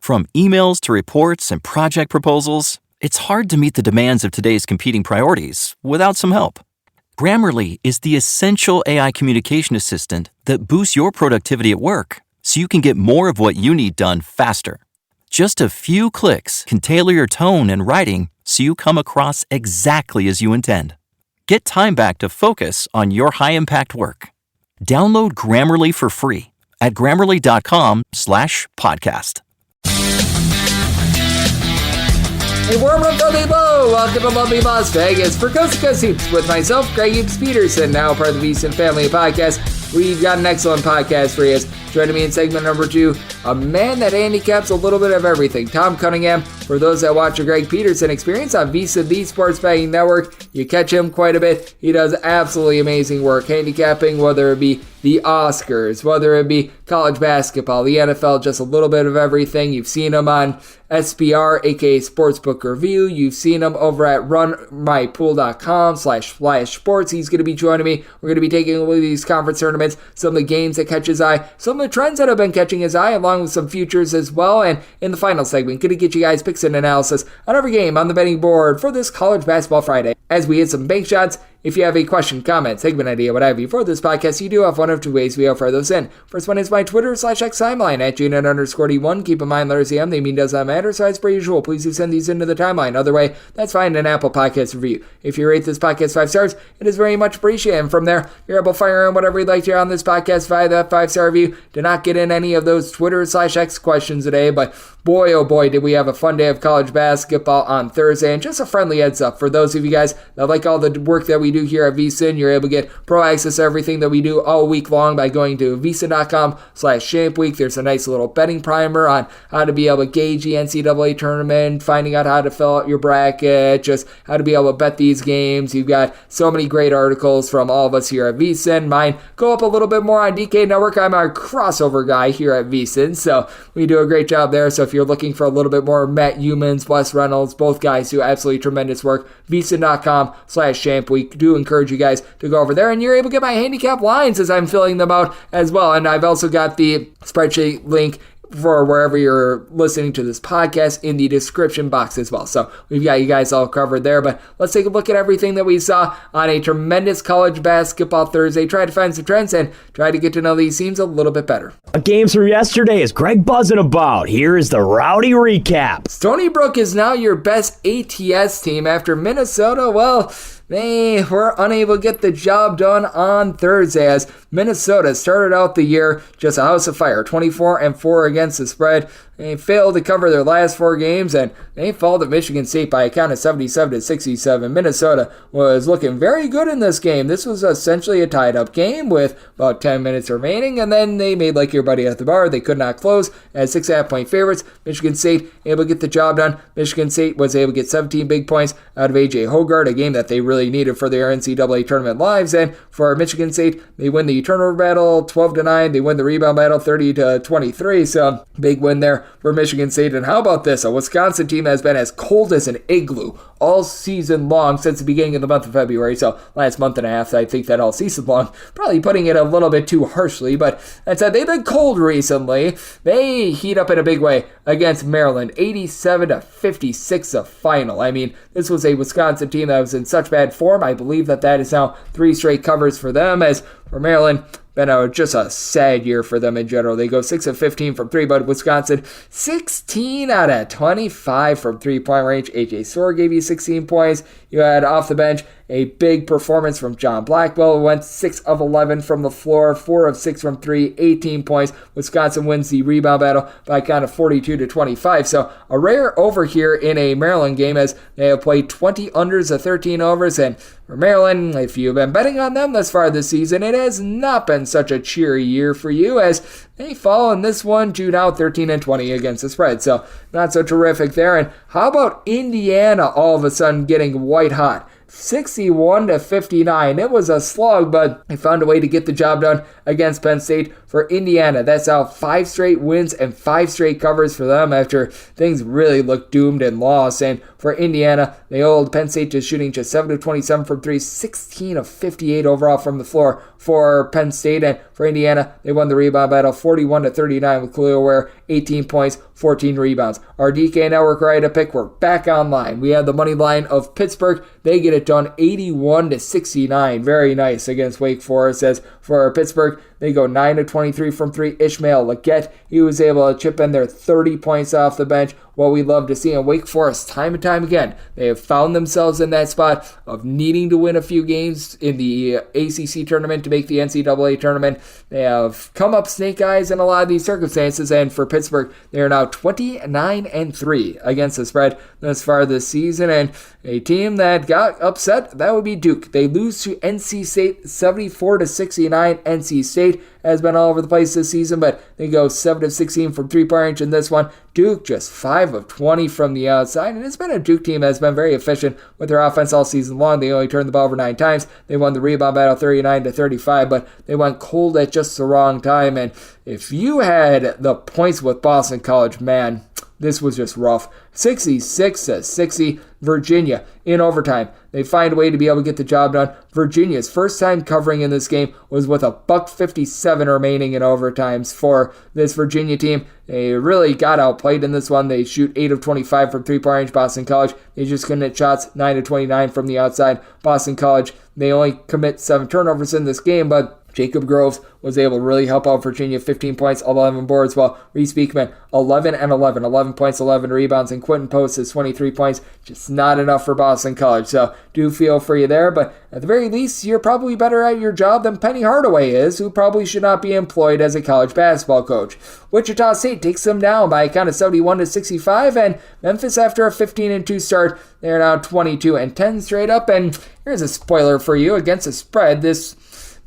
From emails to reports and project proposals, it's hard to meet the demands of today's competing priorities without some help. Grammarly is the essential AI communication assistant that boosts your productivity at work so you can get more of what you need done faster. Just a few clicks can tailor your tone and writing so you come across exactly as you intend. Get time back to focus on your high-impact work. Download Grammarly for free at grammarly.com/podcast. Hey, warm up, Philly Blow! Welcome to lovely Las Vegas for Coast to Coast Hoops with myself, Greg Hoops Peterson, now part of the VSiN Family Podcast. We've got an excellent podcast for you. Joining me in segment number 2, a man that handicaps a little bit of everything, Thom Cunningham. For those that watch the Greg Peterson Experience on VSiN, the Sports Betting Network, you catch him quite a bit. He does absolutely amazing work handicapping, whether it be the Oscars, whether it be college basketball, the NFL, just a little bit of everything. You've seen him on SBR, aka Sportsbook Review. You've seen him over at runmypool.com/sports. He's going to be joining me. We're going to be taking a look at these conference tournaments, some of the games that catch his eye, some of the trends that have been catching his eye, along with some futures as well. And in the final segment, going to get you guys picks and analysis on every game on the betting board for this College Basketball Friday as we hit some bank shots. If you have a question, comment, segment idea, what have you for this podcast, you do have one of two ways we offer those in. First one is my Twitter/X timeline at @Unit_D1. Keep in mind, letters EM, they mean does not matter, so as per usual, please do send these into the timeline. Other way, that's fine, an Apple Podcast review. If you rate this podcast 5 stars, it is very much appreciated. And from there, you're able to fire in whatever you'd like to hear on this podcast via that 5-star review. Did not get in any of those Twitter/X questions today, but boy, oh boy, did we have a fun day of college basketball on Thursday. And just a friendly heads up for those of you guys that like all the work that we do here at VSiN, you're able to get pro access to everything that we do all week long by going to vsin.com/champweek. There's a nice little betting primer on how to be able to gauge the NCAA tournament, finding out how to fill out your bracket, just how to be able to bet these games. You've got so many great articles from all of us here at VSiN. Mine go up a little bit more on DK Network. I'm our crossover guy here at VSiN, so we do a great job there. So if you're looking for a little bit more, Matt Humans, Wes Reynolds, both guys do absolutely tremendous work. vsin.com/champweek. Do encourage you guys to go over there, and you're able to get my handicap lines as I'm filling them out as well. And I've also got the spreadsheet link for wherever you're listening to this podcast in the description box as well. So we've got you guys all covered there, but let's take a look at everything that we saw on a tremendous college basketball Thursday. Try to find some trends and try to get to know these teams a little bit better. Games from yesterday is Greg buzzing about. Here is the rowdy recap. Stony Brook is now your best ATS team after Minnesota. Well, they were unable to get the job done on Thursday as Minnesota started out the year just a house of fire, 24-4 against the spread. They failed to cover their last 4 games, and they fall to Michigan State by a count of 77-67. Minnesota was looking very good in this game. This was essentially a tied-up game with about 10 minutes remaining, and then they made like your buddy at the bar. They could not close as 6.5-point favorites. Michigan State able to get the job done. Michigan State was able to get 17 big points out of A.J. Hoggard, a game that they really needed for their NCAA tournament lives. And for Michigan State, they win the turnover battle 12-9. They win the rebound battle 30-23. So big win there for Michigan State. And how about this? A Wisconsin team has been as cold as an igloo all season long since the beginning of the month of February. So last month and a half, I think that all season long, probably putting it a little bit too harshly, but that said, they've been cold recently. They heat up in a big way against Maryland, 87-56 the final. I mean, this was a Wisconsin team that was in such bad form. I believe that is now 3 straight covers for them, as for Maryland, been just a sad year for them in general. They go 6-15 from 3, but Wisconsin, 16 out of 25 from 3-point range. A.J. Soar gave you 16 points. You had off the bench a big performance from John Blackwell, who went 6 of 11 from the floor, 4 of 6 from 3, 18 points. Wisconsin wins the rebound battle by a count of 42-25. So a rare over here in a Maryland game, as they have played 20 unders of 13 overs. And for Maryland, if you've been betting on them thus far this season, it has not been such a cheery year for you, as they fall in this one to now 13-20 against the spread. So not so terrific there. And how about Indiana all of a sudden getting white hot? 61-59. It was a slug, but they found a way to get the job done against Penn State. For Indiana, that's now 5 straight wins and 5 straight covers for them after things really looked doomed and lost. And for Indiana, they hold Penn State to shooting just 7 of 27 from 3, 16 of 58 overall from the floor for Penn State. And for Indiana, they won the rebound battle 41-39 with Khalil Ware, 18 points, 14 rebounds. Our DK Network right to pick, we're back online. We had the money line of Pittsburgh. They get it done 81-69. Very nice against Wake Forest. As for Pittsburgh, they go 9 of 23 from 3. Ishmael Leggett, he was able to chip in their 30 points off the bench. What we love to see in Wake Forest time and time again, they have found themselves in that spot of needing to win a few games in the ACC tournament to make the NCAA tournament. They have come up snake eyes in a lot of these circumstances, and for Pittsburgh, they are now 29-3 against the spread thus far this season. And a team that got upset, that would be Duke. They lose to NC State 74-69. NC State has been all over the place this season, but they go 7 of 16 from 3-point range in this one. Duke just 5 of 20 from the outside, and it's been a Duke team that's been very efficient with their offense all season long. They only turned the ball over 9 times. They won the rebound battle 39-35, but they went cold at just the wrong time. And if you had the points with Boston College, man, this was just rough. 66-60, Virginia in overtime. They find a way to be able to get the job done. Virginia's first time covering in this game was with a $1.57 remaining in overtimes for this Virginia team. They really got outplayed in this one. They shoot 8 of 25 from 3-point range. Boston College, they just couldn't hit shots. 9 of 29 from the outside. Boston College, they only commit 7 turnovers in this game, but Jacob Groves was able to really help out Virginia, 15 points, 11 boards, while Reese Beekman, 11 points, 11 rebounds, and Quentin Post is 23 points. Just not enough for Boston College, so do feel for you there, but at the very least, you're probably better at your job than Penny Hardaway is, who probably should not be employed as a college basketball coach. Wichita State takes them down by a count of 71-65, and Memphis, after a 15-2 start, they're now 22-10 straight up, and here's a spoiler for you against the spread. This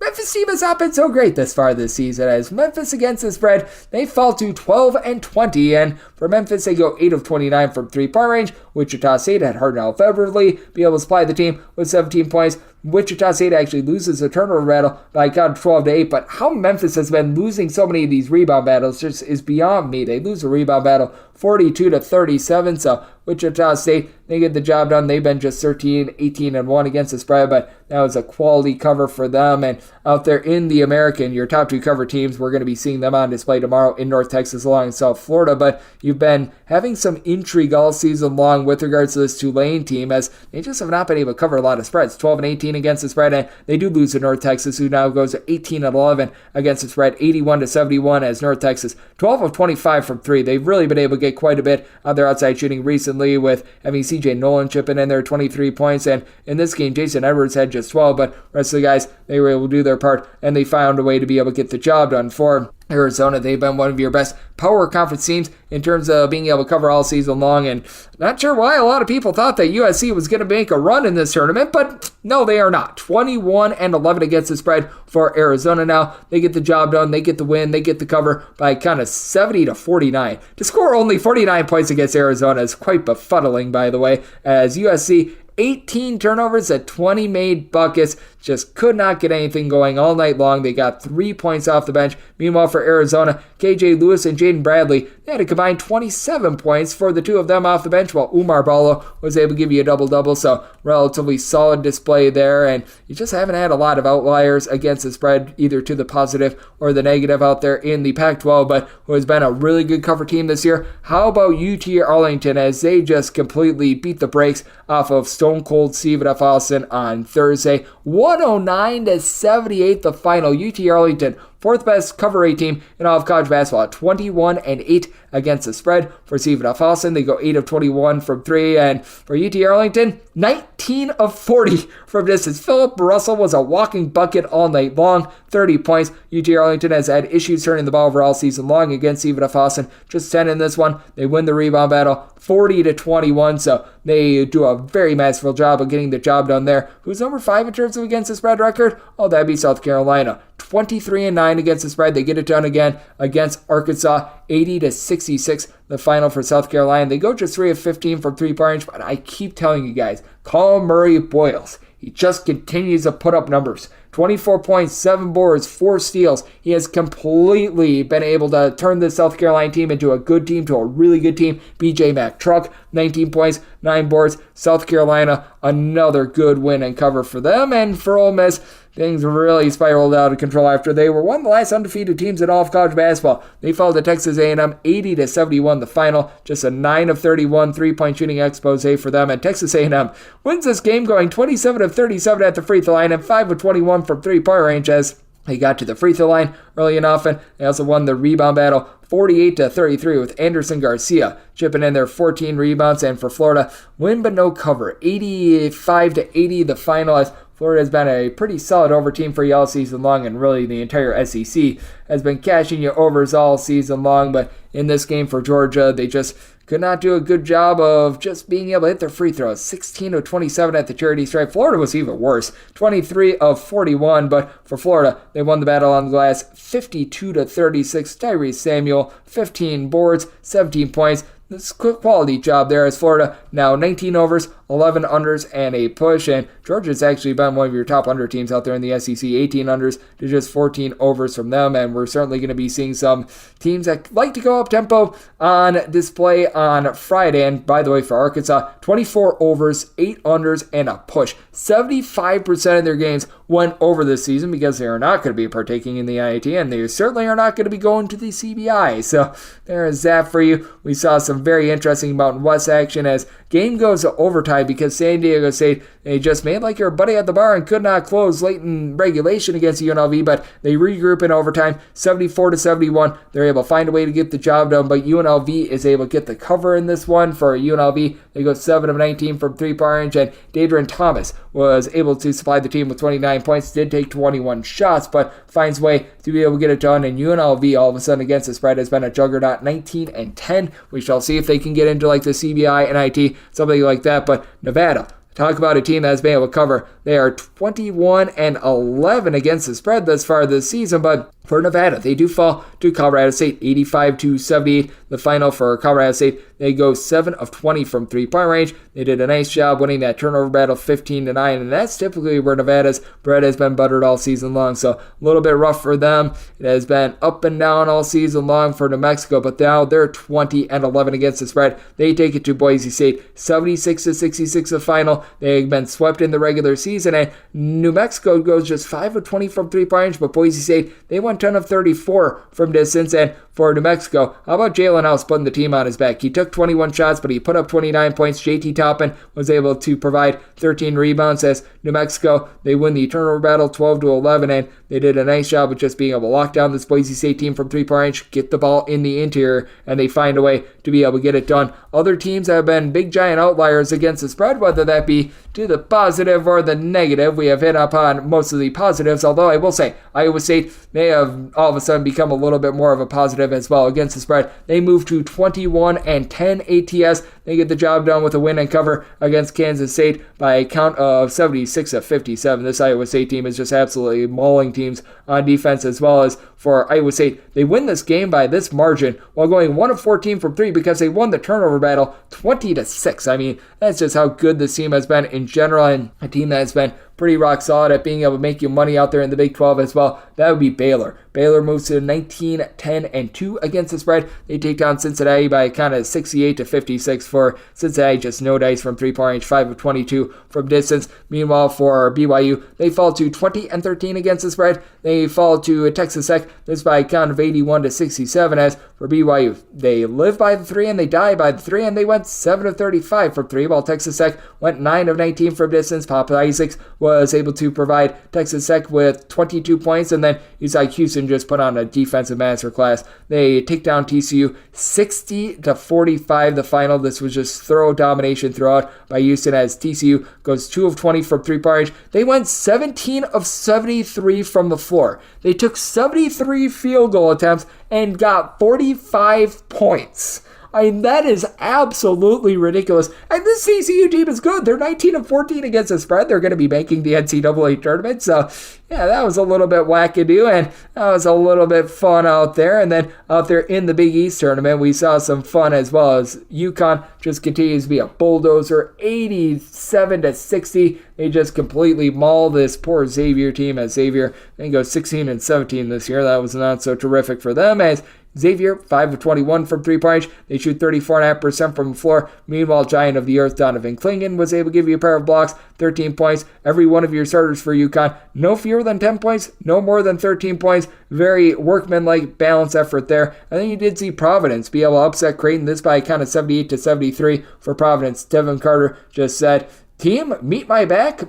Memphis team has not been so great this far this season, as Memphis against the spread, they fall to 12-20, and for Memphis, they go 8 of 29 from 3-point range. Wichita State had Hardnell Beverly be able to supply the team with 17 points. Wichita State actually loses the turnover battle by a count of 12-8, but how Memphis has been losing so many of these rebound battles just is beyond me. They lose the rebound battle 42-37, so Wichita State, they get the job done. They've been just 13-18-1 against the spread, but that was a quality cover for them. And out there in the American, your top 2 cover teams, we're going to be seeing them on display tomorrow in North Texas along in South Florida, but you've been having some intrigue all season long with regards to this Tulane team, as they just have not been able to cover a lot of spreads. 12-18 against the spread, and they do lose to North Texas, who now goes to 18-11 against the spread, 81-71 as North Texas 12 of 25 from 3. They've really been able to get quite a bit of their outside shooting recently, with having CJ Nolan chipping in there 23 points, and in this game Jason Edwards had just 12, but the rest of the guys, they were able to do their part, and they found a way to be able to get the job done. For Arizona, they've been one of your best power conference teams in terms of being able to cover all season long, and not sure why a lot of people thought that USC was going to make a run in this tournament, but no, they are not. 21-11 against the spread for Arizona now. They get the job done, they get the win, they get the cover by kind of 70-49. To score only 49 points against Arizona is quite befuddling, by the way, as USC 18 turnovers at 20 made buckets. Just could not get anything going all night long. They got 3 points off the bench. Meanwhile, for Arizona, KJ Lewis and Jaden Bradley, they had a combined 27 points for the two of them off the bench, while Umar Ballo was able to give you a double-double, so relatively solid display there, and you just haven't had a lot of outliers against the spread, either to the positive or the negative out there in the Pac-12, but who has been a really good cover team this year. How about UT Arlington, as they just completely beat the brakes off of Stone Cold Steve F. Austin on Thursday. 109-78 the final. UT Arlington, fourth best cover rate team in all of college basketball, 21-8 against the spread. For Stephen F. Austin, they go 8 of 21 from 3, and for UT Arlington, 19 of 40 from distance. Philip Russell was a walking bucket all night long, 30 points. UT Arlington has had issues turning the ball over all season long against Stephen F. Austin, just 10 in this one. They win the rebound battle 40-21, so they do a very masterful job of getting the job done there. Who's number 5 in terms of against the spread record? Oh, that'd be South Carolina. 23-9 against the spread. They get it done again against Arkansas, 80-66, the final for South Carolina. They go just 3 of 15 from three-point range, but I keep telling you guys, Colin Murray boils. He just continues to put up numbers. 24 points, 7 boards, 4 steals. He has completely been able to turn the South Carolina team into a good team, to a really good team. BJ McTruck, 19 points, 9 boards. South Carolina, another good win and cover for them. And for Ole Miss, things really spiraled out of control after they were one of the last undefeated teams in all of college basketball. They fell to Texas A&M 80-71 the final. Just a 9 of 31 three-point shooting expose for them. And Texas A&M wins this game going 27 of 37 at the free throw line and 5 of 21 from three-point range as they got to the free throw line early and often. They also won the rebound battle 48-33 with Anderson Garcia chipping in their 14 rebounds. And for Florida, win but no cover, 85-80 the final, as Florida has been a pretty solid over team for you all season long, and really the entire SEC has been cashing you overs all season long. But in this game for Georgia, they just could not do a good job of just being able to hit their free throws. 16 of 27 at the charity stripe. Florida was even worse, 23 of 41. But for Florida, they won the battle on the glass 52-36. Tyrese Samuel, 15 boards, 17 points. This quality job there as Florida now 19 overs, 11 unders, and a push. And Georgia's actually been one of your top under teams out there in the SEC. 18 unders to just 14 overs from them. And we're certainly going to be seeing some teams that like to go up tempo on display on Friday. And by the way, for Arkansas, 24 overs, 8 unders, and a push. 75% of their games went over this season because they are not going to be partaking in the IAT, and they certainly are not going to be going to the CBI. So there is that for you. We saw some very interesting Mountain West action as game goes to overtime because San Diego State, they just made like your buddy at the bar and could not close late in regulation against UNLV, but they regroup in overtime, 74-71. They're able to find a way to get the job done, but UNLV is able to get the cover in this one. For UNLV, they go 7 of 19 from three-point range, and Dadrian Thomas was able to supply the team with 29 points, did take 21 shots, but finds a way to be able to get it done. And UNLV all of a sudden against the spread has been a juggernaut, 19-10. We shall see if they can get into like the CBI, NIT, something like that. But Nevada, talk about a team that has been able to cover. They are 21-11 against the spread thus far this season, but for Nevada, they do fall to Colorado State, 85-78. The final for Colorado State, they go 7 of 20 from three-point range. They did a nice job winning that turnover battle 15-9, and that's typically where Nevada's bread has been buttered all season long. So a little bit rough for them. It has been up and down all season long for New Mexico, but now they're 20-11 against the spread. They take it to Boise State, 76-66 the final. They've been swept in the regular season, and New Mexico goes just 5 of 20 from three-point range, but Boise State, they won 10 of 34 from distance. And for New Mexico, how about Jalen House putting the team on his back? He took 21 shots, but he put up 29 points. JT Toppin was able to provide 13 rebounds as New Mexico, they win the turnover battle 12-11, and they did a nice job of just being able to lock down this Boise State team from three-point range, get the ball in the interior, and they find a way to be able to get it done. Other teams have been big giant outliers against the spread, whether that be to the positive or the negative. We have hit upon most of the positives, although I will say Iowa State may have all of a sudden become a little bit more of a positive as well against the spread. They move to 21-10 ATS. They get the job done with a win and cover against Kansas State by a count of 76-57. This Iowa State team is just absolutely mauling teams on defense, as well as for Iowa State. They win this game by this margin while going 1 of 14 from 3 because they won the turnover battle 20-6. I mean, that's just how good this team has been in general, and a team that has been pretty rock solid at being able to make you money out there in the Big 12 as well. That would be Baylor. Baylor moves to 19-10-2 against the spread. They take down Cincinnati by a count of 68-56 for Cincinnati. Just no dice from three-point range, 5 of 22 from distance. Meanwhile, for BYU, they fall to 20-13 against the spread. They fall to Texas Tech. This by a count of 81-67. As for BYU, they live by the 3 and they die by the 3, and they went 7 of 35 from 3, while Texas Tech went 9 of 19 from distance. Papa Isaacs was able to provide Texas Tech with 22 points, and then Usai Houston just put on a defensive masterclass. They take down TCU 60-45 the final. This was just thorough domination throughout by Houston as TCU goes 2 of 20 from three-point range. They went 17 of 73 from the floor. They took 73 field goal attempts and got 45 points I mean, that is absolutely ridiculous. And this CCU team is good. They're 19-14 against the spread. They're going to be making the NCAA tournament. So, yeah, that was a little bit wackadoo, and that was a little bit fun out there. And then out there in the Big East tournament, we saw some fun as well as UConn just continues to be a bulldozer, 87-60. They just completely maul this poor Xavier team, as Xavier, they go 16-17 this year. That was not so terrific for them, as Xavier, 5 of 21 from three-point range. They shoot 34.5% from the floor. Meanwhile, Giant of the Earth, Donovan Clingan, was able to give you a pair of blocks, 13 points. Every one of your starters for UConn, no fewer than 10 points, no more than 13 points. Very workmanlike, balanced effort there. And then you did see Providence be able to upset Creighton, this by a count of 78-73 for Providence. Devin Carter just said, "Team, meet my back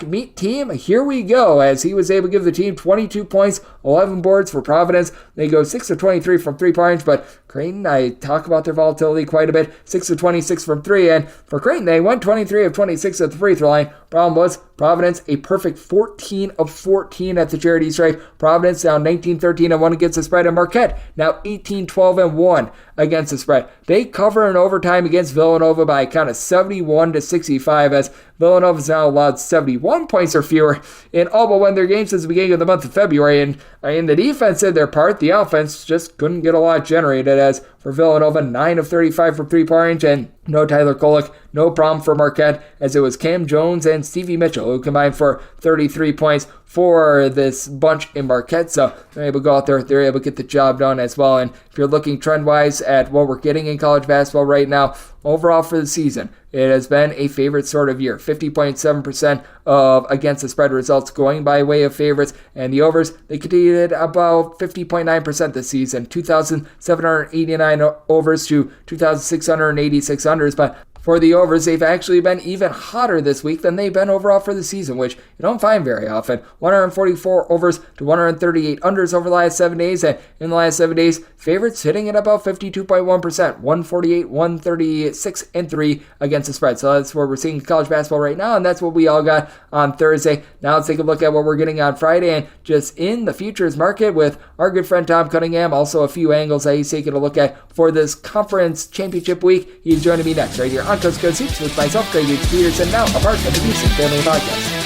meet team, here we go," as he was able to give the team 22 points, 11 boards for Providence. They go 6 of 23 from three-point range, but Creighton, I talk about their volatility quite a bit, 6 of 26 from three, and for Creighton, they went 23 of 26 at the free throw line. Problem was, Providence, a perfect 14 of 14 at the charity stripe. Providence now 19-13-1 against the spread, and Marquette now 18-12-1 against the spread. They cover in overtime against Villanova by a count of 71-65, as Villanova has now allowed 71 points or fewer in all but one of their games since the beginning of the month of February. And in the defense did their part, the offense just couldn't get a lot generated, as for Villanova, 9 of 35 from three-point range, and no Tyler Kolek, no problem for Marquette, as it was Cam Jones and Stevie Mitchell who combined for 33 points for this bunch in Marquette. So they're able to go out there, they're able to get the job done as well. And if you're looking trend-wise at what we're getting in college basketball right now, overall for the season, it has been a favorite sort of year. 50.7% of against the spread results going by way of favorites, and the overs, they continued about 50.9% this season. 2,789 overs to 2,686 unders, but for the overs, they've actually been even hotter this week than they've been overall for the season, which you don't find very often. 144 overs to 138 unders over the last 7 days, and in the last 7 days, favorites hitting at about 52.1%, 148, 136, and 3 against the spread. So that's what we're seeing in college basketball right now, and that's what we all got on Thursday. Now let's take a look at what we're getting on Friday, and just in the futures market with our good friend Thom Cunningham, also a few angles that he's taking a look at for this conference championship week. He's joining me next right here on Coast Coast Hoops with myself, Greg Peterson, now a part of the Peterson Family Podcast.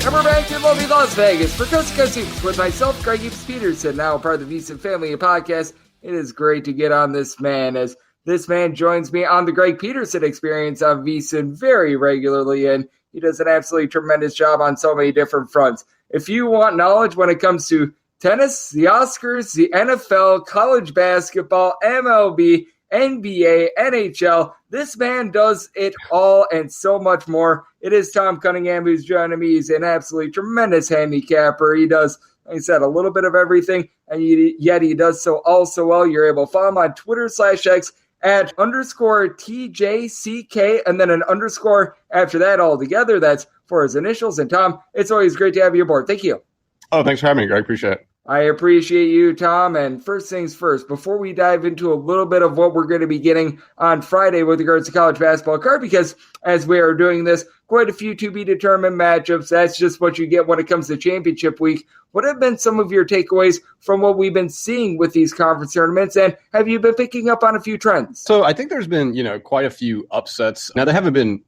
And we're back in lovely Las Vegas for Coast Coast Hoops with myself, Greg Peterson, now a part of the Peterson Family Podcast. It is great to get on this man, as this man joins me on the Greg Peterson Experience on VSiN very regularly, and he does an absolutely tremendous job on so many different fronts. If you want knowledge when it comes to tennis, the Oscars, the NFL, college basketball, MLB, NBA, NHL, this man does it all and so much more. It is Thom Cunningham who's joining me. He's an absolutely tremendous handicapper. He does, like I said, a little bit of everything, and yet he does so also well. You're able to follow him on Twitter/X at _TJCK and then an underscore after that altogether. That's for his initials. And Thom, it's always great to have you aboard. Thank you. Oh, thanks for having me, Greg. Appreciate it. I appreciate you, Thom. And first things first, before we dive into a little bit of what we're going to be getting on Friday with regards to college basketball card, because as we are doing this, quite a few to-be-determined matchups. That's just what you get when it comes to championship week. What have been some of your takeaways from what we've been seeing with these conference tournaments, and have you been picking up on a few trends? So I think there's been, quite a few upsets. Now, they haven't been,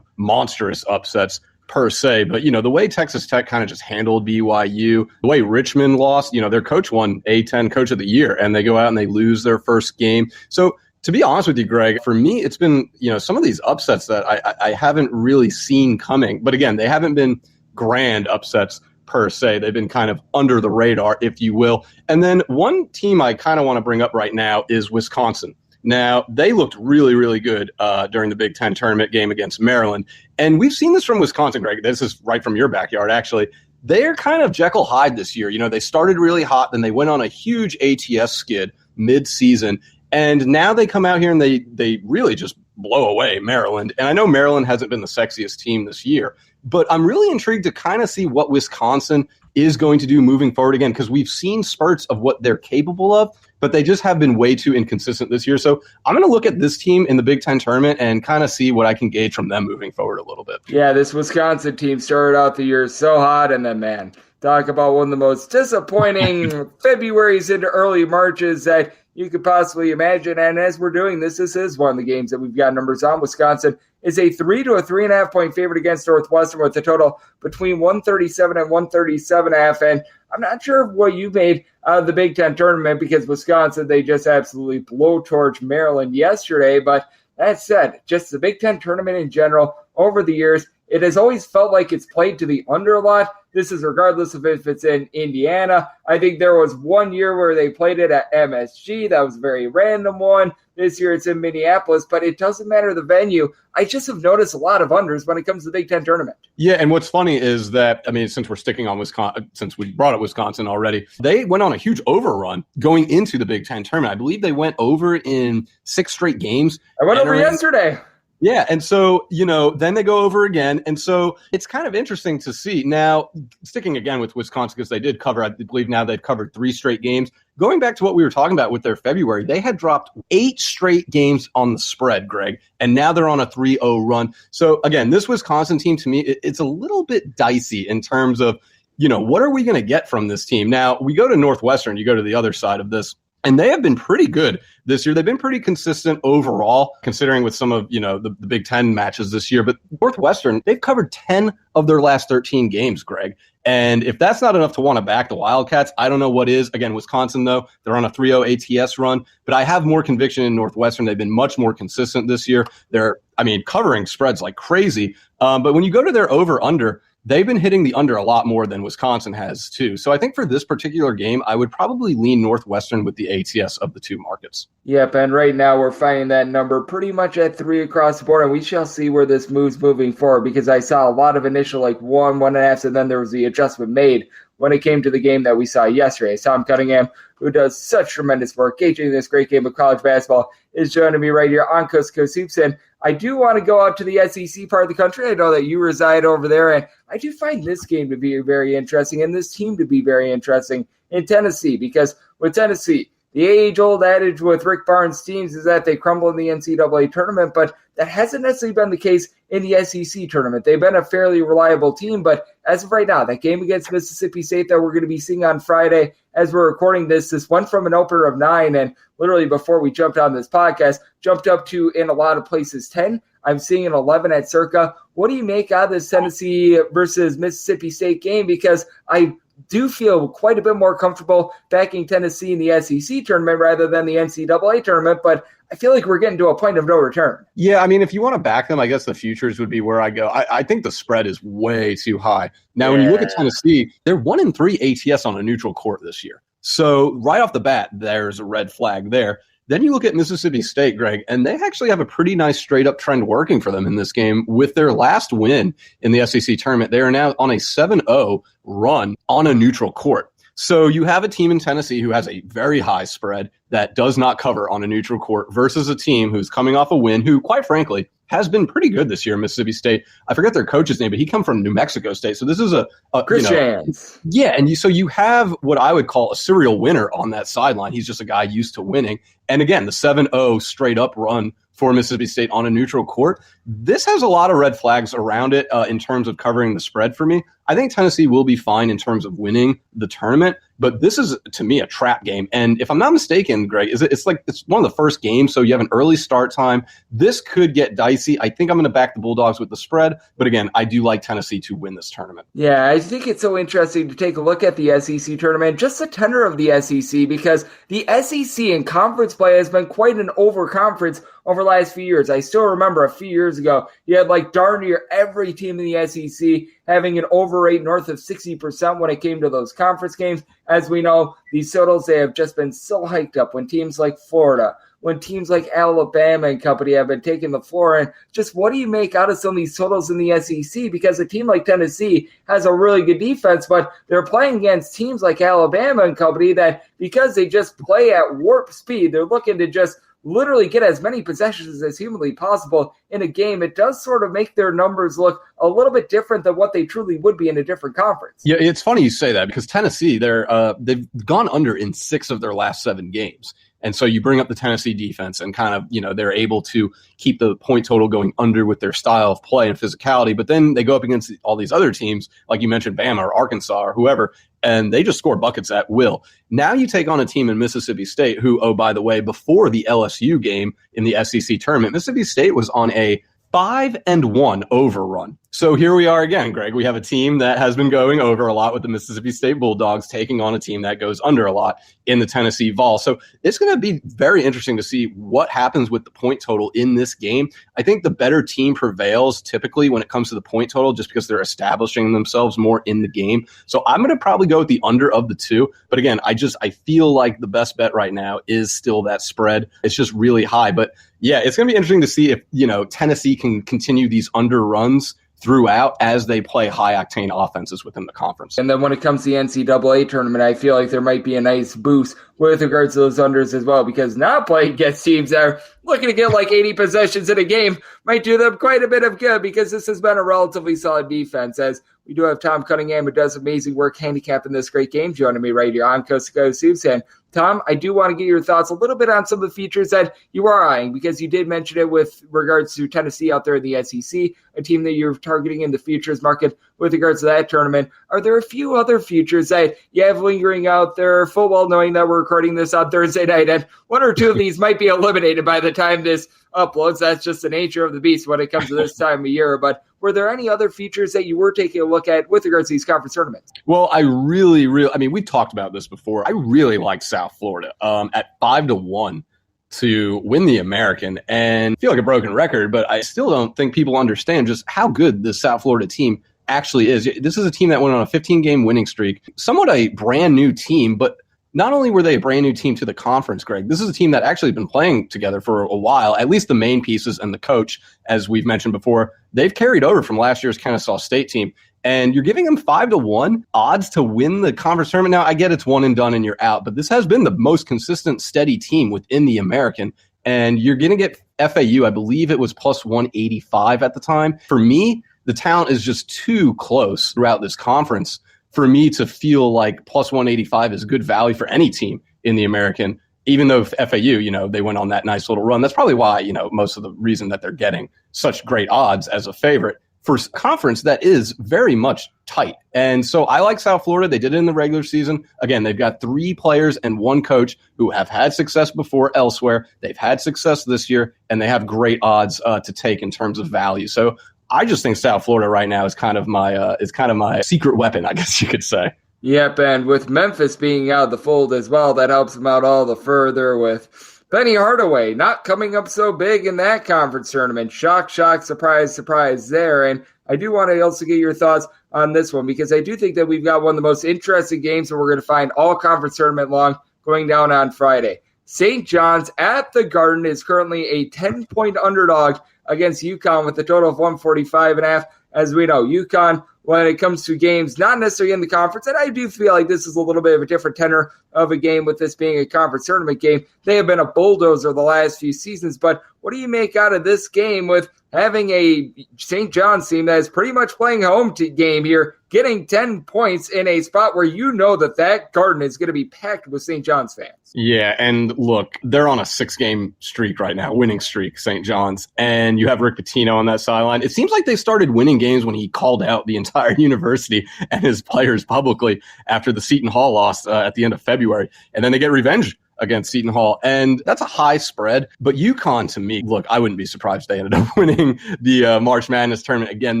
monstrous upsets per se, but, the way Texas Tech kind of just handled BYU, the way Richmond lost, their coach won A10 Coach of the Year, and they go out and they lose their first game. So to be honest with you, Greg, for me, it's been, some of these upsets that I haven't really seen coming. But again, they haven't been grand upsets per se. They've been kind of under the radar, if you will. And then one team I kind of want to bring up right now is Wisconsin. Now, they looked really, really good during the Big Ten tournament game against Maryland. And we've seen this from Wisconsin, Greg. This is right from your backyard, actually. They're kind of Jekyll Hyde this year. They started really hot, then they went on a huge ATS skid mid-season. And now they come out here and they really just blow away Maryland. And I know Maryland hasn't been the sexiest team this year, but I'm really intrigued to kind of see what Wisconsin is going to do moving forward again, because we've seen spurts of what they're capable of. but they just have been way too inconsistent this year. So I'm going to look at this team in the Big Ten tournament and kind of see what I can gauge from them moving forward a little bit. Yeah, this Wisconsin team started out the year so hot, and then, man, talk about one of the most disappointing Februarys into early Marches that you could possibly imagine. And as we're doing this is one of the games that we've got numbers on. Wisconsin is a 3 to a 3.5 point favorite against Northwestern with a total between 137 and 137.5. And I'm not sure what you made out of the Big Ten tournament, because Wisconsin, they just absolutely blowtorched Maryland yesterday. But that said, just the Big Ten tournament in general, over the years, it has always felt like it's played to the under a lot. This is regardless of if it's in Indiana. I think there was one year where they played it at MSG. That was a very random one. This year it's in Minneapolis, but it doesn't matter the venue. I just have noticed a lot of unders when it comes to the Big Ten tournament. Yeah, and what's funny is that, I mean, since we're sticking on Wisconsin, since we brought up Wisconsin already, they went on a huge overrun going into the Big Ten tournament. I believe they went over in 6 straight games. I went over yesterday. Yeah, and so, then they go over again. And so it's kind of interesting to see. Now, sticking again with Wisconsin, because they did cover, I believe now they've covered 3 straight games. Going back to what we were talking about with their February, they had dropped 8 straight games on the spread, Greg, and now they're on a 3-0 run. So, again, this Wisconsin team, to me, it's a little bit dicey in terms of, what are we going to get from this team? Now, we go to Northwestern, you go to the other side of this. And they have been pretty good this year. They've been pretty consistent overall, considering with some of, the Big Ten matches this year. But Northwestern, they've covered 10 of their last 13 games, Greg. And if that's not enough to want to back the Wildcats, I don't know what is. Again, Wisconsin, though, they're on a 3-0 ATS run. But I have more conviction in Northwestern. They've been much more consistent this year. They're, covering spreads like crazy. But when you go to their over-under, they've been hitting the under a lot more than Wisconsin has, too. So I think for this particular game, I would probably lean Northwestern with the ATS of the 2 markets. Yep, and right now we're finding that number pretty much at 3 across the board, and we shall see where this moves moving forward, because I saw a lot of initial 1.5, and then there was the adjustment made when it came to the game that we saw yesterday. Thom Cunningham, who does such tremendous work gauging this great game of college basketball, is joining me right here on Coast to Coast Hoops. And I do want to go out to the SEC part of the country. I know that you reside over there, and I do find this game to be very interesting and this team to be very interesting in Tennessee, because with Tennessee, the age-old adage with Rick Barnes' teams is that they crumble in the NCAA tournament, but that hasn't necessarily been the case in the SEC tournament. They've been a fairly reliable team, but as of right now, that game against Mississippi State that we're going to be seeing on Friday as we're recording this went from an opener of 9, and literally before we jumped on this podcast, jumped up to, in a lot of places, 10. I'm seeing an 11 at Circa. What do you make out of this Tennessee versus Mississippi State game? Because I do feel quite a bit more comfortable backing Tennessee in the SEC tournament rather than the NCAA tournament, but I feel like we're getting to a point of no return. Yeah, if you want to back them, I guess the futures would be where I go. I think the spread is way too high. Now, when you look at Tennessee, they're 1-3 ATS on a neutral court this year. So right off the bat, there's a red flag there. Then you look at Mississippi State, Greg, and they actually have a pretty nice straight-up trend working for them in this game. With their last win in the SEC tournament, they are now on a 7-0 run on a neutral court. So you have a team in Tennessee who has a very high spread that does not cover on a neutral court versus a team who's coming off a win who, quite frankly, has been pretty good this year, Mississippi State. I forget their coach's name, but he come from New Mexico State. So this is a Chris Jans. Yeah, and so you have what I would call a serial winner on that sideline. He's just a guy used to winning. And again, the 7-0 straight up run for Mississippi State on a neutral court. This has a lot of red flags around it in terms of covering the spread for me. I think Tennessee will be fine in terms of winning the tournament, but this is, to me, a trap game. And if I'm not mistaken, Greg, it's one of the first games, so you have an early start time. This could get dicey. I think I'm going to back the Bulldogs with the spread, but again, I do like Tennessee to win this tournament. Yeah, I think it's so interesting to take a look at the SEC tournament, just the tenor of the SEC, because the SEC in conference play has been quite an over-conference over the last few years. I still remember a few years ago, you had darn near every team in the SEC having an over rate north of 60% when it came to those conference games. As we know, these totals, they have just been so hiked up when teams like Florida, when teams like Alabama and company have been taking the floor. And just what do you make out of some of these totals in the SEC? Because a team like Tennessee has a really good defense, but they're playing against teams like Alabama and company that, because they just play at warp speed, they're looking to just literally get as many possessions as humanly possible in a game, it does sort of make their numbers look a little bit different than what they truly would be in a different conference. Yeah, it's funny you say that because Tennessee, they've gone under in 6 of their last 7 games. And so you bring up the Tennessee defense and kind of, they're able to keep the point total going under with their style of play and physicality. But then they go up against all these other teams, like you mentioned, Bama or Arkansas or whoever, and they just score buckets at will. Now you take on a team in Mississippi State who, oh, by the way, before the LSU game in the SEC tournament, Mississippi State was on a 5-1 overrun. So here we are again, Greg. We have a team that has been going over a lot with the Mississippi State Bulldogs taking on a team that goes under a lot in the Tennessee Vols. So it's going to be very interesting to see what happens with the point total in this game. I think the better team prevails typically when it comes to the point total just because they're establishing themselves more in the game. So I'm going to probably go with the under of the 2. But again, I feel like the best bet right now is still that spread. It's just really high. But yeah, it's going to be interesting to see if, Tennessee can continue these under runs throughout as they play high-octane offenses within the conference. And then when it comes to the NCAA tournament, I feel like there might be a nice boost with regards to those unders as well, because not playing against teams that are looking to get like 80 possessions in a game might do them quite a bit of good, because this has been a relatively solid defense, as we do have Thom Cunningham, who does amazing work handicapping this great game, joining me right here on Coast to Coast Hoops. And Thom, I do want to get your thoughts a little bit on some of the features that you are eyeing, because you did mention it with regards to Tennessee out there in the SEC, a team that you're targeting in the futures market with regards to that tournament. Are there a few other futures that you have lingering out there, full well knowing that we're recording this on Thursday night, and 1 or 2 of these might be eliminated by the time this uploads? That's just the nature of the beast when it comes to this time of year. But were there any other features that you were taking a look at with regards to these conference tournaments? Well, we've talked about this before. I really like South Florida at 5-1 to win the American, and I feel like a broken record, but I still don't think people understand just how good the South Florida team actually is. This is a team that went on a 15-game winning streak, somewhat a brand new team, but not only were they a brand new team to the conference, Greg, this is a team that actually been playing together for a while, at least the main pieces and the coach, as we've mentioned before. They've carried over from last year's Kennesaw State team, and you're giving them 5-1 odds to win the conference tournament. Now, I get it's one and done and you're out, but this has been the most consistent, steady team within the American, and you're going to get FAU, I believe it was plus 185 at the time. For me, the talent is just too close throughout this conference for me to feel like plus 185 is good value for any team in the American, even though FAU, they went on that nice little run. That's probably why, most of the reason that they're getting such great odds as a favorite for a conference that is very much tight. And so I like South Florida. They did it in the regular season. Again, they've got 3 players and 1 coach who have had success before elsewhere. They've had success this year, and they have great odds to take in terms of value. So I just think South Florida right now is kind of my secret weapon, I guess you could say. Yep, and with Memphis being out of the fold as well, that helps them out all the further, with Penny Hardaway not coming up so big in that conference tournament. Shock, surprise, surprise there. And I do want to also get your thoughts on this one, because I do think that we've got one of the most interesting games that we're going to find all conference tournament long going down on Friday. St. John's at the Garden is currently a 10-point underdog against UConn with a total of 145.5. As we know, UConn, when it comes to games, not necessarily in the conference, and I do feel like this is a little bit of a different tenor of a game with this being a conference tournament game. They have been a bulldozer the last few seasons, but what do you make out of this game with having a St. John's team that is pretty much playing home game here, getting 10 points in a spot where that Garden is going to be packed with St. John's fans? Yeah, and look, they're on a 6-game streak right now, winning streak, St. John's, and you have Rick Pitino on that sideline. It seems like they started winning games when he called out the entire university and his players publicly after the Seton Hall loss at the end of February, and then they get revenge against Seton Hall, and that's a high spread. But UConn, to me, look, I wouldn't be surprised if they ended up winning the March Madness tournament again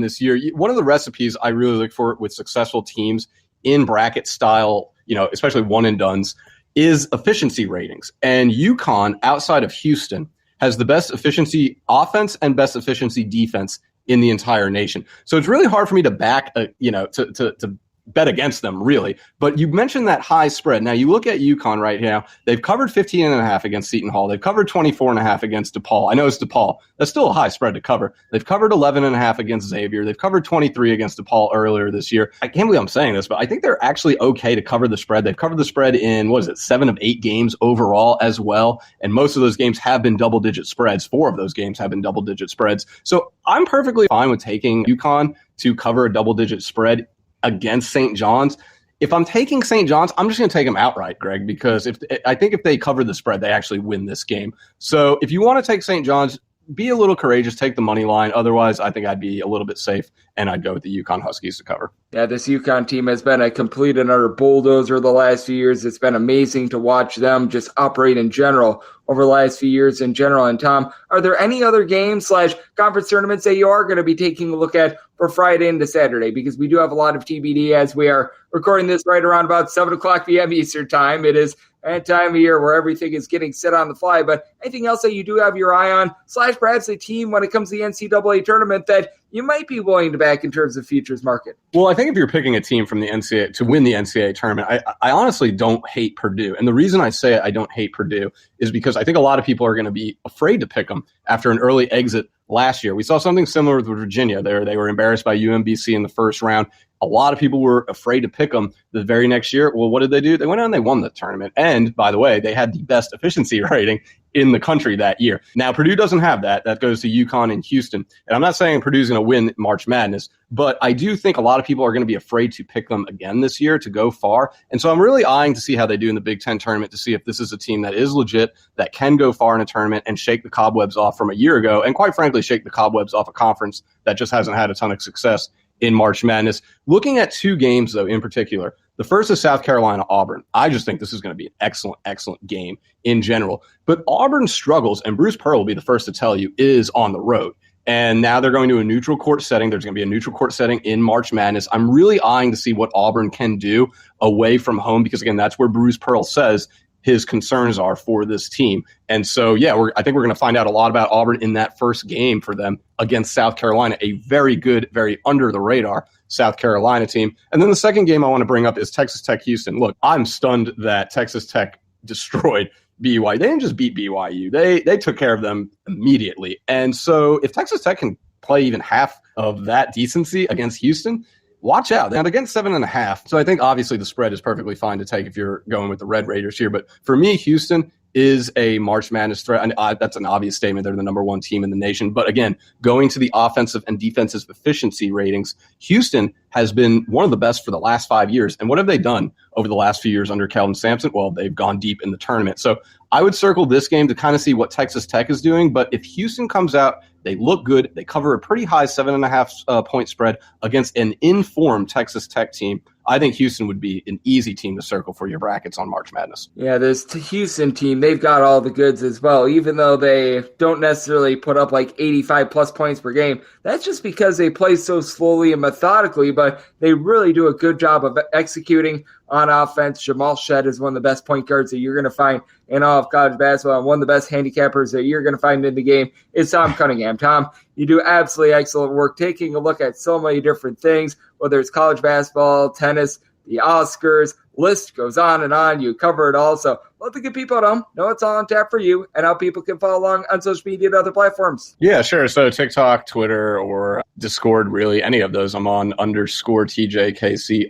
this year. One of the recipes I really look for with successful teams in bracket style, especially one and dones, is efficiency ratings. And UConn, outside of Houston, has the best efficiency offense and best efficiency defense in the entire nation. So it's really hard for me to back, to bet against them, really. But you mentioned that high spread. Now, you look at UConn right now. They've covered 15.5 against Seton Hall. They've covered 24.5 against DePaul. I know it's DePaul. That's still a high spread to cover. They've covered 11.5 against Xavier. They've covered 23 against DePaul earlier this year. I can't believe I'm saying this, but I think they're actually okay to cover the spread. They've covered the spread in, 7 of 8 games overall as well. And most of those games have been double-digit spreads. 4 of those games have been double-digit spreads. So I'm perfectly fine with taking UConn to cover a double-digit spread against St. John's. If I'm taking St. John's, I'm just going to take them outright, Greg, because I think if they cover the spread, they actually win this game. So if you want to take St. John's, be a little courageous, take the money line. Otherwise, I think I'd be a little bit safe, and I'd go with the UConn Huskies to cover. Yeah, this UConn team has been a complete and utter bulldozer the last few years. It's been amazing to watch them just operate in general over the last few years in general. And Tom, are there any other games / conference tournaments that you are going to be taking a look at for Friday into Saturday? Because we do have a lot of TBD as we are recording this right around about 7 o'clock p.m. Eastern time. It is that time of year where everything is getting set on the fly. But anything else that you do have your eye on / perhaps a team when it comes to the NCAA tournament that you might be willing to back in terms of futures market? Well, I think if you're picking a team from the NCAA to win the NCAA tournament, I honestly don't hate Purdue. And the reason I say I don't hate Purdue is because I think a lot of people are going to be afraid to pick them after an early exit last year. We saw something similar with Virginia. They were embarrassed by UMBC in the first round. A lot of people were afraid to pick them the very next year. Well, what did they do? They went out and they won the tournament. And by the way, they had the best efficiency rating in the country that year. Now, Purdue doesn't have that. That goes to UConn and Houston. And I'm not saying Purdue's going to win March Madness, but I do think a lot of people are going to be afraid to pick them again this year to go far. And so I'm really eyeing to see how they do in the Big Ten tournament to see if this is a team that is legit, that can go far in a tournament and shake the cobwebs off from a year ago. And quite frankly, shake the cobwebs off a conference that just hasn't had a ton of success in March Madness. Looking at 2 games, though, in particular, the first is South Carolina, Auburn. I just think this is going to be an excellent, excellent game in general. But Auburn's struggles, and Bruce Pearl will be the first to tell you, is on the road. And now they're going to a neutral court setting. There's going to be a neutral court setting in March Madness. I'm really eyeing to see what Auburn can do away from home because, again, that's where Bruce Pearl says his concerns are for this team. And so, yeah, I think we're going to find out a lot about Auburn in that first game for them against South Carolina, a very good, very under-the-radar South Carolina team. And then the second game I want to bring up is Texas Tech Houston. Look, I'm stunned that Texas Tech destroyed BYU. They didn't just beat BYU. They took care of them immediately. And so if Texas Tech can play even half of that decency against Houston, watch out. Now, against 7.5. So I think obviously the spread is perfectly fine to take if you're going with the Red Raiders here. But for me, Houston is a March Madness threat. And that's an obvious statement. They're the number 1 team in the nation. But again, going to the offensive and defensive efficiency ratings, Houston has been one of the best for the last 5 years. And what have they done over the last few years under Kelvin Sampson? Well, they've gone deep in the tournament. So I would circle this game to kind of see what Texas Tech is doing. But if Houston comes out, they look good, they cover a pretty high 7.5 point spread against an informed Texas Tech team, I think Houston would be an easy team to circle for your brackets on March Madness. Yeah, this Houston team, they've got all the goods as well. Even though they don't necessarily put up like 85-plus points per game, that's just because they play so slowly and methodically, but they really do a good job of executing on offense. Jamal Shead is one of the best point guards that you're going to find in all of college basketball, and one of the best handicappers that you're going to find in the game is Thom Cunningham. Tom, you do absolutely excellent work taking a look at so many different things, whether it's college basketball, tennis, the Oscars, list goes on and on. You cover it all. So let the good people at home know it's all on tap for you and how people can follow along on social media and other platforms. Yeah, sure. So TikTok, Twitter, or Discord, really, any of those. I'm on _TJKC_.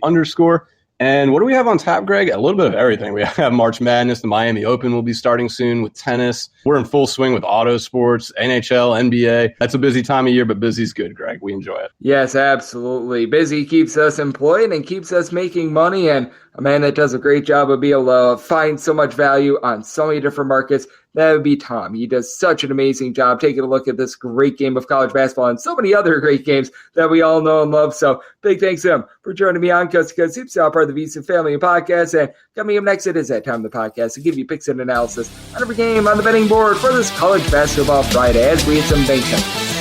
And what do we have on tap, Greg? A little bit of everything. We have March Madness. The Miami Open will be starting soon with tennis. We're in full swing with auto sports, NHL, NBA. That's a busy time of year, but busy's good, Greg. We enjoy it. Yes, absolutely. Busy keeps us employed and keeps us making money. And a man that does a great job of being able to find so much value on so many different markets, that would be Tom. He does such an amazing job taking a look at this great game of college basketball and so many other great games that we all know and love. So big thanks to him for joining me on Coast to Coast Hoops, part of the VSiN Family Podcast. And coming up next, it is that time of the podcast to give you picks and analysis on every game on the betting board for this college basketball Friday as we hit some bank numbers.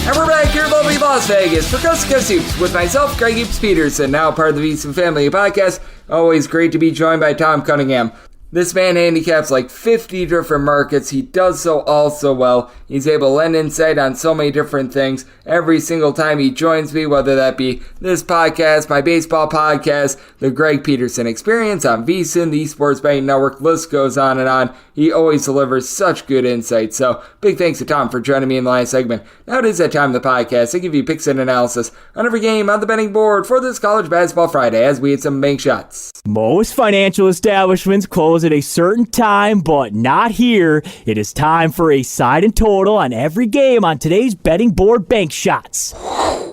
And we're back here in lovely Las Vegas for Coast to Coast Hoops with myself, Greg Hoops Peterson, now part of the VSiN Family Podcast. Always great to be joined by Thom Cunningham. This man handicaps like 50 different markets. He does so all so well. He's able to lend insight on so many different things every single time he joins me, whether that be this podcast, my baseball podcast, the Greg Peterson Experience on VSiN, the Sports Betting Network, list goes on and on. He always delivers such good insight. So big thanks to Thom for joining me in the last segment. Now it is that time of the podcast. I give you picks and analysis on every game on the betting board for this College Basketball Friday as we hit some bank shots. Most financial establishments close at a certain time, but not here. It is time for a side and total on every game on today's betting board bank shots.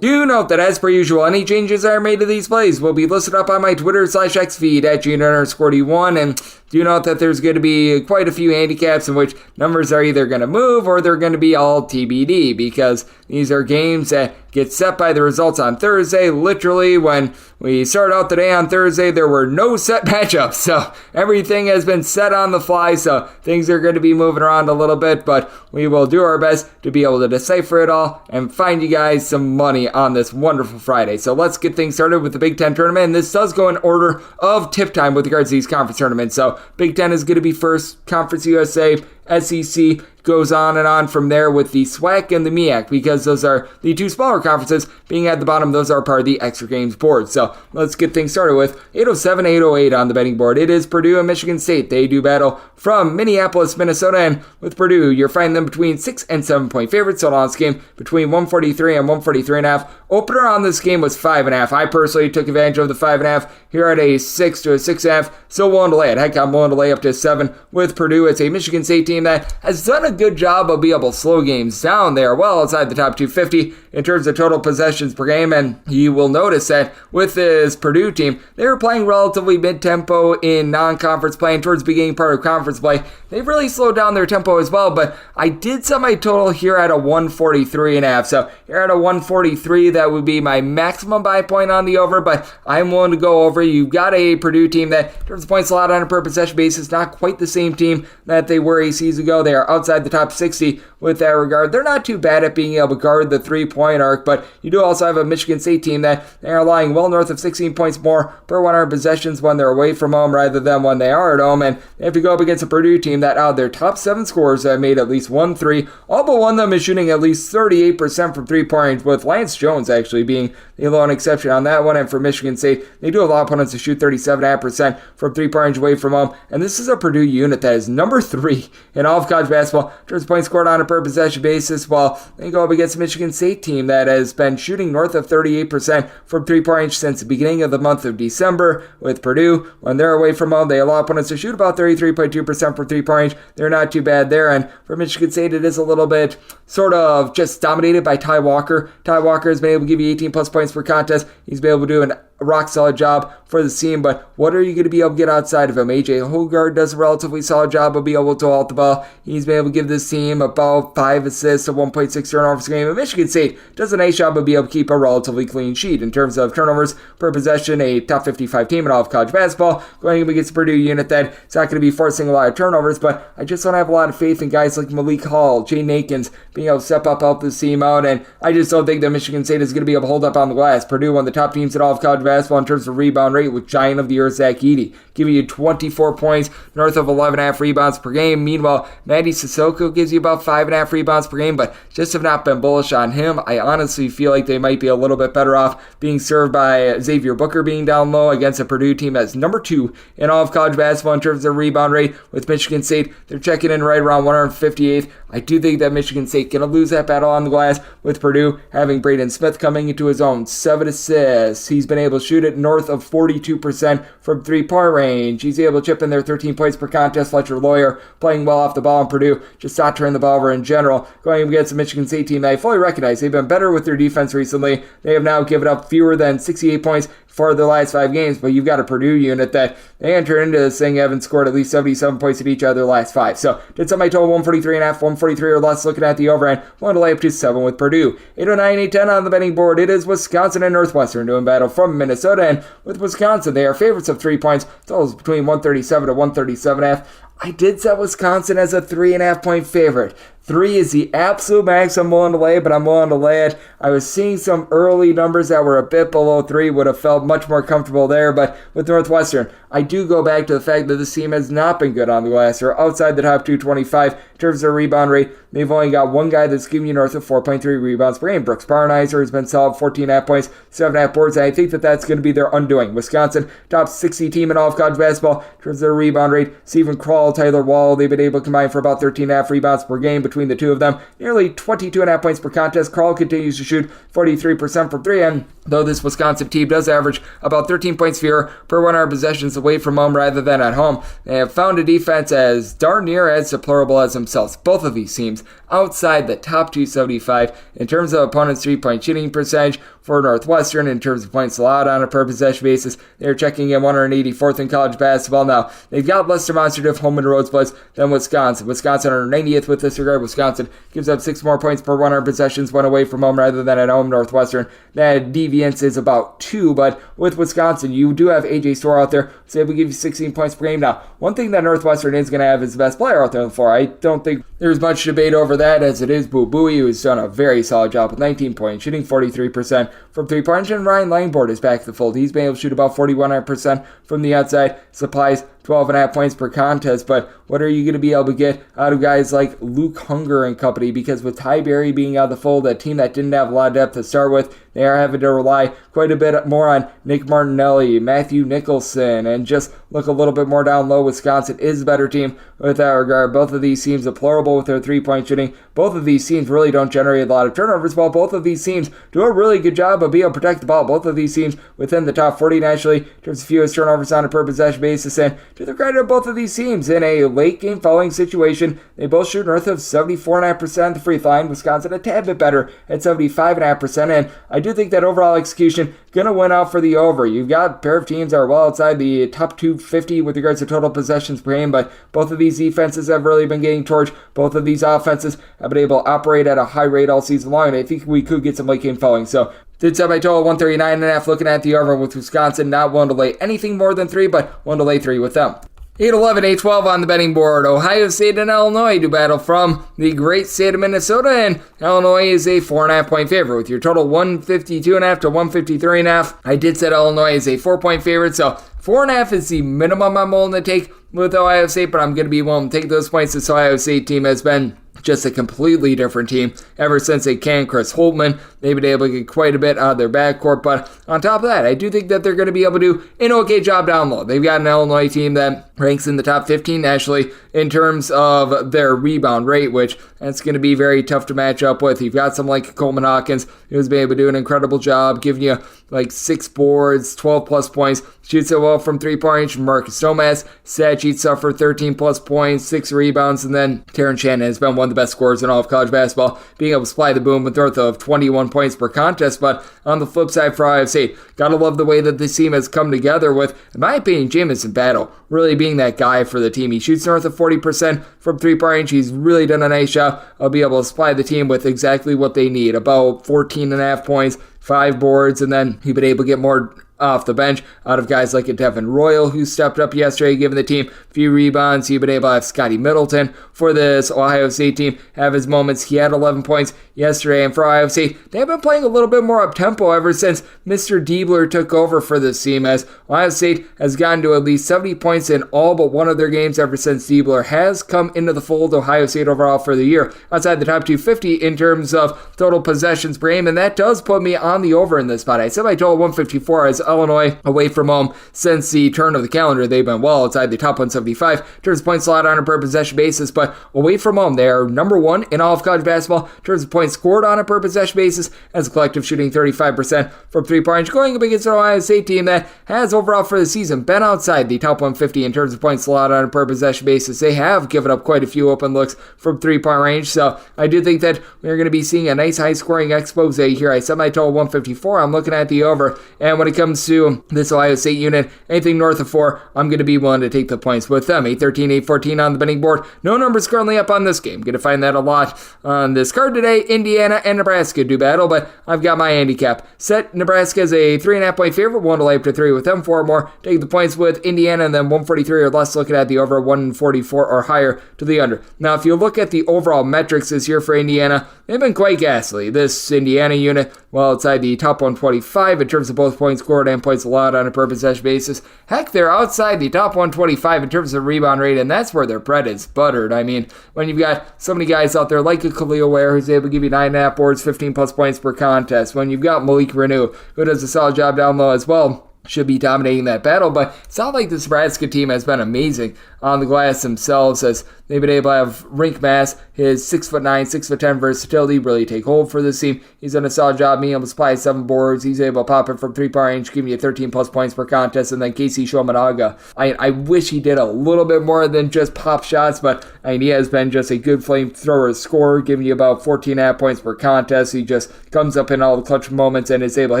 Do note that as per usual, any changes that are made to these plays will be listed up on my Twitter/X feed at Junior_D1, and do note that there's going to be quite a few handicaps in which numbers are either going to move or they're going to be all TBD, because these are games that get set by the results on Thursday. Literally, when we started out the day on Thursday, there were no set matchups, so everything has been set on the fly, so things are going to be moving around a little bit, but we will do our best to be able to decipher it all and find you guys some money on this wonderful Friday. So let's get things started with the Big Ten tournament, and this does go in order of tip time with regards to these conference tournaments. So Big Ten is going to be first, Conference USA, SEC goes on and on from there with the SWAC and the MEAC, because those are the two smaller conferences being at the bottom. Those are part of the extra games board. So let's get things started with 807, 808 on the betting board. It is Purdue and Michigan State. They do battle from Minneapolis, Minnesota, and with Purdue, you're finding them between 6 and 7 point favorites. So on this game between 143 and 143.5. Opener on this game was 5.5. I personally took advantage of the 5.5 here at a 6 to a 6.5. Still willing to lay it. Heck, I'm willing to lay up to 7 with Purdue. It's a Michigan State team that has done a good job of being able to slow games down. They are well outside the top 250 in terms of total possessions per game, and you will notice that with this Purdue team, they were playing relatively mid-tempo in non-conference play, and towards the beginning part of conference play, they've really slowed down their tempo as well, but I did set my total here at a 143.5, so here at a 143, that would be my maximum buy point on the over, but I'm willing to go over. You've got a Purdue team that, in terms of points allowed on a per possession basis, not quite the same team that they were a season ago. They are outside the top 60 with that regard. They're not too bad at being able to guard the three-point arc, but you do also have a Michigan State team that they are allowing well north of 16 points more per 100 possessions when they're away from home rather than when they are at home, and they have to go up against a Purdue team that out of their top 7 scorers have made at least 1 3. All but one of them is shooting at least 38% from three-point range, with Lance Jones actually being the lone exception on that one. And for Michigan State, they do allow opponents to shoot 37.5% from three-point range away from home, and this is a Purdue unit that is number 3 in all of college basketball in terms of points scored on a per possession basis, while they go up against a Michigan State team that has been shooting north of 38% from three-point range since the beginning of the month of December. With Purdue, when they're away from home, they allow opponents to shoot about 33.2% from three-point range. They're not too bad there, and for Michigan State, it is a little bit sort of just dominated by Ty Walker. Ty Walker has been able to give you 18 plus points per contest. He's been able to do a rock solid job for the team, but what are you going to be able to get outside of him? AJ Hoggard does a relatively solid job of being able to hold the ball. He's been able to give this team about 5 assists, a 1.6 turnovers per game. And Michigan State does a nice job of being able to keep a relatively clean sheet in terms of turnovers per possession, a top 55 team in all of college basketball. Going up against the Purdue unit that it's not going to be forcing a lot of turnovers, but I just don't have a lot of faith in guys like Malik Hall, Jaden Akins being able to step up, help this team out, and I just don't think that Michigan State is going to be able to hold up on the glass. Purdue, one of the top teams in all of college basketball in terms of rebound rate, with Giant of the Year Zach Edey giving you 24 points, north of 11.5 rebounds per game. Meanwhile, Mady Sissoko gives you about 5.5 rebounds per game, but just have not been bullish on him. I honestly feel like they might be a little bit better off being served by Xavier Booker being down low against a Purdue team that's number 2 in all of college basketball in terms of rebound rate. With Michigan State, they're checking in right around 158th. I do think that Michigan State going to lose that battle on the glass, with Purdue having Braden Smith coming into his own. 7 assists. He's been able to shoot it north of 42% from three-point range. He's able to chip in there 13 points per contest. Fletcher Lawyer playing well off the ball in Purdue, just not turning the ball over in general. Going against the Michigan State team that I fully recognize they've been better with their defense recently. They have now given up fewer than 68 points for their last 5 games, but you've got a Purdue unit that they entered into this thing having scored at least 77 points in each of their last 5. So did set my total 143.5, 143 or less, looking at the over end. Wanted to lay up to 7 with Purdue. 809, 810 on the betting board. It is Wisconsin and Northwestern doing battle from Minnesota, and with Wisconsin, they are favorites of 3 points. Totals between 137 to 137.5. I did set Wisconsin as a 3.5-point favorite. 3 is the absolute max I'm willing to lay, but I'm willing to lay it. I was seeing some early numbers that were a bit below 3, would have felt much more comfortable there, but with Northwestern, I do go back to the fact that this team has not been good on the glass. They're outside the top 225 in terms of their rebound rate. They've only got one guy that's giving you north of 4.3 rebounds per game. Brooks Barnizer has been solid, 14.5 points, 7.5 boards, and I think that that's going to be their undoing. Wisconsin, top 60 team in all of college basketball in terms of their rebound rate. Stephen Krull, Tyler Wall, they've been able to combine for about 13.5 rebounds per game between the two of them. Nearly 22.5 points per contest. Krull continues to shoot 43% from 3, and though this Wisconsin team does average about 13 points fewer per 100 possessions away from home rather than at home, they have found a defense as darn near as deplorable as themselves. Both of these teams outside the top 275 in terms of opponents' 3-point shooting percentage. For Northwestern, in terms of points allowed on a per possession basis, they're checking in 184th in college basketball. Now, they've got less demonstrative home and road splits than Wisconsin. Wisconsin are 90th with this regard. Wisconsin gives up 6 more points per 100 possessions when away from home rather than at home. Northwestern, that deviance is about 2, but with Wisconsin, you do have A.J. Storr out there, so able to give you 16 points per game. Now, one thing that Northwestern is going to have is the best player out there on the floor. I don't think there's much debate over that, as it is Boo Buie, who's done a very solid job with 19 points, shooting 43% from 3-point, and Ryan Langford is back to the fold. He's been able to shoot about 41% from the outside, supplies 12.5 points per contest, but what are you going to be able to get out of guys like Luke Hunger and company? Because with Ty Berry being out of the fold, a team that didn't have a lot of depth to start with, they are having to rely quite a bit more on Nick Martinelli, Matthew Nicholson, and just look a little bit more down low. Wisconsin is a better team with that regard. Both of these teams deplorable with their 3-point shooting. Both of these teams really don't generate a lot of turnovers, while both of these teams do a really good job of being able to protect the ball. Both of these teams within the top 40 nationally in terms of fewest turnovers on a per possession basis, and to the credit of both of these teams, in a late game following situation, they both shoot north of 74.5% at the free throw line. Wisconsin a tad bit better at 75.5%, and I do think that overall execution going to win out for the over. You've got a pair of teams that are well outside the top 250 with regards to total possessions per game, but both of these defenses have really been getting torched. Both of these offenses have been able to operate at a high rate all season long, and I think we could get some late game following. So did set my total 139.5, looking at the over with Wisconsin, not willing to lay anything more than 3, but willing to lay 3 with them. 8-11, 8-12 on the betting board. Ohio State and Illinois do battle from the great state of Minnesota, and Illinois is a 4.5-point favorite with your total 152.5 to 153.5. I did set Illinois as a 4-point favorite, so 4.5 is the minimum I'm willing to take with Ohio State, but I'm going to be willing to take those points. This Ohio State team has been just a completely different team ever since they canned Chris Holtmann. They've been able to get quite a bit out of their backcourt, but on top of that, I do think that they're going to be able to do an okay job down low. They've got an Illinois team that ranks in the top 15 nationally in terms of their rebound rate, which that's going to be very tough to match up with. You've got someone like Coleman Hawkins, who's been able to do an incredible job, giving you like 6 boards, 12 plus points, shoots it well from 3-point range. Marcus Thomas, Satchit suffered 13 plus points, 6 rebounds, and then Terrence Shannon has been one of the best scorers in all of college basketball, being able to supply the boom with north of 21 points per contest. But on the flip side for Ohio State, gotta love the way that this team has come together with, in my opinion, Jamison Battle really being that guy for the team. He shoots north of 40% from 3-point range. He's really done a nice job of being able to supply the team with exactly what they need, about 14.5 points, 5 boards, and then he's been able to get more off the bench out of guys like a Devin Royal, who stepped up yesterday, giving the team a few rebounds. He's been able to have Scotty Middleton for this Ohio State team have his moments. He had 11 points yesterday, and for Ohio State, they've been playing a little bit more up-tempo ever since Mr. Diebler took over for this team, as Ohio State has gotten to at least 70 points in all but one of their games ever since Diebler has come into the fold. Ohio State overall for the year outside the top 250 in terms of total possessions per game, and that does put me on the over in this spot. I said my total 154 as Illinois away from home since the turn of the calendar. They've been well outside the top 175 in terms of points allowed on a per possession basis, but away from home, they are number 1 in all of college basketball in terms of points scored on a per possession basis, as a collective shooting 35% from 3-point range, going up against an Ohio State team that has overall for the season been outside the top 150 in terms of points allowed on a per possession basis. They have given up quite a few open looks from 3-point range, so I do think that we're going to be seeing a nice high scoring expose here. I set my total 154. I'm looking at the over, and when it comes to this Ohio State unit, anything north of 4, I'm going to be willing to take the points with them. 8-13, 8-14 on the betting board. No numbers currently up on this game. Going to find that a lot on this card today. Indiana and Nebraska do battle, but I've got my handicap. Set Nebraska as a 3.5-point favorite, 1 to lay up to 3 with them, 4 or more. Take the points with Indiana, and then 143 or less, looking at the over, 144 or higher to the under. Now, if you look at the overall metrics this year for Indiana, they've been quite ghastly. This Indiana unit, well, outside the top 125 in terms of both points scored and points allowed on a per possession basis. Heck, they're outside the top 125 in terms of rebound rate, and that's where their bread is buttered. I mean, when you've got so many guys out there like a Khalil Ware who's able to give you 9.5 boards, 15 plus points per contest, when you've got Malik Renew who does a solid job down low as well, should be dominating that battle. But it's not like this Nebraska team has been amazing on the glass themselves, as they've been able to have rink mass, his 6'9", 6'10" versatility really take hold for this team. He's done a solid job being able to supply 7 boards. He's able to pop it from 3-point range, giving you 13 plus points per contest. And then Casey Shomanaga, I wish he did a little bit more than just pop shots, but he has been just a good flamethrower scorer, giving you about 14.5 points per contest. He just comes up in all the clutch moments and is able to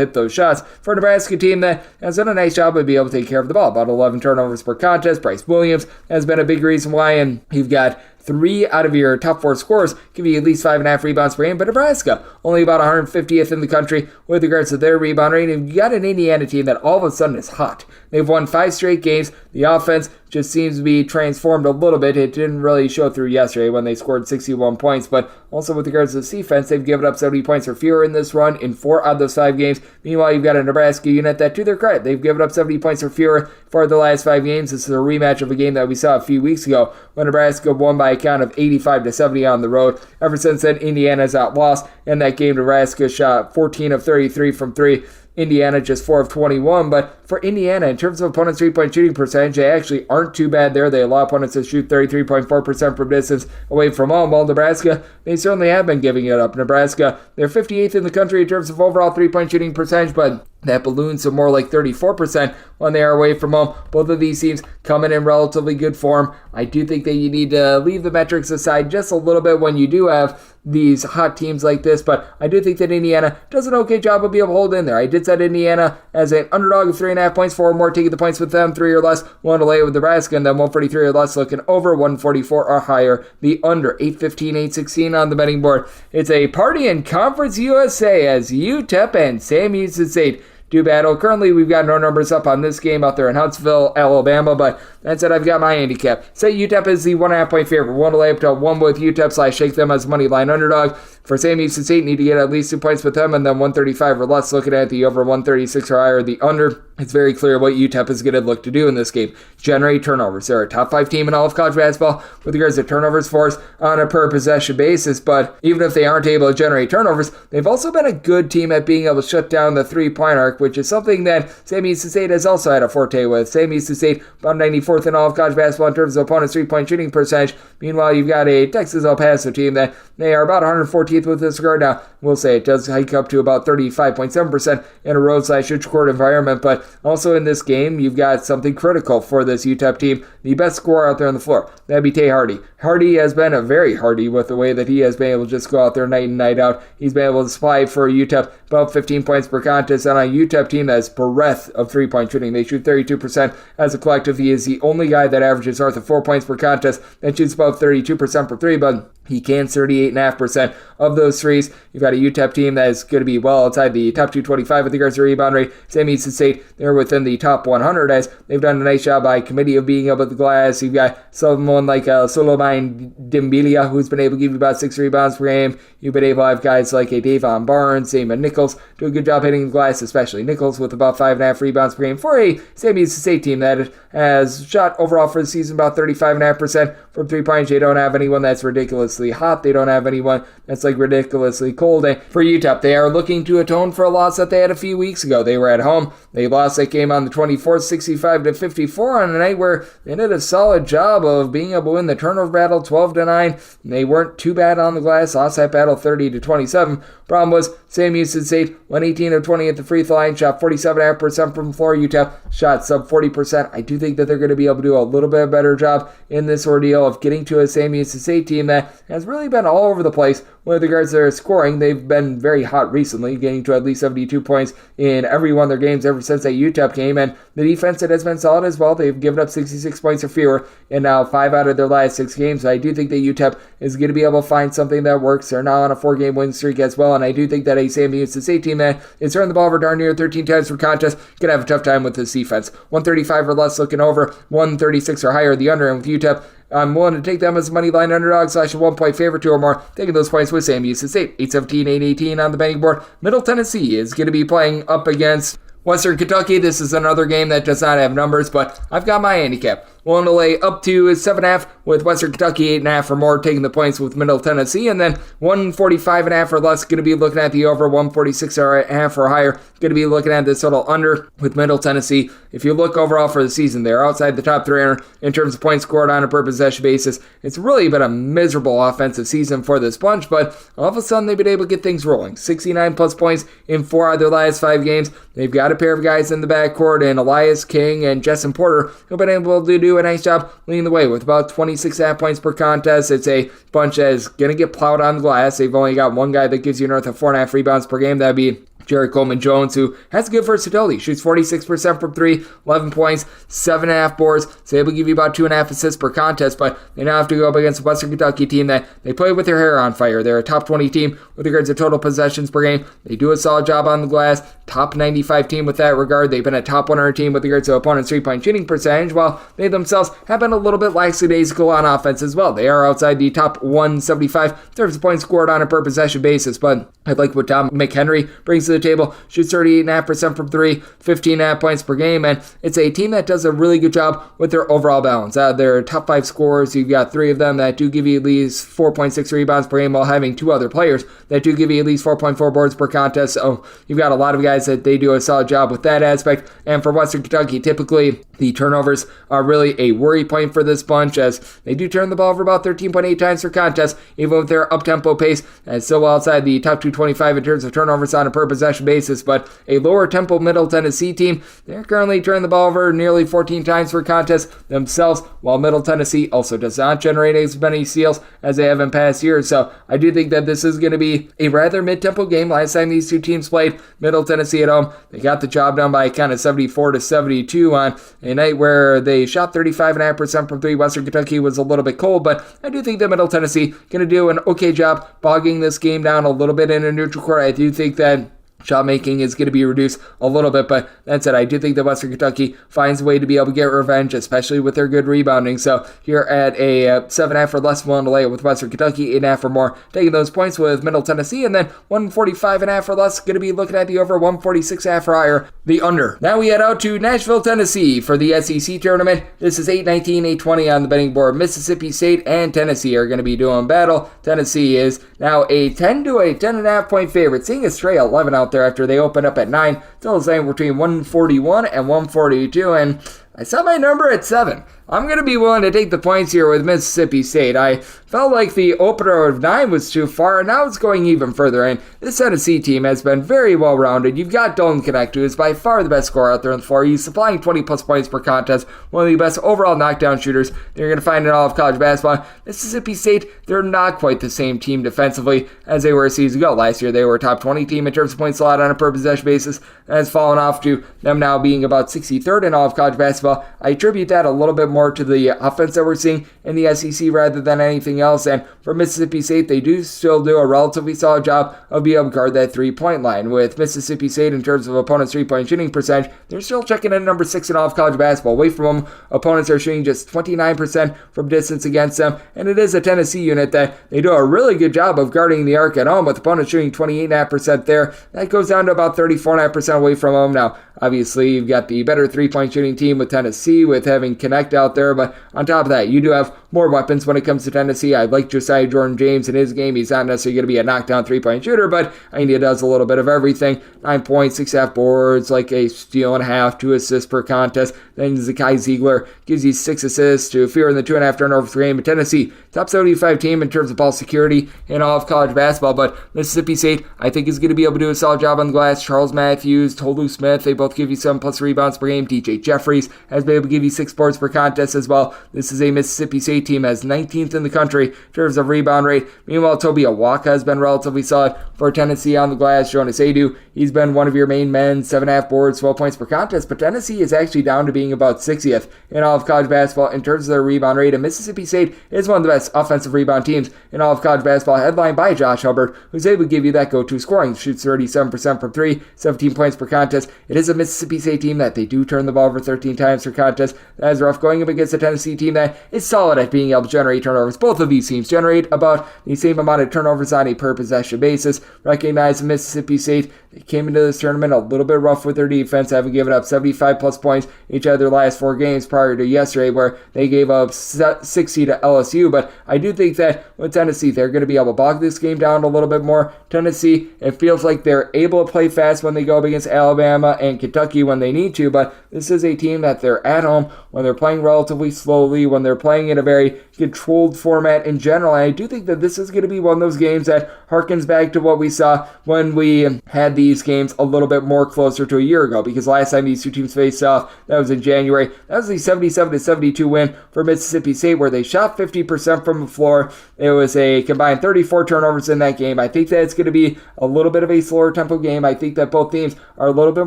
hit those shots for a Nebraska team that has done a nice job of being able to take care of the ball. About 11 turnovers per contest. Bryce Williams has been a big reason why, and you've got 3 out of your top 4 scorers give you at least 5.5 rebounds per game, but Nebraska only about 150th in the country with regards to their rebound rate. And you got an Indiana team that all of a sudden is hot. They've won 5 straight games. The offense just seems to be transformed a little bit. It didn't really show through yesterday when they scored 61 points, but also with regards to the defense, they've given up 70 points or fewer in this run in 4 out of those 5 games. Meanwhile, you've got a Nebraska unit that, to their credit, they've given up 70 points or fewer for the last 5 games. This is a rematch of a game that we saw a few weeks ago when Nebraska won by a count of 85-70 on the road. Ever since then, Indiana's out lost. In that game, Nebraska shot 14 of 33 from 3. Indiana just 4 of 21, but for Indiana, in terms of opponents' 3-point shooting percentage, they actually aren't too bad there. They allow opponents to shoot 33.4% from distance away from home, while Nebraska, they certainly have been giving it up. Nebraska, they're 58th in the country in terms of overall 3-point shooting percentage, but that balloons to more like 34% when they are away from home. Both of these teams coming in relatively good form. I do think that you need to leave the metrics aside just a little bit when you do have these hot teams like this, but I do think that Indiana does an okay job of being able to hold in there. I did set Indiana as an underdog of 3.5 points, 4 or more, taking the points with them, 3 or less, 1 to lay it with Nebraska, and then 143 or less, looking over 144 or higher. The under 815, 816 on the betting board. It's a party in Conference USA as UTEP and Sam Houston State do battle. Currently, we've got no numbers up on this game out there in Huntsville, Alabama, but that said, I've got my handicap. Say UTEP is the 1.5 point favorite. 1 to lay up to 1 with UTEP / shake them as money line underdog. For Sam Houston State, need to get at least 2 points with them, and then 135 or less, looking at the over 136 or higher, the under. It's very clear what UTEP is going to look to do in this game. Generate turnovers. They're a top 5 team in all of college basketball with regards to turnovers force on a per possession basis, but even if they aren't able to generate turnovers, they've also been a good team at being able to shut down the 3-point arc, which is something that Sam Houston State has also had a forte with. Sam Houston State about 94th in all of college basketball in terms of opponents' 3-point shooting percentage. Meanwhile, you've got a Texas El Paso team that they are about 114th with this regard. Now, we'll say it does hike up to about 35.7% in a road/neutral court environment, but also in this game, you've got something critical for this UTEP team. The best scorer out there on the floor, that'd be Tay Hardy. Hardy has been a very hardy with the way that he has been able to just go out there night in, night out. He's been able to supply for UTEP about 15 points per contest on a UTEP team that has breadth of 3-point shooting. They shoot 32% as a collective. He is the only guy that averages north of 4 points per contest and shoots about 32% for 3, but he can 38.5% of those threes. You've got a UTEP team that is going to be well outside the top 225 with regards to rebound rate. Sam Houston State, they're within the top 100 as they've done a nice job by committee of being able to glass. You've got someone like Solomon Dimbilia, who's been able to give you about 6 rebounds per game. You've been able to have guys like a Davon Barnes, Damon Nichols, do a good job hitting the glass, especially Nichols with about 5.5 rebounds per game for a Sam Houston State team that has shot overall for the season about 35.5% from 3-point. They don't have anyone that's ridiculously hot. They don't have anyone that's like ridiculously cold. And for UTEP, they are looking to atone for a loss that they had a few weeks ago. They were at home. They lost that game on the 24th, 65-54 on a night where they did a solid job of being able to win the turnover battle 12-9. They weren't too bad on the glass. Lost that battle 30-27. Problem was Sam Houston State went 18 of 20 at the free throw line, shot 47.5% from the floor. UTEP shot sub 40%. I do think that they're going to be able to do a little bit better job in this ordeal of getting to a Sam Houston State team that has really been all over the place with regards to their scoring. They've been very hot recently, getting to at least 72 points in every one of their games ever since that UTEP game, and the defense has been solid as well. They've given up 66 points or fewer in now 5 out of their last 6 games. So I do think that UTEP is going to be able to find something that works. They're now on a 4-game win streak as well, and I do think that a Sam Houston State team that is turning the ball over darn near 13 times per contest going to have a tough time with this defense. 135 or less looking over, 136 or higher the under, and with UTEP, I'm willing to take them as a money line underdog / a 1-point favorite, 2 or more. Taking those points with Sam Houston State. 8-17, 8-18 on the betting board. Middle Tennessee is going to be playing up against Western Kentucky. This is another game that does not have numbers, but I've got my handicap. Willing to lay up to 7.5 with Western Kentucky, 8.5 or more, taking the points with Middle Tennessee, and then 145.5 or less, going to be looking at the over, 146.5 or higher, going to be looking at this total under with Middle Tennessee. If you look overall for the season, they're outside the top 300 in terms of points scored on a per possession basis. It's really been a miserable offensive season for this bunch, but all of a sudden they've been able to get things rolling. 69 plus points in 4 out of their last 5 games. They've got a pair of guys in the backcourt, and Elias King and Justin Porter, who've been able to do a nice job leading the way with about 26.5 points per contest. It's a bunch that is going to get plowed on the glass. They've only got one guy that gives you north of 4.5 rebounds per game. That'd be Jared Coleman-Jones, who has good versatility, shoots 46% from 3, 11 points, 7.5 boards, so able to give you about 2.5 assists per contest, but they now have to go up against a Western Kentucky team that they play with their hair on fire. They're a top 20 team with regards to total possessions per game. They do a solid job on the glass, top 95 team with that regard. They've been a top 100 team with regards to opponents' 3-point shooting percentage, while they themselves have been a little bit lackadaisical on offense as well. They are outside the top 175 in terms of points scored on a per possession basis, but I like what Tom McHenry brings to the table. Shoots 38.5% from 3, 15.5 points per game, and it's a team that does a really good job with their overall balance. Their top 5 scorers, you've got 3 of them that do give you at least 4.6 rebounds per game, while having 2 other players that do give you at least 4.4 boards per contest. So you've got a lot of guys that they do a solid job with that aspect. And for Western Kentucky, typically the turnovers are really a worry point for this bunch, as they do turn the ball over about 13.8 times per contest, even with their up-tempo pace, and still outside the top 225 in terms of turnovers on a per possession basis. But a lower tempo Middle Tennessee team, they're currently turning the ball over nearly 14 times per contest themselves, while Middle Tennessee also does not generate as many steals as they have in past years. So I do think that this is going to be a rather mid-tempo game. Last time these two teams played, Middle Tennessee at home, they got the job done by kind of 74-72 on a night where they shot 35.5% from 3. Western Kentucky was a little bit cold, but I do think that Middle Tennessee going to do an okay job bogging this game down a little bit in a neutral court. I do think that shot making is going to be reduced a little bit, but that said, I do think that Western Kentucky finds a way to be able to get revenge, especially with their good rebounding. So here at a 7.5 or less, willing to lay it with Western Kentucky, 8.5 or more, taking those points with Middle Tennessee, and then 145.5 or less, going to be looking at the over, 146.5 or higher, the under. Now we head out to Nashville, Tennessee for the SEC tournament. This is 8-19, 8-20 on the betting board. Mississippi State and Tennessee are going to be doing battle. Tennessee is now a 10 to a 10.5 point favorite, seeing a stray 11 out there after they open up at 9. Still saying between 141 and 142, and I set my number at 7. I'm going to be willing to take the points here with Mississippi State. I felt like the opener of 9 was too far, and now it's going even further. And this Tennessee team has been very well-rounded. You've got Thom Cnningham, who is by far the best scorer out there on the floor. He's supplying 20-plus points per contest, one of the best overall knockdown shooters you're going to find in all of college basketball. Mississippi State, they're not quite the same team defensively as they were a season ago. Last year, they were a top 20 team in terms of points allowed on a per-possession basis, and it's fallen off to them now being about 63rd in all of college basketball. I attribute that a little bit more to the offense that we're seeing in the SEC rather than anything else. And for Mississippi State, they do still do a relatively solid job of being able to guard that 3-point line. With Mississippi State, in terms of opponents' 3-point shooting percentage, they're still checking in number 6 in all of college basketball. Away from them, opponents are shooting just 29% from distance against them. And it is a Tennessee unit that they do a really good job of guarding the arc at home, with opponents shooting 28.5% there. That goes down to about 34.5% away from them. Now, obviously, you've got the better 3-point shooting team with Tennessee, with having Connect out there, but on top of that, you do have more weapons when it comes to Tennessee. I like Josiah Jordan-James in his game. He's not necessarily going to be a knockdown 3-point shooter, but I think he does a little bit of everything. 9 points, 6.5 boards, like a steal and a half, 2 assists per contest. Then Zakai Ziegler gives you 6 assists to fewer than 2.5 turnovers per game. But Tennessee top 75 team in terms of ball security in all of college basketball, but Mississippi State, I think, is going to be able to do a solid job on the glass. Charles Matthews, Tolu Smith, they both give you 7+ rebounds per game. DJ Jeffries has been able to give you 6 boards per contest as well. This is a Mississippi State team as 19th in the country in terms of rebound rate. Meanwhile, Toby Awaka has been relatively solid for Tennessee on the glass. Jonas Adu, he's been one of your main men, 7.5 boards, 12 points per contest, but Tennessee is actually down to being about 60th in all of college basketball in terms of their rebound rate, and Mississippi State is one of the best offensive rebound teams in all of college basketball, headlined by Josh Hubbard, who's able to give you that go-to scoring. Shoots 37% from 3, 17 points per contest. It is a Mississippi State team that they do turn the ball over 13 times per contest. That is rough, going up against a Tennessee team that is solid at being able to generate turnovers. Both of these teams generate about the same amount of turnovers on a per possession basis. Recognize Mississippi State, they came into this tournament a little bit rough with their defense, having given up 75+ points each of their last 4 games prior to yesterday, where they gave up 60 to LSU. But I do think that with Tennessee, they're going to be able to bog this game down a little bit more. Tennessee, it feels like they're able to play fast when they go up against Alabama and Kentucky when they need to, but this is a team that they're at home, when they're playing relatively slowly, when they're playing in a very controlled format in general. And I do think that this is going to be one of those games that harkens back to what we saw when we had these games a little bit more closer to a year ago, because last time these two teams faced off, that was in January. That was the 77-72 win for Mississippi State, where they shot 50% from the floor. It was a combined 34 turnovers in that game. I think that it's going to be a little bit of a slower tempo game. I think that both teams are a little bit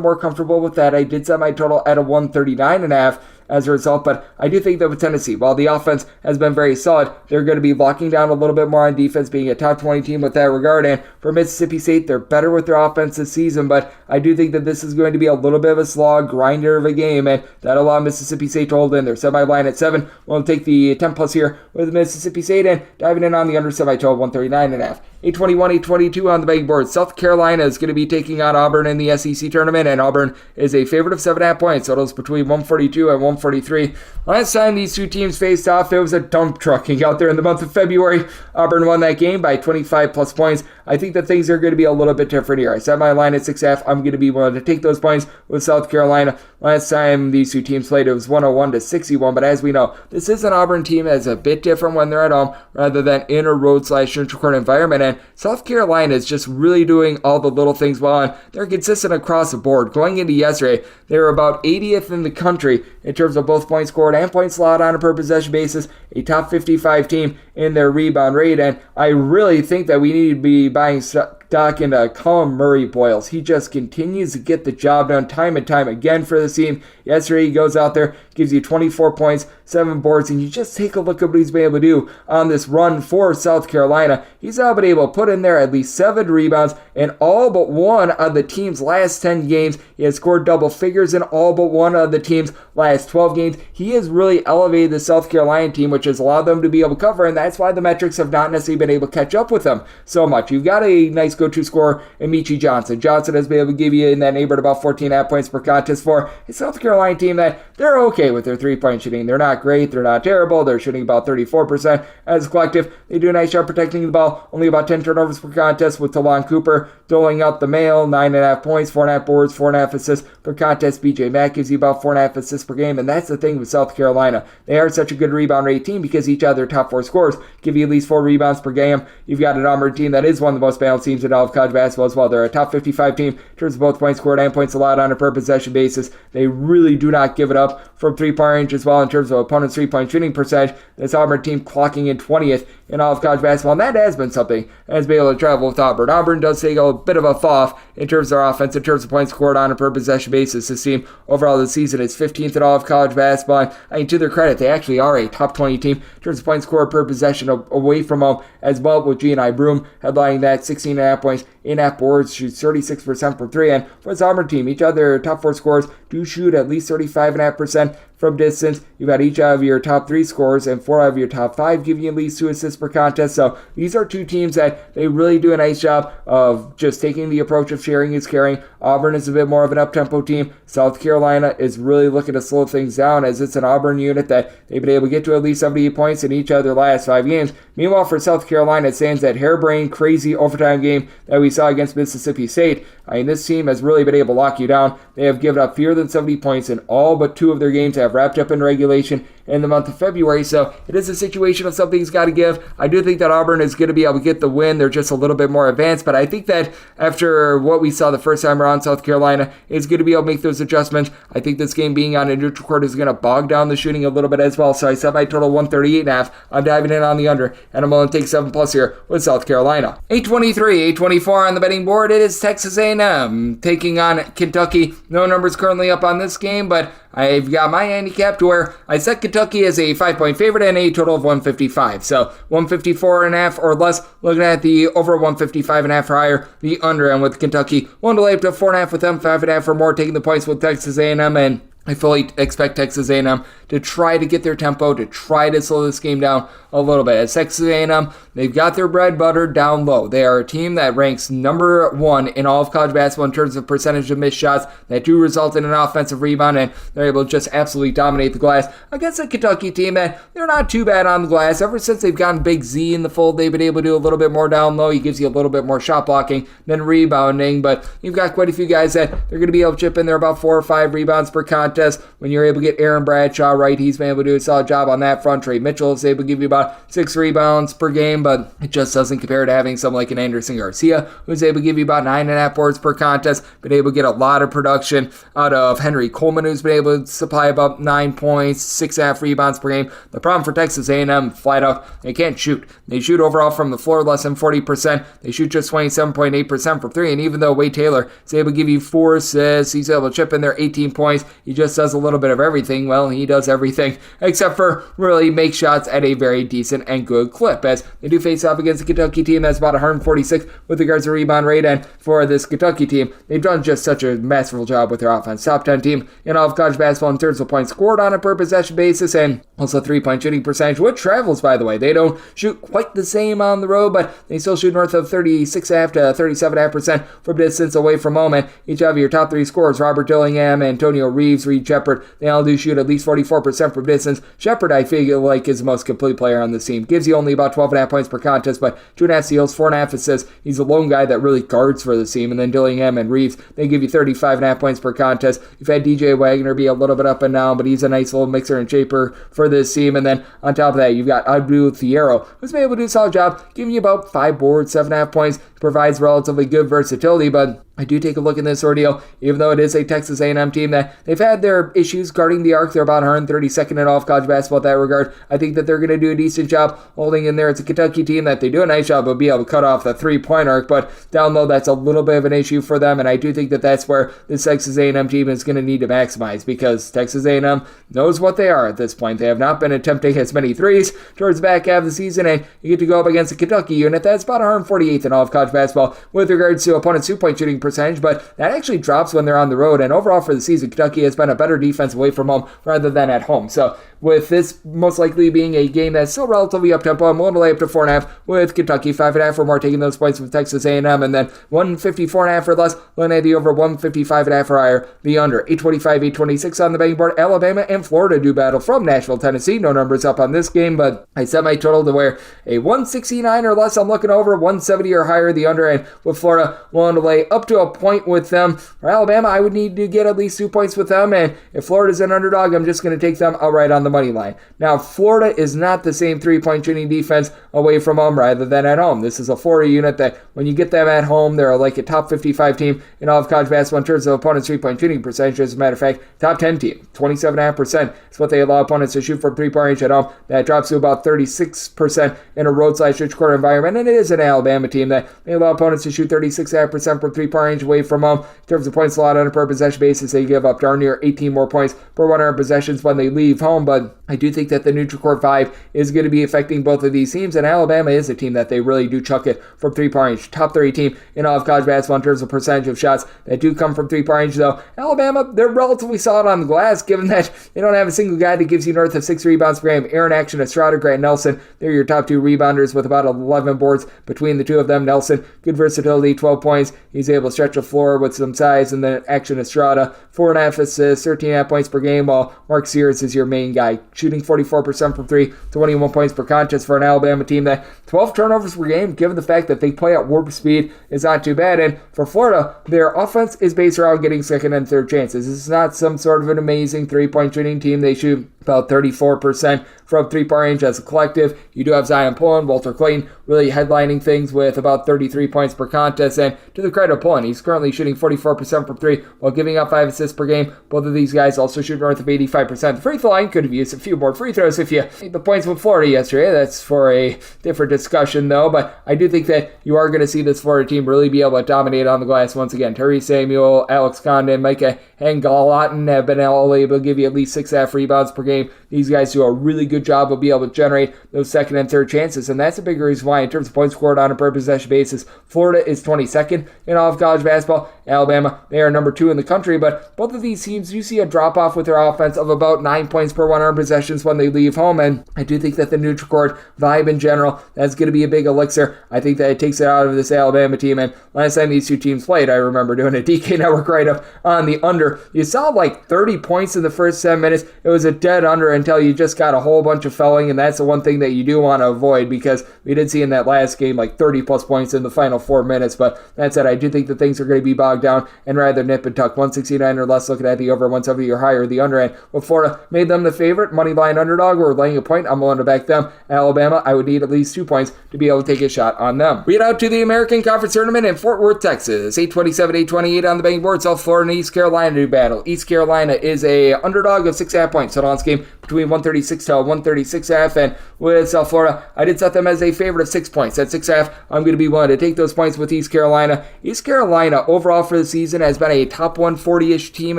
more comfortable with that. I did set my total at a 139.5 as a result, but I do think that with Tennessee, while the offense has been very solid, they're going to be locking down a little bit more on defense, being a top 20 team with that regard. And for Mississippi State, they're better with their offense this season, but I do think that this is going to be a little bit of a slog, grinder of a game, and that'll allow Mississippi State to hold in their semi-line at 7. We'll take the 10+ here with Mississippi State, and diving in on the under semi-total, 139.5. 821, 822 on the betting board. South Carolina is going to be taking on Auburn in the SEC tournament, and Auburn is a favorite of 7.5 points. Totals between 142 and 143. Last time these two teams faced off, it was a dump trucking out there in the month of February. Auburn won that game by 25+ points. I think that things are going to be a little bit different here. I set my line at 6.5. I'm going to be willing to take those points with South Carolina. Last time these two teams played, it was 101-61, but as we know, this is an Auburn team that's a bit different when they're at home rather than in a road/neutral court environment, and South Carolina is just really doing all the little things well, and they're consistent across the board. Going into yesterday, they were about 80th in the country in terms of both points scored and points allowed on a per possession basis, a top 55 team in their rebound rate, and I really think that we need to be buying stock into Colin Murray-Boyles. He just continues to get the job done time and time again for the team. Yesterday, he goes out there, gives you 24 points, 7 boards, and you just take a look at what he's been able to do on this run for South Carolina. He's now been able to put in there at least 7 rebounds in all but one of the team's last 10 games. He has scored double figures in all but one of the team's last 12 games. He has really elevated the South Carolina team, which has allowed them to be able to cover, and that's why the metrics have not necessarily been able to catch up with them so much. You've got a nice go-to scorer in Michi Johnson. Johnson has been able to give you in that neighborhood about 14.5 points per contest for a South Carolina team that they're okay with their three-point shooting. They're not great. They're not terrible. They're shooting about 34% as a collective. They do a nice job protecting the ball. Only about 10 turnovers per contest, with Talon Cooper doling out the mail. 9.5 points, 4.5 boards, 4.5 assists per contest. BJ Mack gives you about 4.5 assists per game, and that's the thing with South Carolina. They are such a good rebound rate team because each of their top 4 scorers give you at least 4 rebounds per game. You've got an Auburn team that is one of the most balanced teams in all of college basketball as well. They're a top 55 team in terms of both points scored and points allowed on a per possession basis. They really do not give it up from three-point range as well in terms of opponent's three-point shooting percentage. This Auburn team clocking in 20th in all of college basketball, and that has been something that has been able to travel with Auburn. Auburn does take a bit of a fall off in terms of their offense, in terms of points scored on a per possession basis. This team overall this season is 15th in all of college basketball, and I mean, to their credit, they actually are a top 20 team in terms of points scored per possession away from home as well, with G&I Broom headlining that 16.5 points, 8.5 boards, shoots 36% from 3, and for this Auburn team, each of their top 4 scorers do shoot at least 35.5% from distance. You've got each of your top 3 scorers and 4 of your top 5 giving you at least 2 assists per contest. So these are two teams that they really do a nice job of just taking the approach of sharing is caring. Auburn is a bit more of an up-tempo team. South Carolina is really looking to slow things down, as it's an Auburn unit that they've been able to get to at least 78 points in each of their last 5 games. Meanwhile, for South Carolina, it stands that harebrained, crazy overtime game that we saw against Mississippi State. I mean, this team has really been able to lock you down. They have given up fewer than 70 points in all but 2 of their games that have wrapped up in regulation. in the month of February. So it is a situation of something's got to give. I do think that Auburn is going to be able to get the win. They're just a little bit more advanced, but I think that after what we saw the first time around, South Carolina is going to be able to make those adjustments. I think this game being on a neutral court is going to bog down the shooting a little bit as well. So I set my total 138.5. I'm diving in on the under, and I'm going to take 7+ here with South Carolina. 8:23, 8:24 on the betting board. It is Texas A&M taking on Kentucky. No numbers currently up on this game, but I've got my handicap to where I set Kentucky as a 5-point favorite and a total of 155. So 154.5 or less, looking at the over 155.5 or higher, the under, and with Kentucky, 1 to lay up to 4.5 with them, 5.5 or more, taking the points with Texas A&M, and I fully expect Texas A&M to try to get their tempo, to try to slow this game down a little bit. As Texas A&M, they've got their bread buttered down low. They are a team that ranks number 1 in all of college basketball in terms of percentage of missed shots that do result in an offensive rebound, and they're able to just absolutely dominate the glass against a Kentucky team that they're not too bad on the glass. Ever since they've gotten Big Z in the fold, they've been able to do a little bit more down low. He gives you a little bit more shot blocking than rebounding, but you've got quite a few guys that they're going to be able to chip in there about 4 or 5 rebounds per contest. When you're able to get Aaron Bradshaw right, he's been able to do a solid job on that front. Trey Mitchell is able to give you about 6 rebounds per game, but it just doesn't compare to having someone like an Anderson Garcia, who's able to give you about 9.5 boards per contest, been able to get a lot of production out of Henry Coleman, who's been able to supply about 9 points, 6.5 rebounds per game. The problem for Texas A&M, flat out, they can't shoot. They shoot overall from the floor less than 40%. They shoot just 27.8% from 3, and even though Wade Taylor is able to give you 4 assists, he's able to chip in there 18 points, he just does a little bit of everything. Well, he does everything except for really make shots at a very decent and good clip, as they do face off against a Kentucky team that's about 146 with regards to rebound rate. And for this Kentucky team, they've done just such a masterful job with their offense. Top 10 team in all of college basketball in terms of points scored on a per possession basis, and also 3-point shooting percentage, which travels, by the way. They don't shoot quite the same on the road, but they still shoot north of 36.5 to 37.5% from distance away from home. And each of your top 3 scorers, Robert Dillingham, Antonio Reeves, Reed Shepard, they all do shoot at least 44% from distance. Shepard, I feel like, is the most complete player on this team. Gives you only about 12.5 points per contest, but 2.5 steals, 4.5 assists. He's the lone guy that really guards for the team. And then Dillingham and Reeves, they give you 35.5 points per contest. You've had DJ Wagner be a little bit up and down, but he's a nice little mixer and shaper for this team. And then on top of that, you've got Abdul Thiero, who's been able to do a solid job, giving you about 5 boards, 7.5 points. Provides relatively good versatility, but I do take a look in this ordeal, even though it is a Texas A&M team that they've had their issues guarding the arc. They're about 132nd in all of college basketball in that regard. I think that they're going to do a decent job holding in there. It's a Kentucky team that they do a nice job of being able to cut off the 3-point arc, but down low, that's a little bit of an issue for them, and I do think that that's where this Texas A&M team is going to need to maximize, because Texas A&M knows what they are at this point. They have not been attempting as many threes towards the back half of the season, and you get to go up against a Kentucky unit that's about 148th in all of college basketball with regards to opponents' 2-point shooting percentage, but that actually drops when they're on the road. And overall for the season, Kentucky has been a better defense away from home rather than at home. So with this most likely being a game that's still relatively up-tempo, I'm willing to lay up to 4.5 with Kentucky, 5.5 or more, taking those points with Texas A&M, and then 154.5 or less, looking at the over 155.5 or higher, the under. 8:25, 8:26 on the betting board. Alabama and Florida do battle from Nashville, Tennessee. No numbers up on this game, but I set my total to where a 169 or less, I'm looking over 170 or higher, the under, and with Florida, willing to lay up to a point with them. For Alabama, I would need to get at least 2 points with them, and if Florida's an underdog, I'm just going to take them outright on the money line. Now, Florida is not the same 3-point shooting defense away from home rather than at home. This is a Florida unit that when you get them at home, they're like a top 55 team in all of college basketball in terms of opponents' 3-point shooting percentage. As a matter of fact, top 10 team, 27.5% is what they allow opponents to shoot from 3-point range at home. That drops to about 36% in a road/rich quarter environment, and it is an Alabama team that they allow opponents to shoot 36.5% from 3-point range away from home. In terms of points allowed on a per possession basis, they give up darn near 18 more points per 100 possessions when they leave home, but I do think that the neutral court vibe is going to be affecting both of these teams, and Alabama is a team that they really do chuck it from 3-point range. Top 30 team in all of college basketball in terms of percentage of shots that do come from 3-point range, though. Alabama, they're relatively solid on the glass, given that they don't have a single guy that gives you north of 6 rebounds per game. Aaron Action, Estrada, Grant Nelson, they're your top 2 rebounders with about 11 boards between the two of them. Nelson, good versatility, 12 points. He's able to stretch the floor with some size, and then Action Estrada, 4.5 assists, 13.5 points per game, while Mark Sears is your main guy, shooting 44% from 3, 21 points per contest for an Alabama team that 12 turnovers per game, given the fact that they play at warp speed, is not too bad. And for Florida, their offense is based around getting second and third chances. This is not some sort of an amazing 3-point shooting team. They shoot about 34% from three-point range as a collective. You do have Zion Pullen, Walter Clayton really headlining things with about 33 points per contest. And to the credit of Pullen, he's currently shooting 44% from three while giving up 5 assists per game. Both of these guys also shoot north of 85%. The free throw line could have used a few more free throws if you made the points with Florida yesterday. That's for a different discussion, though. But I do think that you are going to see this Florida team really be able to dominate on the glass once again. Terry Samuel, Alex Condon, Micah Hengalaten have been all able to give you at least 6.5 rebounds per game. These guys do a really good job of being able to generate those second and third chances, and that's a big reason why in terms of points scored on a per possession basis, Florida is 22nd in all of college basketball. Alabama, they are number 2 in the country, but both of these teams, you see a drop-off with their offense of about 9 points per 100 possessions when they leave home, and I do think that the neutral court vibe in general, that's going to be a big elixir. I think that it takes it out of this Alabama team, and last time these two teams played, I remember doing a DK Network write-up on the under. You saw like 30 points in the first 7 minutes. It was a dead under until you just got a whole bunch of fouling, and that's the one thing that you do want to avoid because we did see in that last game like 30-plus points in the final 4 minutes, but that said, I do think that things are going to be bogged down, and rather nip and tuck 169 or less, looking at the over 170 or higher, the under end. Well, Florida made them the favorite, money line underdog, or laying a point. I'm willing to back them. Alabama, I would need at least 2 points to be able to take a shot on them. We head out to the American Conference Tournament in Fort Worth, Texas. 827, 828 on the betting board. South Florida and East Carolina do battle. East Carolina is a underdog of 6.5 points. So on this game between 136 to 136.5, and with South Florida, I did set them as a favorite of 6 points. At 6.5, I'm going to be willing to take those points with East Carolina. East Carolina, overall for the season, has been a top 140-ish team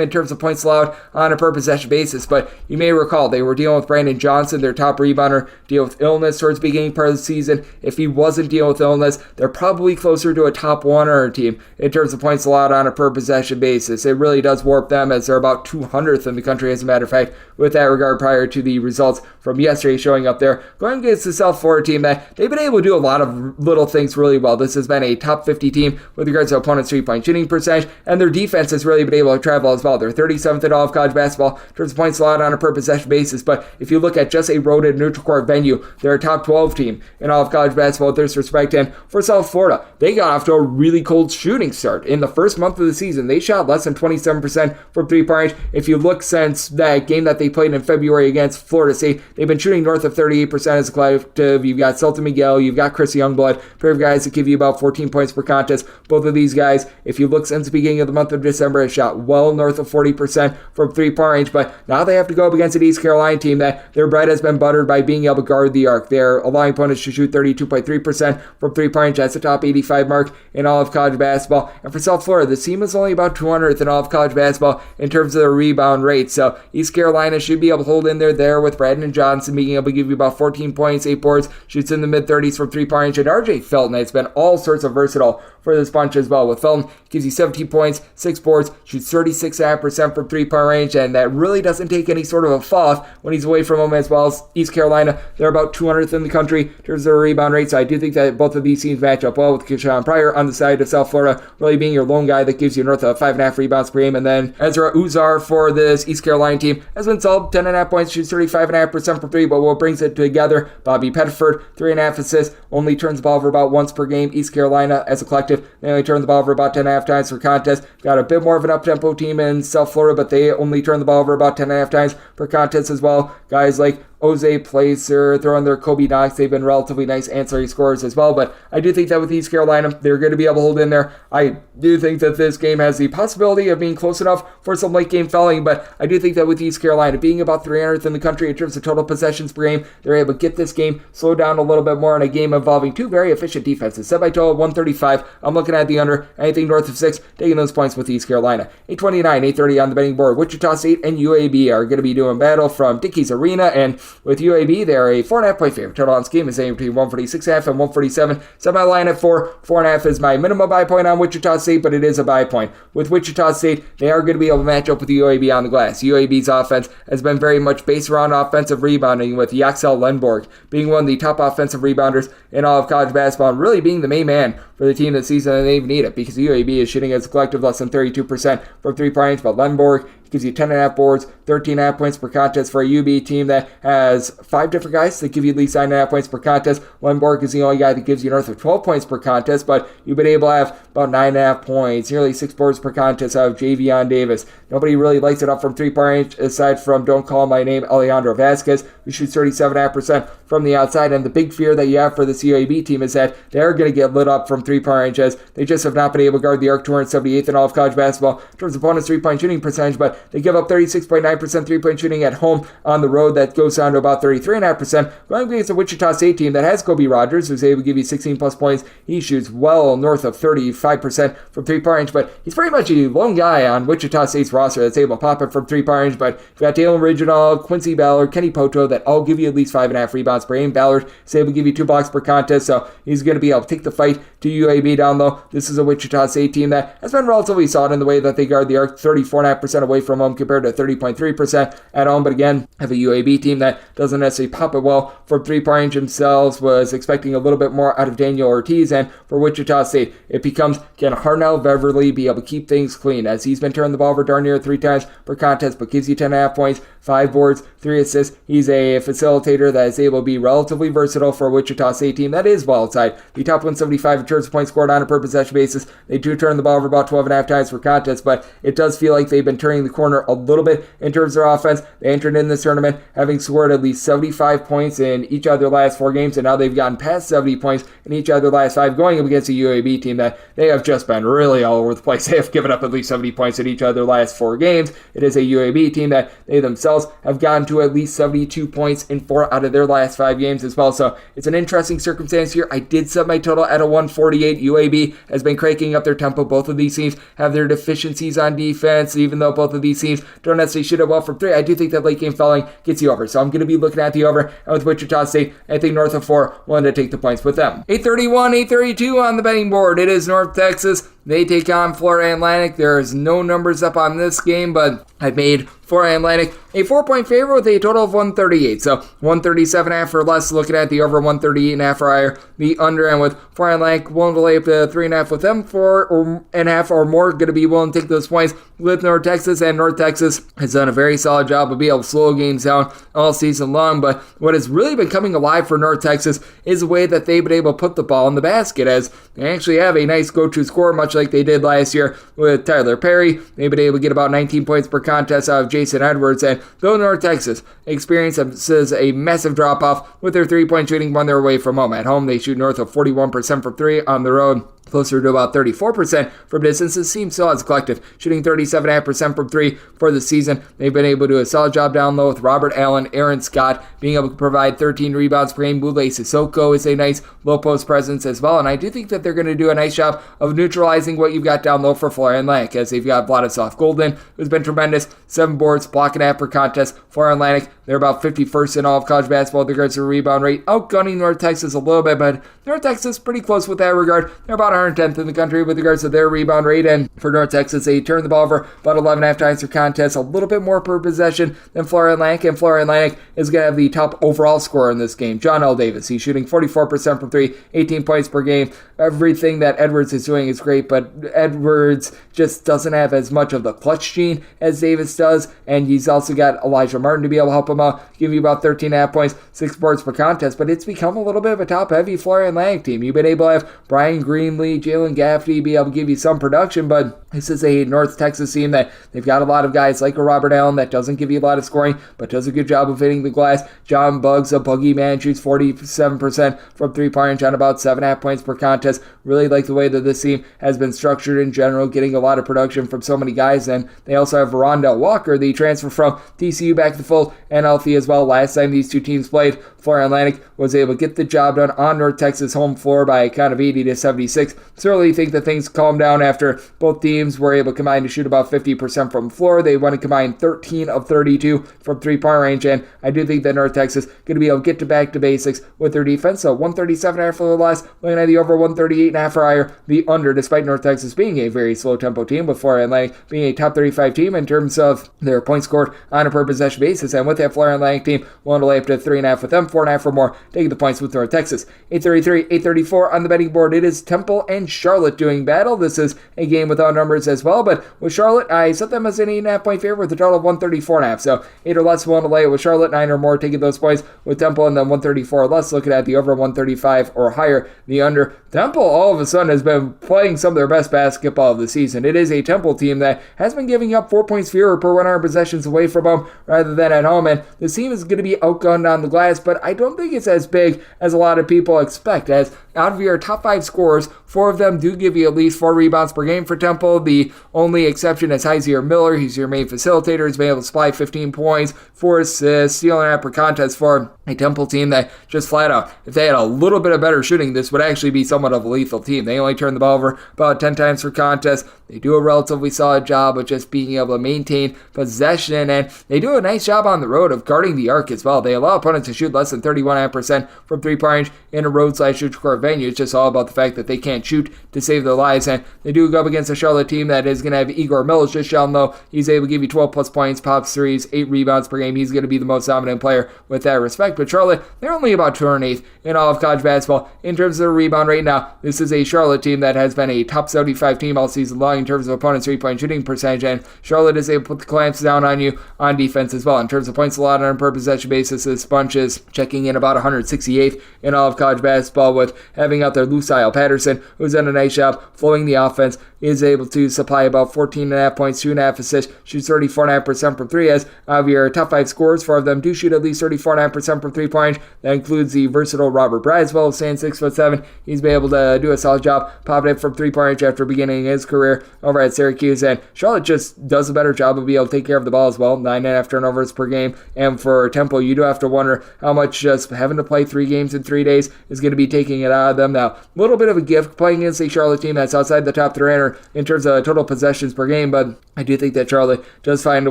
in terms of points allowed on a per-possession basis, but you may recall they were dealing with Brandon Johnson, their top rebounder, deal with illness towards the beginning part of the season. If he wasn't dealing with illness, they're probably closer to a top 100 team in terms of points allowed on a per-possession basis. It really does warp them as they're about 200th in the country, as a matter of fact, with that regard prior to the results from yesterday showing up there. Going against the South Florida team that they've been able to do a lot of little things really well. This has been a top 50 team with regards to opponents' three-point shooting percentage, and their defense has really been able to travel as well. They're 37th in all of college basketball in terms of points allowed on a per-possession basis, but if you look at just a road and neutral court venue, they're a top 12 team in all of college basketball with this respect. And for South Florida, they got off to a really cold shooting start. In the first month of the season, they shot less than 27% from three-point range. If you look since that game that they played in February against Florida State, they've been shooting north of 38% as a collective. You've got Sultan Miguel, you've got Chris Youngblood, pair of guys that give you about 14 points per contest. Both of these guys, if you look since the beginning of the month of December, have shot well north of 40% from three-point range, but now they have to go up against an East Carolina team that their bread has been buttered by being able to guard the arc. They're allowing opponents to shoot 32.3% from three-point range. That's the top 85 mark in all of college basketball. And for South Florida, the team is only about 200th in all of college basketball in terms of their rebound rate. So East Carolina should be able to hold in there with Brandon Johnson being able to give you about 14 points, 8 boards, shoots in the mid-30s from three-point range. And RJ Felton has been all sorts of versatile for this bunch as well. With Felton, gives you 17 points, 6 boards, shoots 36.5% from three-point range, and that really doesn't take any sort of a fall off when he's away from him as well as East Carolina. They're about 200th in the country in terms of their rebound rate, so I do think that both of these teams match up well with Keyshawn Pryor on the side of South Florida, really being your lone guy that gives you north of 5.5 rebounds per game. And then Ezra Uzar for this East Carolina team has been solid, 10.5 points, shoots 35.5% from three, but what brings it together, Bobby Pettiford, 3.5 assists, only turns the ball over about once per game. East Carolina, as a collective, they only turn the ball over about 10.5 times per contest. Got a bit more of an up-tempo team in South Florida, but they only turn the ball over about 10.5 times per contest as well. Guys like Jose Placer, throwing their Kobe Knox, they've been relatively nice ancillary scorers as well, but I do think that with East Carolina, they're going to be able to hold in there. I do think that this game has the possibility of being close enough for some late game fouling, but I do think that with East Carolina being about 300th in the country in terms of total possessions per game, they're able to get this game slowed down a little bit more in a game involving two very efficient defenses. Set by total 135. I'm looking at the under, anything north of 6, taking those points with East Carolina. 829, 830 on the betting board. Wichita State and UAB are going to be doing battle from Dickies Arena, and with UAB, they're a 4.5 point favorite. Total on this game is anywhere between 146.5 and 147. Set my line at 4. 4.5 is my minimum buy point on Wichita State, but it is a buy point. With Wichita State, they are going to be able to match up with the UAB on the glass. UAB's offense has been very much based around offensive rebounding, with Yaxel Lenborg being one of the top offensive rebounders in all of college basketball and really being the main man for the team this season, and they even need it because UAB is shooting as a collective less than 32% from three-point range, but Lenborg gives you 10.5 boards, 13.5 points per contest for a UB team that has 5 different guys that give you at least 9.5 points per contest. Lundborg is the only guy that gives you north of 12 points per contest, but you've been able to have about 9.5 points, nearly 6 boards per contest out of Javion Davis. Nobody really lights it up from 3-point range aside from Don't Call My Name, Alejandro Vasquez, who shoots 37.5% from the outside. And the big fear that you have for this UAB team is that they're going to get lit up from 3-point range, as they just have not been able to guard the arc. 278th in all of college basketball in terms of opponents' 3-point shooting percentage, but they give up 36.9% 3-point shooting at home. On the road, that goes down to about 33.5%. Going against a Wichita State team that has Kobe Rogers, who's able to give you 16 plus points. He shoots well north of 35% from 3-point range, but he's pretty much a lone guy on Wichita State's roster that's able to pop it from 3-point range. But you've got Dalen Original, Quincy Ballard, Kenny Poto that all give you at least 5.5 rebounds per game. Ballard is able to give you 2 blocks per contest, so he's going to be able to take the fight to UAB down low. This is a Wichita State team that has been relatively solid in the way that they guard the arc, 34.5% away from home compared to 30.3% at home. But again, have a UAB team that doesn't necessarily pop it well from 3-point range themselves. Was expecting a little bit more out of Daniel Ortiz, and for Wichita State, it becomes, can Harnell Beverly be able to keep things clean, as he's been turning the ball over darn near 3 times per contest, but gives you 10.5 points, 5 boards, 3 assists. He's a facilitator that is able to be relatively versatile for a Wichita State team that is well outside the top 175 in terms of points scored on a per possession basis. They do turn the ball over about 12.5 times per contest, but it does feel like they've been turning the corner a little bit in terms of their offense. They entered in this tournament having scored at least 75 points in each of their last 4 games, and now they've gotten past 70 points in each of their last 5, going up against a UAB team that they have just been really all over the place. They have given up at least 70 points in each of their last 4 games. It is a UAB team that they themselves have gotten to at least 72 points in 4 out of their last 5 games as well. So it's an interesting circumstance here. I did set my total at a 148. UAB has been cranking up their tempo. Both of these teams have their deficiencies on defense, even though both of these teams don't necessarily shoot it well from 3. I do think that late game fouling gets you over, so I'm going to be looking at the over. And with Wichita State, I think north of 4, willing to take the points with them. 831, 832 on the betting board. It is North Texas. They take on Florida Atlantic. There's no numbers up on this game, but I made Florida Atlantic a 4-point favorite with a total of 138. So 137.5 or less, looking at the over 138.5 or higher, the under. And with Florida Atlantic willing to lay up to 3.5 with them, 4.5 or more, going to be willing to take those points with North Texas. And North Texas has done a very solid job of being able to slow games down all season long. But what has really been coming alive for North Texas is the way that they've been able to put the ball in the basket, as they actually have a nice go-to scorer, much like they did last year with Tyler Perry. They've been able to get about 19 points per contest out of Jason Edwards. And though North Texas experiences a massive drop-off with their 3-point shooting when they're away from home, at home they shoot north of 41% from 3, on the road closer to about 34% from distance. This team still has a collective shooting 37.5% from 3 for the season. They've been able to do a solid job down low with Robert Allen, Aaron Scott being able to provide 13 rebounds per game. Mule Sissoko is a nice low post presence as well, and I do think that they're going to do a nice job of neutralizing what you've got down low for Florida Atlantic, as they've got Vladislav Golden, who's been tremendous, 7 boards, block and a half per contest. Florida Atlantic, they're about 51st in all of college basketball with regards to rebound rate, outgunning North Texas a little bit, but North Texas pretty close with that regard. They're about 110th in the country with regards to their rebound rate, and for North Texas, they turn the ball over about 11.5 times per contest, a little bit more per possession than Florida Atlantic, and Florida Atlantic is going to have the top overall scorer in this game, John L. Davis. He's shooting 44% from 3, 18 points per game. Everything that Edwards is doing is great, but Edwards just doesn't have as much of the clutch gene as Davis does, and he's also got Elijah Martin to be able to help him out, give you about 13.5 points, 6 boards per contest, but it's become a little bit of a top-heavy Florida Atlantic team. You've been able to have Brian Greenlee, Jalen Gaffney be able to give you some production, but this is a North Texas team that they've got a lot of guys like a Robert Allen that doesn't give you a lot of scoring, but does a good job of hitting the glass. John Buggs, a buggy man, shoots 47% from 3-point range on about 7.5 points per contest. Really like the way that this team has been structured in general, getting a lot of production from so many guys, and they also have Rondell Walker, the transfer from TCU, back to the fold, and healthy as well. Last time these two teams played, Florida Atlantic was able to get the job done on North Texas home floor by a count of 80-76. Certainly think that things calmed down after both teams were able to combine to shoot about 50% from the floor. They want to combine 13 of 32 from 3-point range, and I do think that North Texas going to be able to get back to basics with their defense. So 137.5 for the last, looking at the over 138.5 or higher, the under, despite North Texas being a very slow tempo team, with Florida Atlantic being a top 35 team in terms of their points scored on a per possession basis. And with that Florida Atlantic team, willing to lay up to 3.5 with them, 4.5 or more, taking the points with North Texas. 833, 834 on the betting board. It is Temple and Charlotte doing battle. This is a game without number numbers as well. But with Charlotte, I set them as an 8.5-point favorite with a total of 134.5. So 8 or less willing to lay it with Charlotte, 9 or more taking those points with Temple, and then 134 or less looking at the over, 135 or higher, the under. Temple all of a sudden has been playing some of their best basketball of the season. It is a Temple team that has been giving up 4 points fewer per 100 possessions away from home rather than at home, and this team is going to be outgunned on the glass, but I don't think it's as big as a lot of people expect, as out of your top 5 scorers, 4 of them do give you at least 4 rebounds per game for Temple. The only exception is Heisier Miller. He's your main facilitator. He's been able to supply 15 points, 4 assists, steal and half per contest for a Temple team that just flat out, if they had a little bit of better shooting, this would actually be somewhat of a lethal team. They only turn the ball over about 10 times per contest. They do a relatively solid job of just being able to maintain possession, and they do a nice job on the road of guarding the arc as well. They allow opponents to shoot less than 31% from three-point range in a road/shoot court venue. It's just all about the fact that they can't shoot to save their lives, and they do go up against a Charlotte team that is going to have Igor Milicic. Y'all know he's able to give you 12-plus points, pops threes, 8 rebounds per game. He's going to be the most dominant player with that respect. But Charlotte, they're only about 208th in all of college basketball in terms of their rebound rate. Now, this is a Charlotte team that has been a top 75 team all season long in terms of opponents' three-point shooting percentage, and Charlotte is able to put the clamps down on you on defense as well. In terms of points allowed on a per possession basis, this bunch is checking in about 168th in all of college basketball, with having out there Lucille Patterson, who's done a nice job flowing the offense, is able to supply about 14.5 points, 2.5 assists, shoots 34.5% from 3, as of your top 5 scorers, 4 of them do shoot at least 34.5% from 3-point range. That includes the versatile Robert Braswell, staying 6'7". He's been able to do a solid job popping it from 3-point range after beginning his career over at Syracuse, and Charlotte just does a better job of being able to take care of the ball as well, 9.5 turnovers per game. And for Temple, you do have to wonder how much just having to play 3 games in 3 days is going to be taking it out of them. Now, a little bit of a gift playing against a Charlotte team that's outside the top 300 in terms of total possessions per game, but I do think that Charlotte does find a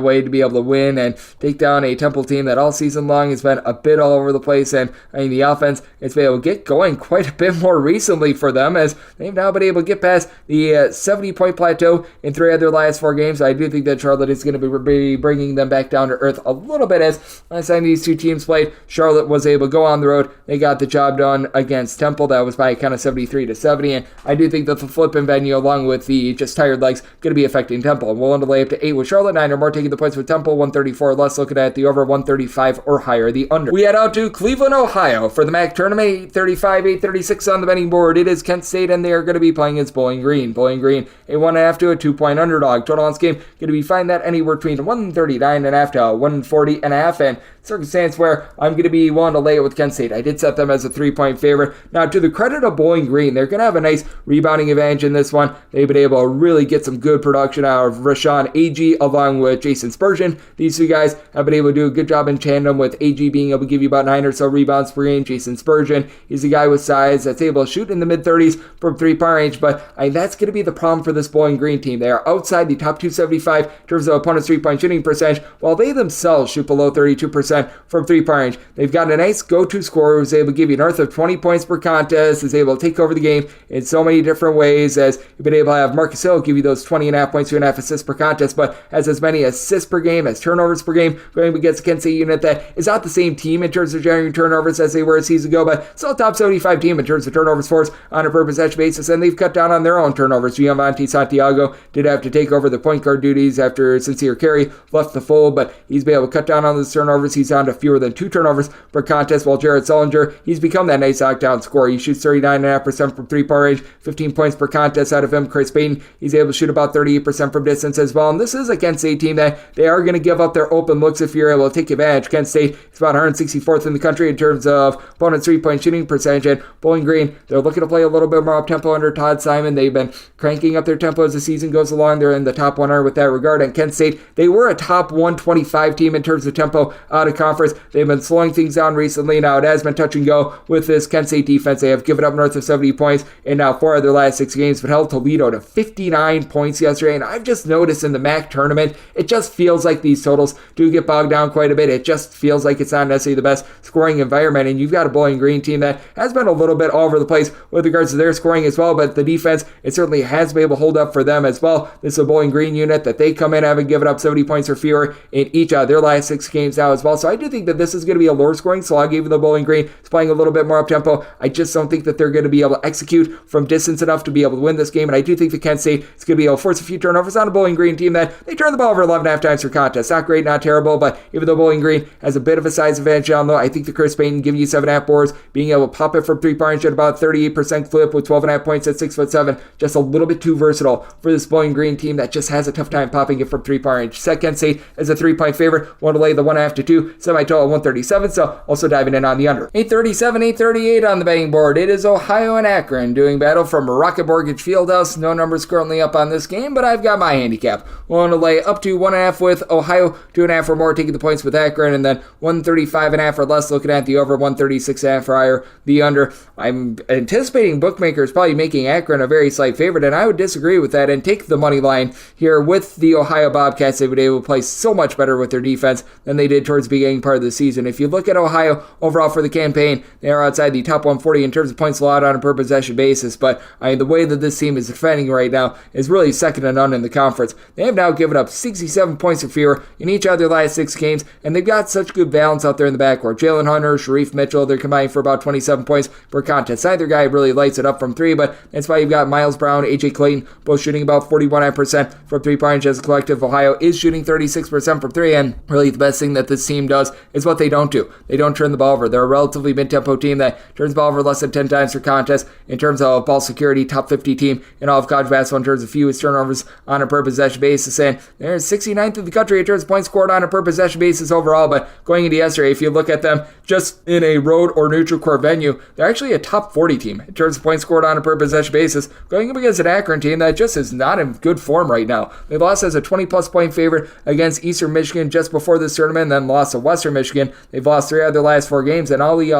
way to be able to win and take down a Temple team that all season long has been a bit all over the place. And I mean, the offense, it's been able to get going quite a bit more recently for them, as they've now been able to get past the 70-point plateau in 3 of their last 4 games. I do think that Charlotte is going to be bringing them back down to earth a little bit, as last time these two teams played, Charlotte was able to go on the road. They got the job done against Temple. That was by kind of 73-70, and I do think that the flipping venue, along with the just tired legs, going to be affecting Temple. I'm willing to lay up to 8 with Charlotte, 9 or more taking the points with Temple, 134 or less looking at the over, 135 or higher, the under. We head out to Cleveland, Ohio for the MAC tournament, 835, 836 on the betting board. It is Kent State, and they are going to be playing against Bowling Green. Bowling Green, a 1.5 to a 2-point underdog. Total on this game, going to be finding that anywhere between 139.5 to 140.5, and circumstance where I'm going to be willing to lay it with Kent State. I did set them as a 3-point favorite. Now, to the credit of Bowling Green, they're going to have a nice rebounding advantage in this one. They've been able to really get some good production out of Rashawn Agee along with Jason Spurgeon. These 2 guys have been able to do a good job in tandem, with Agee being able to give you about 9 or so rebounds per game. Jason Spurgeon, he's a guy with size that's able to shoot in the mid-30s from 3-point range, but that's going to be the problem for this Bowling Green team. They are outside the top 275 in terms of opponents' 3-point shooting percentage, while they themselves shoot below 32% from 3-point range. They've got a nice go-to scorer who's able to give you north of 20 points per contest, is able to take over the game in so many different ways, as you've been able to have Marcus Hill give you those 20.5 points, 2.5 assists per contest, but has as many assists per game as turnovers per game, going against a Kent State unit that is not the same team in terms of generating turnovers as they were a season ago, but still a top 75 team in terms of turnovers forced on a per possession basis, and they've cut down on their own turnovers. Giovanni Santiago did have to take over the point guard duties after Sincere Carey left the fold, but he's been able to cut down on those turnovers. He's down to fewer than 2 turnovers per contest, while Jared Sullinger, he's become that nice knockdown scorer. He shoots 39.5% from 3-point range, 15 points per contest out of him. Chris Payton, he's able to shoot about 38% from distance as well, and this is a Kent State team that they are going to give up their open looks if you're able to take advantage. Kent State is about 164th in the country in terms of opponents' 3-point shooting percentage, and Bowling Green, they're looking to play a little bit more up-tempo under Todd Simon. They've been cranking up their tempo as the season goes along. They're in the top 100 with that regard, and Kent State, they were a top 125 team in terms of tempo out of conference. They've been slowing things down recently. Now, it has been touch and go with this Kent State defense. They have given up north of 70 points in now 4 of their last 6 games, but held Toledo to 59 points yesterday, and I've just noticed in the MAC tournament, it just feels like these totals do get bogged down quite a bit. It just feels like it's not necessarily the best scoring environment, and you've got a Bowling Green team that has been a little bit all over the place with regards to their scoring as well, but the defense, it certainly has been able to hold up for them as well. This is a Bowling Green unit that they come in having given up 70 points or fewer in each of their last 6 games now as well, so I do think that this is going to be a lower scoring slog, even though Bowling Green is playing a little bit more up tempo. I just don't think that they're going to be able to execute from distance enough to be able to win this game, and I do think the to Kent State. It's going to be able to force a few turnovers on a Bowling Green team that they turn the ball over 11.5 times per contest. Not great, not terrible, but even though Bowling Green has a bit of a size advantage down low, I think the Chris Payton giving you 7.5 boards, being able to pop it from three-point range at about 38% clip with 12.5 points at 6'7", just a little bit too versatile for this Bowling Green team that just has a tough time popping it from three-point range. Set Kent State as a 3-point favorite. Want to lay the 1.5 to 2, semi-total 137, so also diving in on the under. 837, 838 on the betting board. It is Ohio and Akron doing battle from Rocket Mortgage Fieldhouse. No numbers currently up on this game, but I've got my handicap. Want to lay up to 1.5 with Ohio, 2.5 or more taking the points with Akron, and then 135.5 or less looking at the over, 136.5 or higher the under. I'm anticipating bookmakers probably making Akron a very slight favorite, and I would disagree with that and take the money line here with the Ohio Bobcats. They would be able to play so much better with their defense than they did towards the beginning part of the season. If you look at Ohio overall for the campaign, they are outside the top 140 in terms of points allowed on a per possession basis, but the way that this team is defending right now is really second to none in the conference. They have now given up 67 points or fewer in each of their last 6 games, and they've got such good balance out there in the backcourt. Jalen Hunter, Sharif Mitchell, they're combining for about 27 points per contest. Neither guy really lights it up from 3, but that's why you've got Miles Brown, AJ Clayton, both shooting about 41% from 3-point range as a collective. Ohio is shooting 36% from 3, and really the best thing that this team does is what they don't do. They don't turn the ball over. They're a relatively mid-tempo team that turns the ball over less than 10 times per contest. In terms of ball security, top 50 team in all of college basketball in terms of fewest turnovers on a per possession basis, and they're 69th in the country in terms of points scored on a per possession basis overall. But going into yesterday, if you look at them just in a road or neutral court venue, they're actually a top 40 team in terms of points scored on a per possession basis, going up against an Akron team that just is not in good form right now. They lost as a 20-plus point favorite against Eastern Michigan just before this tournament, and then lost to Western Michigan. They've lost 3 out of their last 4 games, and Ali,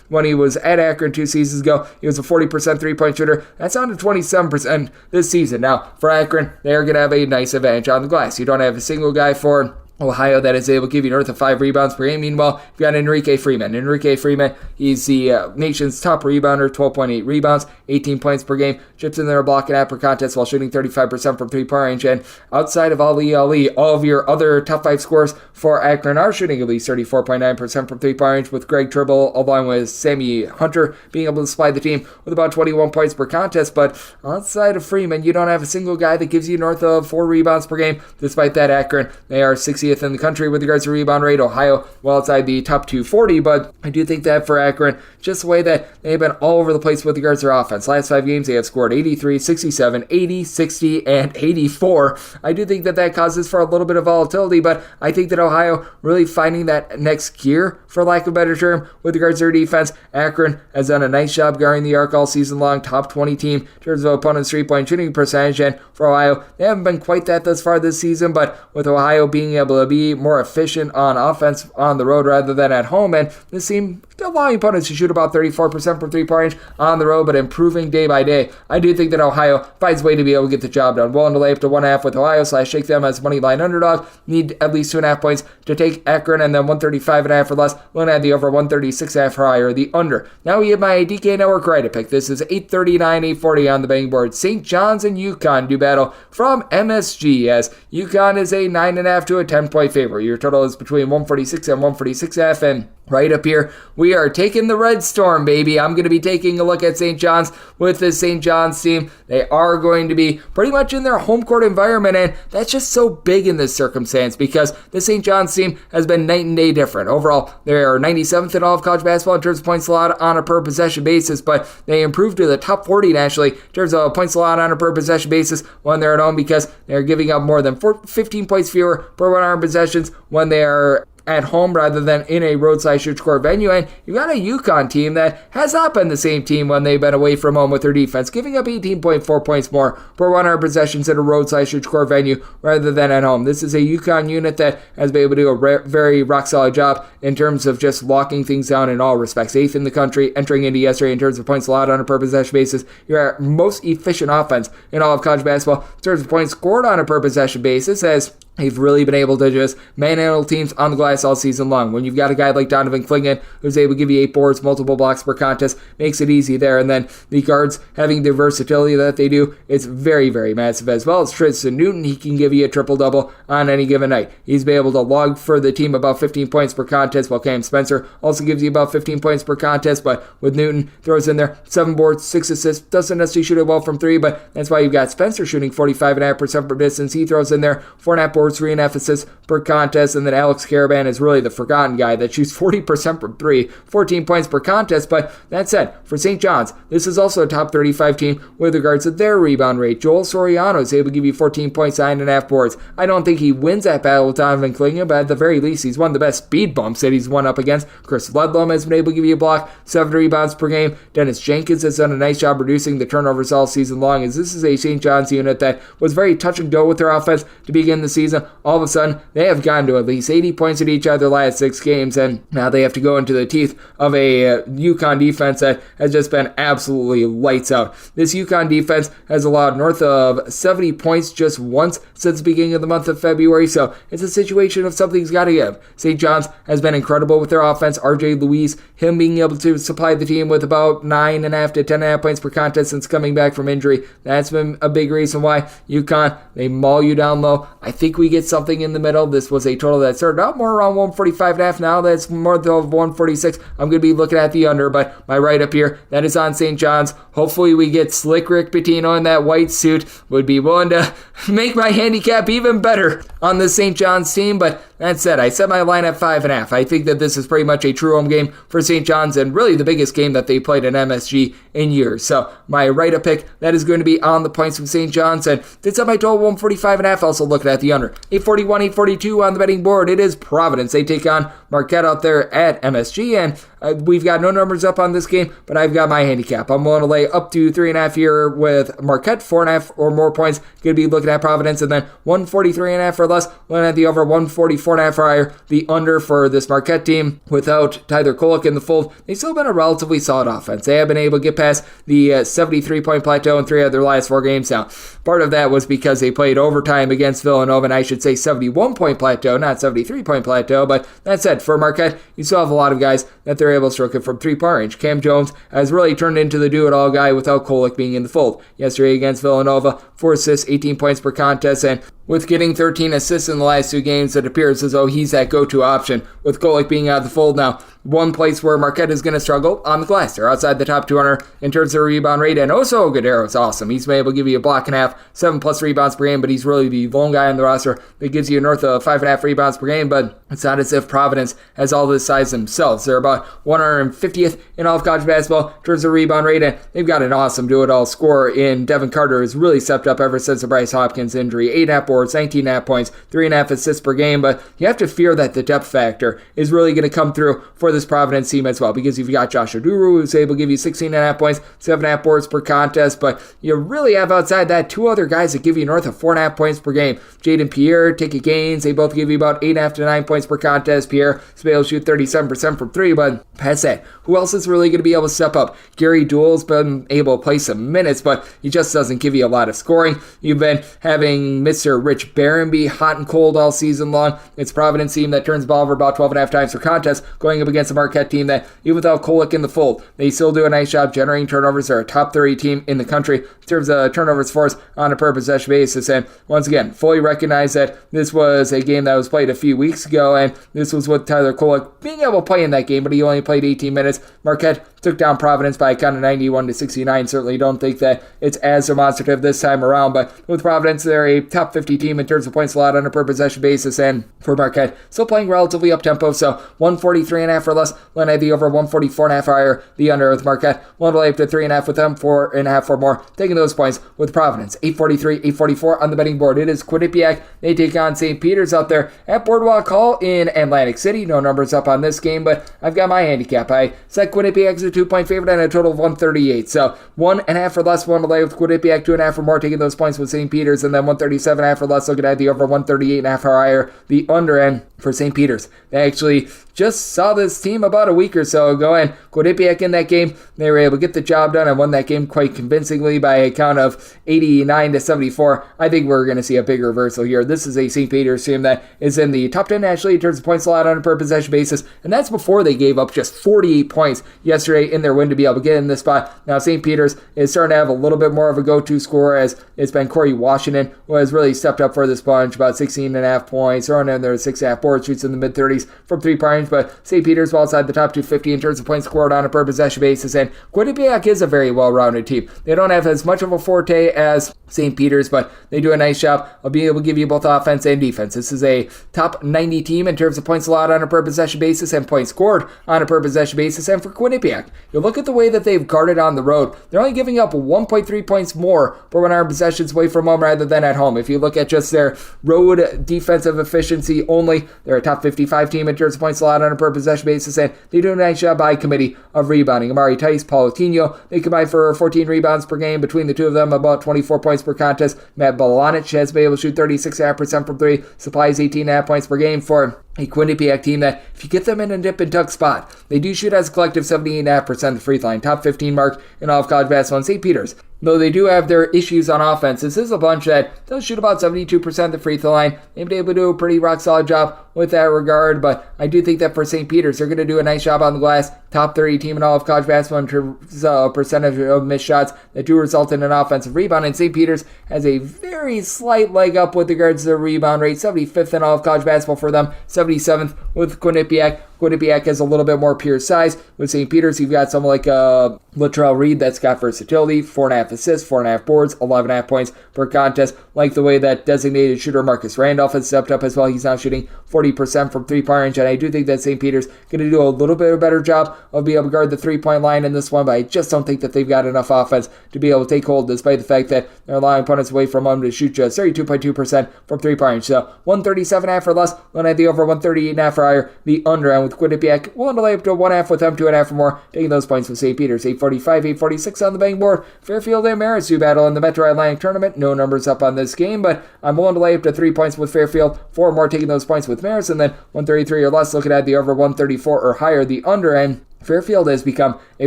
when he was at Akron 2 seasons ago, he was a 40% three-point shooter. That's down to 27% this season. Now, for Akron, they are going to have a nice advantage on the glass. You don't have a single guy for Ohio that is able to give you north of 5 rebounds per game. Meanwhile, you've got Enrique Freeman. He's the nation's top rebounder, 12.8 rebounds, 18 points per game, chips in there a block and half per contest while shooting 35% from 3-point range. And outside of Ali, all of your other top 5 scorers for Akron are shooting at least 34.9% from 3-point range, with Greg Tribble along with Sammy Hunter being able to supply the team with about 21 points per contest. But outside of Freeman, you don't have a single guy that gives you north of 4 rebounds per game. Despite that, Akron, they are 60th in the country with regards to rebound rate. Ohio, well outside the top 240, but I do think that for Akron, just the way that they've been all over the place with regards to their offense. Last 5 games, they have scored 83, 67, 80, 60, and 84. I do think that that causes for a little bit of volatility, but I think that Ohio really finding that next gear, for lack of a better term, with regards to their defense. Akron has done a nice job guarding the arc all season long, top 20 team in terms of opponent's 3-point shooting percentage, and for Ohio, they haven't been quite that thus far this season, but with Ohio being able to be more efficient on offense on the road rather than at home, and this team still allowing opponents to shoot about 34% from 3-point range on the road, but improving day by day. I do think that Ohio finds a way to be able to get the job done. Willing to lay up to 1.5 with Ohio, shake them as money line underdog. Need at least 2.5 points to take Akron, and then 135.5 or less. Looking at the over, 136.5 or higher, the under. Now we have my DK Network right to pick. This is 839, 840 on the betting board. St. John's and UConn do battle from MSG, as UConn is a 9.5 to a 10-point favorite. Your total is between 146 and 146.5, and right up here, we are taking the Red Storm, baby. I'm going to be taking a look at St. John's with this St. John's team. They are going to be pretty much in their home court environment, and that's just so big in this circumstance because the St. John's team has been night and day different. Overall, they are 97th in all of college basketball in terms of points allowed on a per possession basis, but they improved to the top 40 nationally in terms of points allowed on a per possession basis when they're at home, because they're giving up more than 15 points fewer per 100 possessions when they are at home rather than in a roadside shoot score venue. And you've got a UConn team that has not been the same team when they've been away from home with their defense, giving up 18.4 points more per 100 possessions at a roadside shoot score venue rather than at home. This is a UConn unit that has been able to do a very rock-solid job in terms of just locking things down in all respects. 8th in the country entering into yesterday in terms of points allowed on a per possession basis. Your most efficient offense in all of college basketball in terms of points scored on a per possession basis, as They've really been able to just manhandle teams on the glass all season long. When you've got a guy like Donovan Clingan who's able to give you 8 boards, multiple blocks per contest, makes it easy there. And then the guards having the versatility that they do, it's very, very massive. As well as Tristan Newton, he can give you a triple-double on any given night. He's been able to log for the team about 15 points per contest, while Cam Spencer also gives you about 15 points per contest. But with Newton, throws in there 7 boards, 6 assists, doesn't necessarily shoot it well from 3, but that's why you've got Spencer shooting 45.5% from distance. He throws in there 4.5 boards, 3.5 assists per contest, and then Alex Caravan is really the forgotten guy that shoots 40% from 3, 14 points per contest. But that said, for St. John's, this is also a top 35 team with regards to their rebound rate. Joel Soriano is able to give you 14 points, 9.5 boards. I don't think he wins that battle with Donovan Clingan, but at the very least, he's one of the best speed bumps that he's won up against. Chris Ledlum has been able to give you a block, 7 rebounds per game. Dennis Jenkins has done a nice job reducing the turnovers all season long, as this is a St. John's unit that was very touch and go with their offense to begin the season. All of a sudden, they have gotten to at least 80 points in each of their last 6 games, and now they have to go into the teeth of a UConn defense that has just been absolutely lights out. This UConn defense has allowed north of 70 points just once since the beginning of the month of February, so it's a situation of something's got to give. St. John's has been incredible with their offense. RJ Louise, him being able to supply the team with about 9.5 to 10.5 points per contest since coming back from injury. That's been a big reason why UConn, they maul you down low. I think we get something in the middle. This was a total that started out more around 145.5. Now that's more than 146. I'm going to be looking at the under, but my right up here, that is on St. John's. Hopefully we get Slick Rick Pitino in that white suit. Would be willing to make my handicap even better on the St. John's team, but that said, I set my line at 5.5. I think that this is pretty much a true home game for St. John's, and really the biggest game that they played at MSG in years. So my right-up pick, that is going to be on the points from St. John's, and did set my total 145.5. Also looking at the under. 841, 842 on the betting board. It is Providence. They take on Marquette out there at MSG, and we've got no numbers up on this game, but I've got my handicap. I'm willing to lay up to 3.5 here with Marquette, 4.5 or more points. Going to be looking at Providence, and then 143.5 or less. Looking at the over 144.5 or higher. The under for this Marquette team without Tyler Kolek in the fold. They've still been a relatively solid offense. They have been able to get past the 73-point plateau in 3 of their last 4 games now. Part of that was because they played overtime against Villanova, and I should say 71-point plateau, not 73-point plateau. But that said, for Marquette, you still have a lot of guys that they're able to stroke it from 3-point range. Cam Jones has really turned into the do-it-all guy without Kolek being in the fold. Yesterday against Villanova, 4 assists, 18 points per contest, and with getting 13 assists in the last 2 games, it appears as though he's that go-to option. With Kolek being out of the fold now, one place where Marquette is going to struggle on the glass. They're outside the top 200 in terms of rebound rate, and Oso Agudero is awesome. He's been able to give you a block and a half, 7+ rebounds per game, but he's really the lone guy on the roster that gives you north of 5.5 rebounds per game. But it's not as if Providence has all this size themselves. They're about 150th in all of college basketball in terms of rebound rate, and they've got an awesome do-it-all scorer in Devin Carter, who's really stepped up ever since the Bryce Hopkins injury. 8.5 boards, 19.5 points, 3.5 assists per game, but you have to fear that the depth factor is really going to come through for this Providence team as well, because you've got Josh Oduru, who's able to give you 16.5 points, 7.5 boards per contest, but you really have outside that 2 other guys that give you north of 4.5 points per game. Jaden Pierre, Tiki Gaines, they both give you about 8.5 to 9 points per contest. Pierre is able to shoot 37% from 3, but past that, who else is really going to be able to step up? Gary Duell's been able to play some minutes, but he just doesn't give you a lot of scoring. You've been having Mr. Rich Barron be hot and cold all season long. It's a Providence team that turns the ball over about 12.5 times per contest, going up against a Marquette team that, even without Kolek in the fold, they still do a nice job generating turnovers. They're a top 30 team in the country in terms of turnovers forced on a per possession basis. And once again, fully recognize that this was a game that was played a few weeks ago, and this was with Tyler Kolek being able to play in that game, but he only played 18 minutes. Marquette took down Providence by a count of 91-69. Certainly don't think that it's as demonstrative this time around, but with Providence, they're a top 50 team in terms of points allowed on a per possession basis, and for Marquette, still playing relatively up-tempo, so 143.5 or less, line at the over 144.5 higher, the under with Marquette, 1 to lay up to 3.5 with them, 4.5 or more, taking those points with Providence. 843, 844 on the betting board. It is Quinnipiac. They take on St. Peter's out there at Boardwalk Hall in Atlantic City. No numbers up on this game, but I've got my handicap. I set Quinnipiac as a 2-point favorite and a total of 138. So 1.5 or less, 1 to lay with Quinnipiac, 2.5 or more, taking those points with St. Peter's, and then 137.5 or less, looking at the over 138.5 or higher, the under end for St. Peter's. They actually just saw this team about a week or so ago, and Quinnipiac in that game, they were able to get the job done and won that game quite convincingly by a count of 89-74. I think we're going to see a big reversal here. This is a St. Peter's team that is in the top 10 nationally in terms of points allowed on a per possession basis, and that's before they gave up just 48 points yesterday in their win to be able to get in this spot. Now, St. Peter's is starting to have a little bit more of a go-to scorer, as it's been Corey Washington, who has really stepped up for this bunch, about 16.5 points, throwing in there 6.5 board shoots in the mid-30s from three-point range, but St. Peter's well outside the top 250 in terms of points scored on a per possession basis, and Quinnipiac is a very well-rounded team. They don't have as much of a forte as St. Peter's, but they do a nice job of being able to give you both offense and defense. This is a top 90 team in terms of points allowed on a per possession basis and points scored on a per possession basis, and for Quinnipiac, you look at the way that they've guarded on the road, they're only giving up 1.3 points more per 100 possessions away from home rather than at home. If you look at just their road defensive efficiency only, they're a top 55 team in terms of points allowed on a per possession basis, and they do a nice job by committee of rebounding. Amari Tice, Paulo Tino, they combine for 14 rebounds per game between the two of them, about 24 points per contest. Matt Bolanic has been able to shoot 36.5% from three, supplies 18.5 points per game for a Quinnipiac team that, if you get them in a dip and tuck spot, they do shoot as a collective 78.5% the free throw line, top 15 mark in all of college basketball. And St. Peter's, though they do have their issues on offense, this is a bunch that does shoot about 72% the free throw line. They've been able to do a pretty rock solid job with that regard, but I do think that for St. Peter's, they're going to do a nice job on the glass. Top 30 team in all of college basketball in terms of percentage of missed shots that do result in an offensive rebound, and St. Peter's has a very slight leg up with regards to the rebound rate, 75th in all of college basketball for them, 77th with Quinnipiac. Quinnipiac has a little bit more pure size. With St. Peter's, you've got someone like Latrell Reed that's got versatility, 4.5 assists, 4.5 boards, 11.5 points per contest. Like the way that designated shooter Marcus Randolph has stepped up as well. He's now shooting 40% from three-point range, and I do think that St. Peter's going to do a little bit of a better job of being able to guard the three-point line in this one, but I just don't think that they've got enough offense to be able to take hold, despite the fact that they're allowing opponents away from them to shoot just 32.2% from three-point range. So 137.5 or less, one at the over, 138.5 or higher, the under, and with Quinnipiac willing to lay up to 1.5 with them, 2.5 or more, taking those points with St. Peter's. 845, 846 on the betting board. Fairfield and Marist do battle in the Metro Atlantic Tournament. No numbers up on this game, but I'm willing to lay up to 3 points with Fairfield, 4 or more, taking those points with Marist, and then 133 or less, looking at the over, 134 or higher, the under, and Fairfield has become a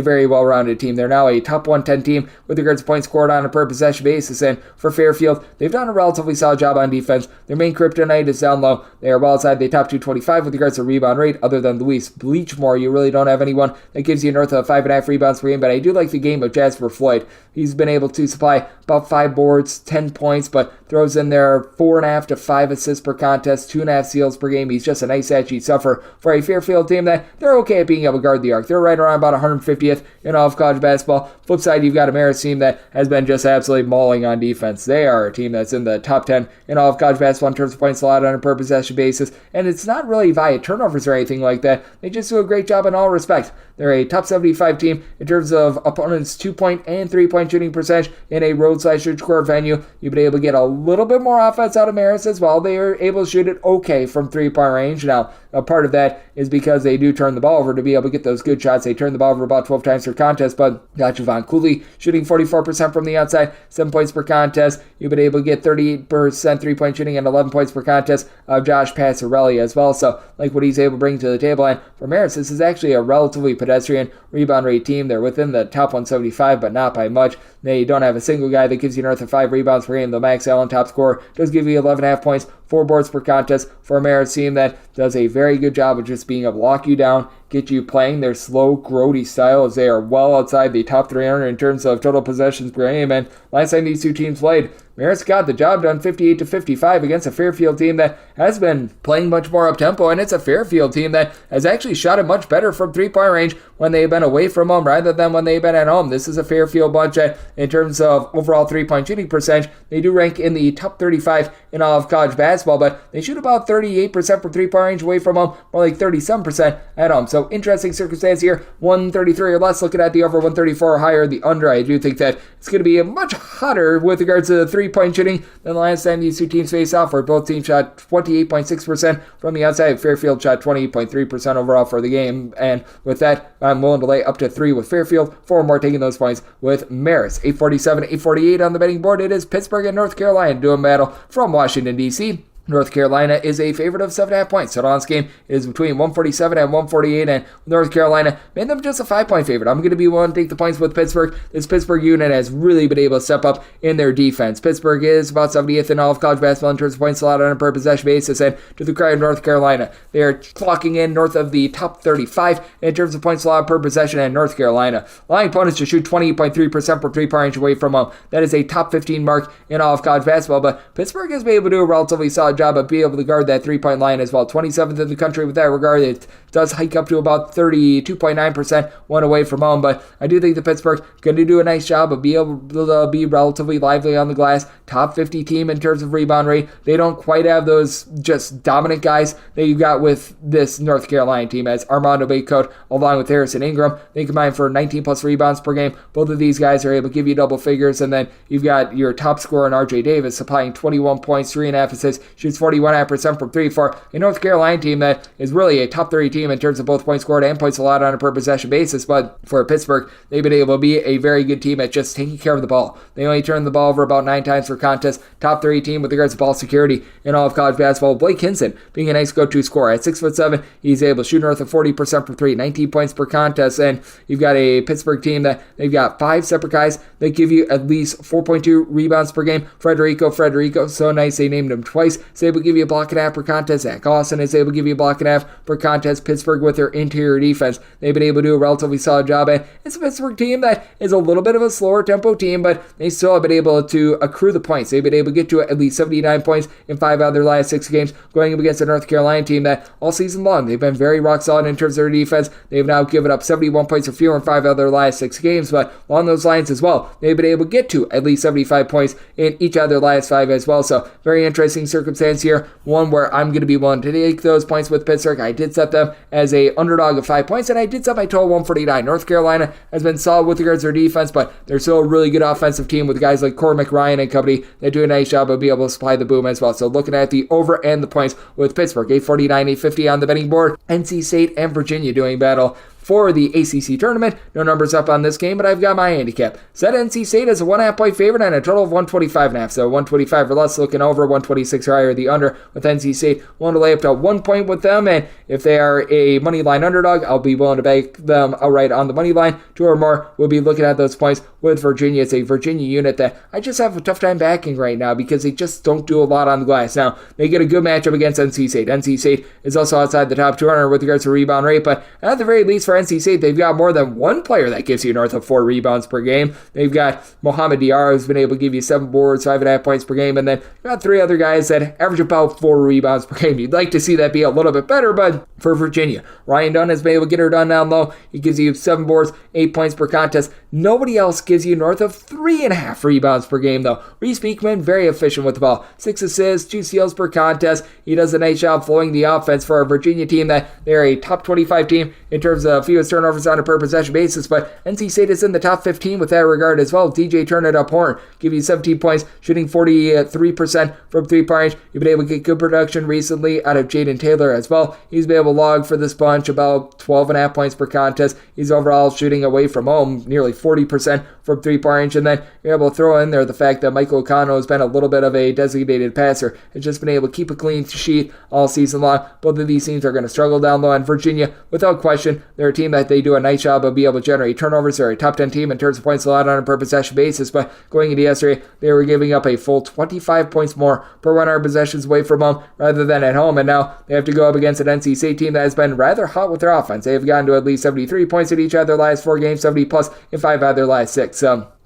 very well-rounded team. They're now a top 110 team with regards to points scored on a per possession basis, and for Fairfield, they've done a relatively solid job on defense. Their main kryptonite is down low. They are well outside the top 225 with regards to rebound rate. Other than Luis Bleachmore, you really don't have anyone that gives you north of 5.5 rebounds per game, but I do like the game of Jasper Floyd. He's been able to supply about 5 boards, 10 points, but throws in there 4.5 to 5 assists per contest, 2.5 steals per game. He's just a nice edgy sufferer for a Fairfield team that they're okay at being able to guard the arc. They're right around about 150th in all of college basketball. Flip side, you've got a Marist team that has been just absolutely mauling on defense. They are a team that's in the top 10 in all of college basketball in terms of points allowed on a per possession basis, and it's not really via turnovers or anything like that. They just do a great job in all respects. They're a top 75 team in terms of opponents' 2-point and 3-point shooting percentage in a roadside court venue. You've been able to get a little bit more offense out of Marist as well. They are able to shoot it okay from 3-point range. Now, a part of that is because they do turn the ball over to be able to get those good shots. They turn the ball over about 12 times per contest, but got Javon Cooley shooting 44% from the outside, 7 points per contest. You've been able to get 38% 3-point shooting and 11 points per contest of Josh Passarelli as well. So, like what he's able to bring to the table. And for Marist, this is actually a relatively pedestrian rebound rate team. They're within the top 175, but not by much. They don't have a single guy that gives you north of 5 rebounds per game. The Max Allen, top scorer, does give you 11.5 points, 4 boards per contest for a Marist team that does a very good job of just being able to lock you down, get you playing their slow, grody style, as they are well outside the top 300 in terms of total possessions per game. And last time these two teams played, Marist got the job done 58-55 against a Fairfield team that has been playing much more up-tempo, and it's a Fairfield team that has actually shot it much better from 3-point range when they've been away from home rather than when they've been at home. This is a Fairfield bunch that, in terms of overall 3-point shooting percentage, they do rank in the top 35 in all of college basketball, but they shoot about 38% from 3-point range away from home, more like 37% at home. So interesting circumstance here, 133 or less, looking at the over, 134 or higher, the under. I do think that it's going to be a much hotter with regards to the 3-point shooting than the last time these two teams faced off, where both teams shot 28.6% from the outside. Fairfield shot 28.3% overall for the game, and with that, I'm willing to lay up to 3 with Fairfield, 4 more taking those points with Marist. 847, 848 on the betting board. It is Pittsburgh and North Carolina doing battle from Washington, D.C. North Carolina is a favorite of 7.5 points. Total on this game is between 147 and 148, and North Carolina made them just a 5-point favorite. I'm going to be willing to take the points with Pittsburgh. This Pittsburgh unit has really been able to step up in their defense. Pittsburgh is about 70th in all of college basketball in terms of points allowed on a per possession basis, and to the credit of North Carolina, they are clocking in north of the top 35 in terms of points allowed per possession, and North Carolina allowing opponents to shoot 28.3% from three-point range away from home. That is a top 15 mark in all of college basketball, but Pittsburgh has been able to do a relatively solid job of being able to guard that three-point line as well. 27th in the country with that regard. It does hike up to about 32.9% one away from home, but I do think the Pittsburgh going to do a nice job of being able to be relatively lively on the glass. Top 50 team in terms of rebound rate. They don't quite have those just dominant guys that you got with this North Carolina team, as Armando Bacot along with Harrison Ingram, they combine for 19 plus rebounds per game. Both of these guys are able to give you double figures, and then you've got your top scorer in RJ Davis supplying 21 points, 3.5 assists, shoots 41.5% from three for a North Carolina team that is really a top 30 team in terms of both points scored and points allowed on a per possession basis. But for Pittsburgh, they've been able to be a very good team at just taking care of the ball. They only turn the ball over about 9 times per contest. Top 30 team with regards to ball security in all of college basketball. Blake Hinson being a nice go-to scorer. At 6'7", he's able to shoot north of 40% from three, 19 points per contest. And you've got a Pittsburgh team that they've got 5 separate guys that give you at least 4.2 rebounds per game. Frederico, so nice they named him twice. He's able to give you a block and a half per contest. Zach Austin is able to give you a block and a half per contest. Pittsburgh with their interior defense, they've been able to do a relatively solid job. And it's a Pittsburgh team that is a little bit of a slower tempo team, but they still have been able to accrue the points. They've been able to get to at least 79 points in 5 out of their last 6 games, going up against the North Carolina team that all season long they've been very rock solid in terms of their defense. They've now given up 71 points or fewer in 5 out of their last 6 games, but along those lines as well, they've been able to get to at least 75 points in each of their last 5 as well. So very interesting circumstance here, one where I'm going to be willing to take those points with Pittsburgh. I did set them as a underdog of 5 points, and I did set my total 149. North Carolina has been solid with regards to their defense, but they're still a really good offensive team with guys like Cormac Ryan and company that do a nice job of being able to supply the boom as well. So looking at the over and the points with Pittsburgh, 849, 850 on the betting board. NC State and Virginia doing battle for the ACC tournament. No numbers up on this game, but I've got my handicap. Set NC State as a 1.5 point favorite and a total of 125.5. So 125 or less, looking over, 126 or higher, the under with NC State. Want to lay up to 1 point with them, and if they are a money line underdog, I'll be willing to back them outright on the money line. 2 or more, we'll be looking at those points with Virginia. It's a Virginia unit that I just have a tough time backing right now because they just don't do a lot on the glass. Now, they get a good matchup against NC State. NC State is also outside the top 200 with regards to rebound rate, but at the very least for NC State, they've got more than one player that gives you north of 4 rebounds per game. They've got Mohamed Diarra, who's been able to give you 7 boards, 5.5 points per game, and then you've got 3 other guys that average about 4 rebounds per game. You'd like to see that be a little bit better, but for Virginia, Ryan Dunn has been able to get her done down low. He gives you 7 boards, 8 points per contest. Nobody else gives you north of 3.5 rebounds per game, though. Reese Beekman, very efficient with the ball. 6 assists, 2 steals per contest. He does a nice job flowing the offense for a Virginia team that they're a top 25 team in terms of fewest turnovers on a per possession basis, but NC State is in the top 15 with that regard as well. DJ Turner-Horn give you 17 points, shooting 43% from 3-point range. You've been able to get good production recently out of Jaden Taylor as well. He's been able to log for this bunch about 12.5 points per contest. He's overall shooting away from home nearly 40% from 3-point range, and then you're able to throw in there the fact that Michael O'Connell has been a little bit of a designated passer. Has just been able to keep a clean sheet all season long. Both of these teams are going to struggle down low, and Virginia, without question, they're a team that they do a nice job of being able to generate turnovers. They're a top 10 team in terms of points allowed on a per possession basis, but going into yesterday, they were giving up a full 25 points more per 100 possessions away from home rather than at home, and now they have to go up against an NC State team that has been rather hot with their offense. They have gotten to at least 73 points in each of their last 4 games, 70 plus in 5 out of their last 6.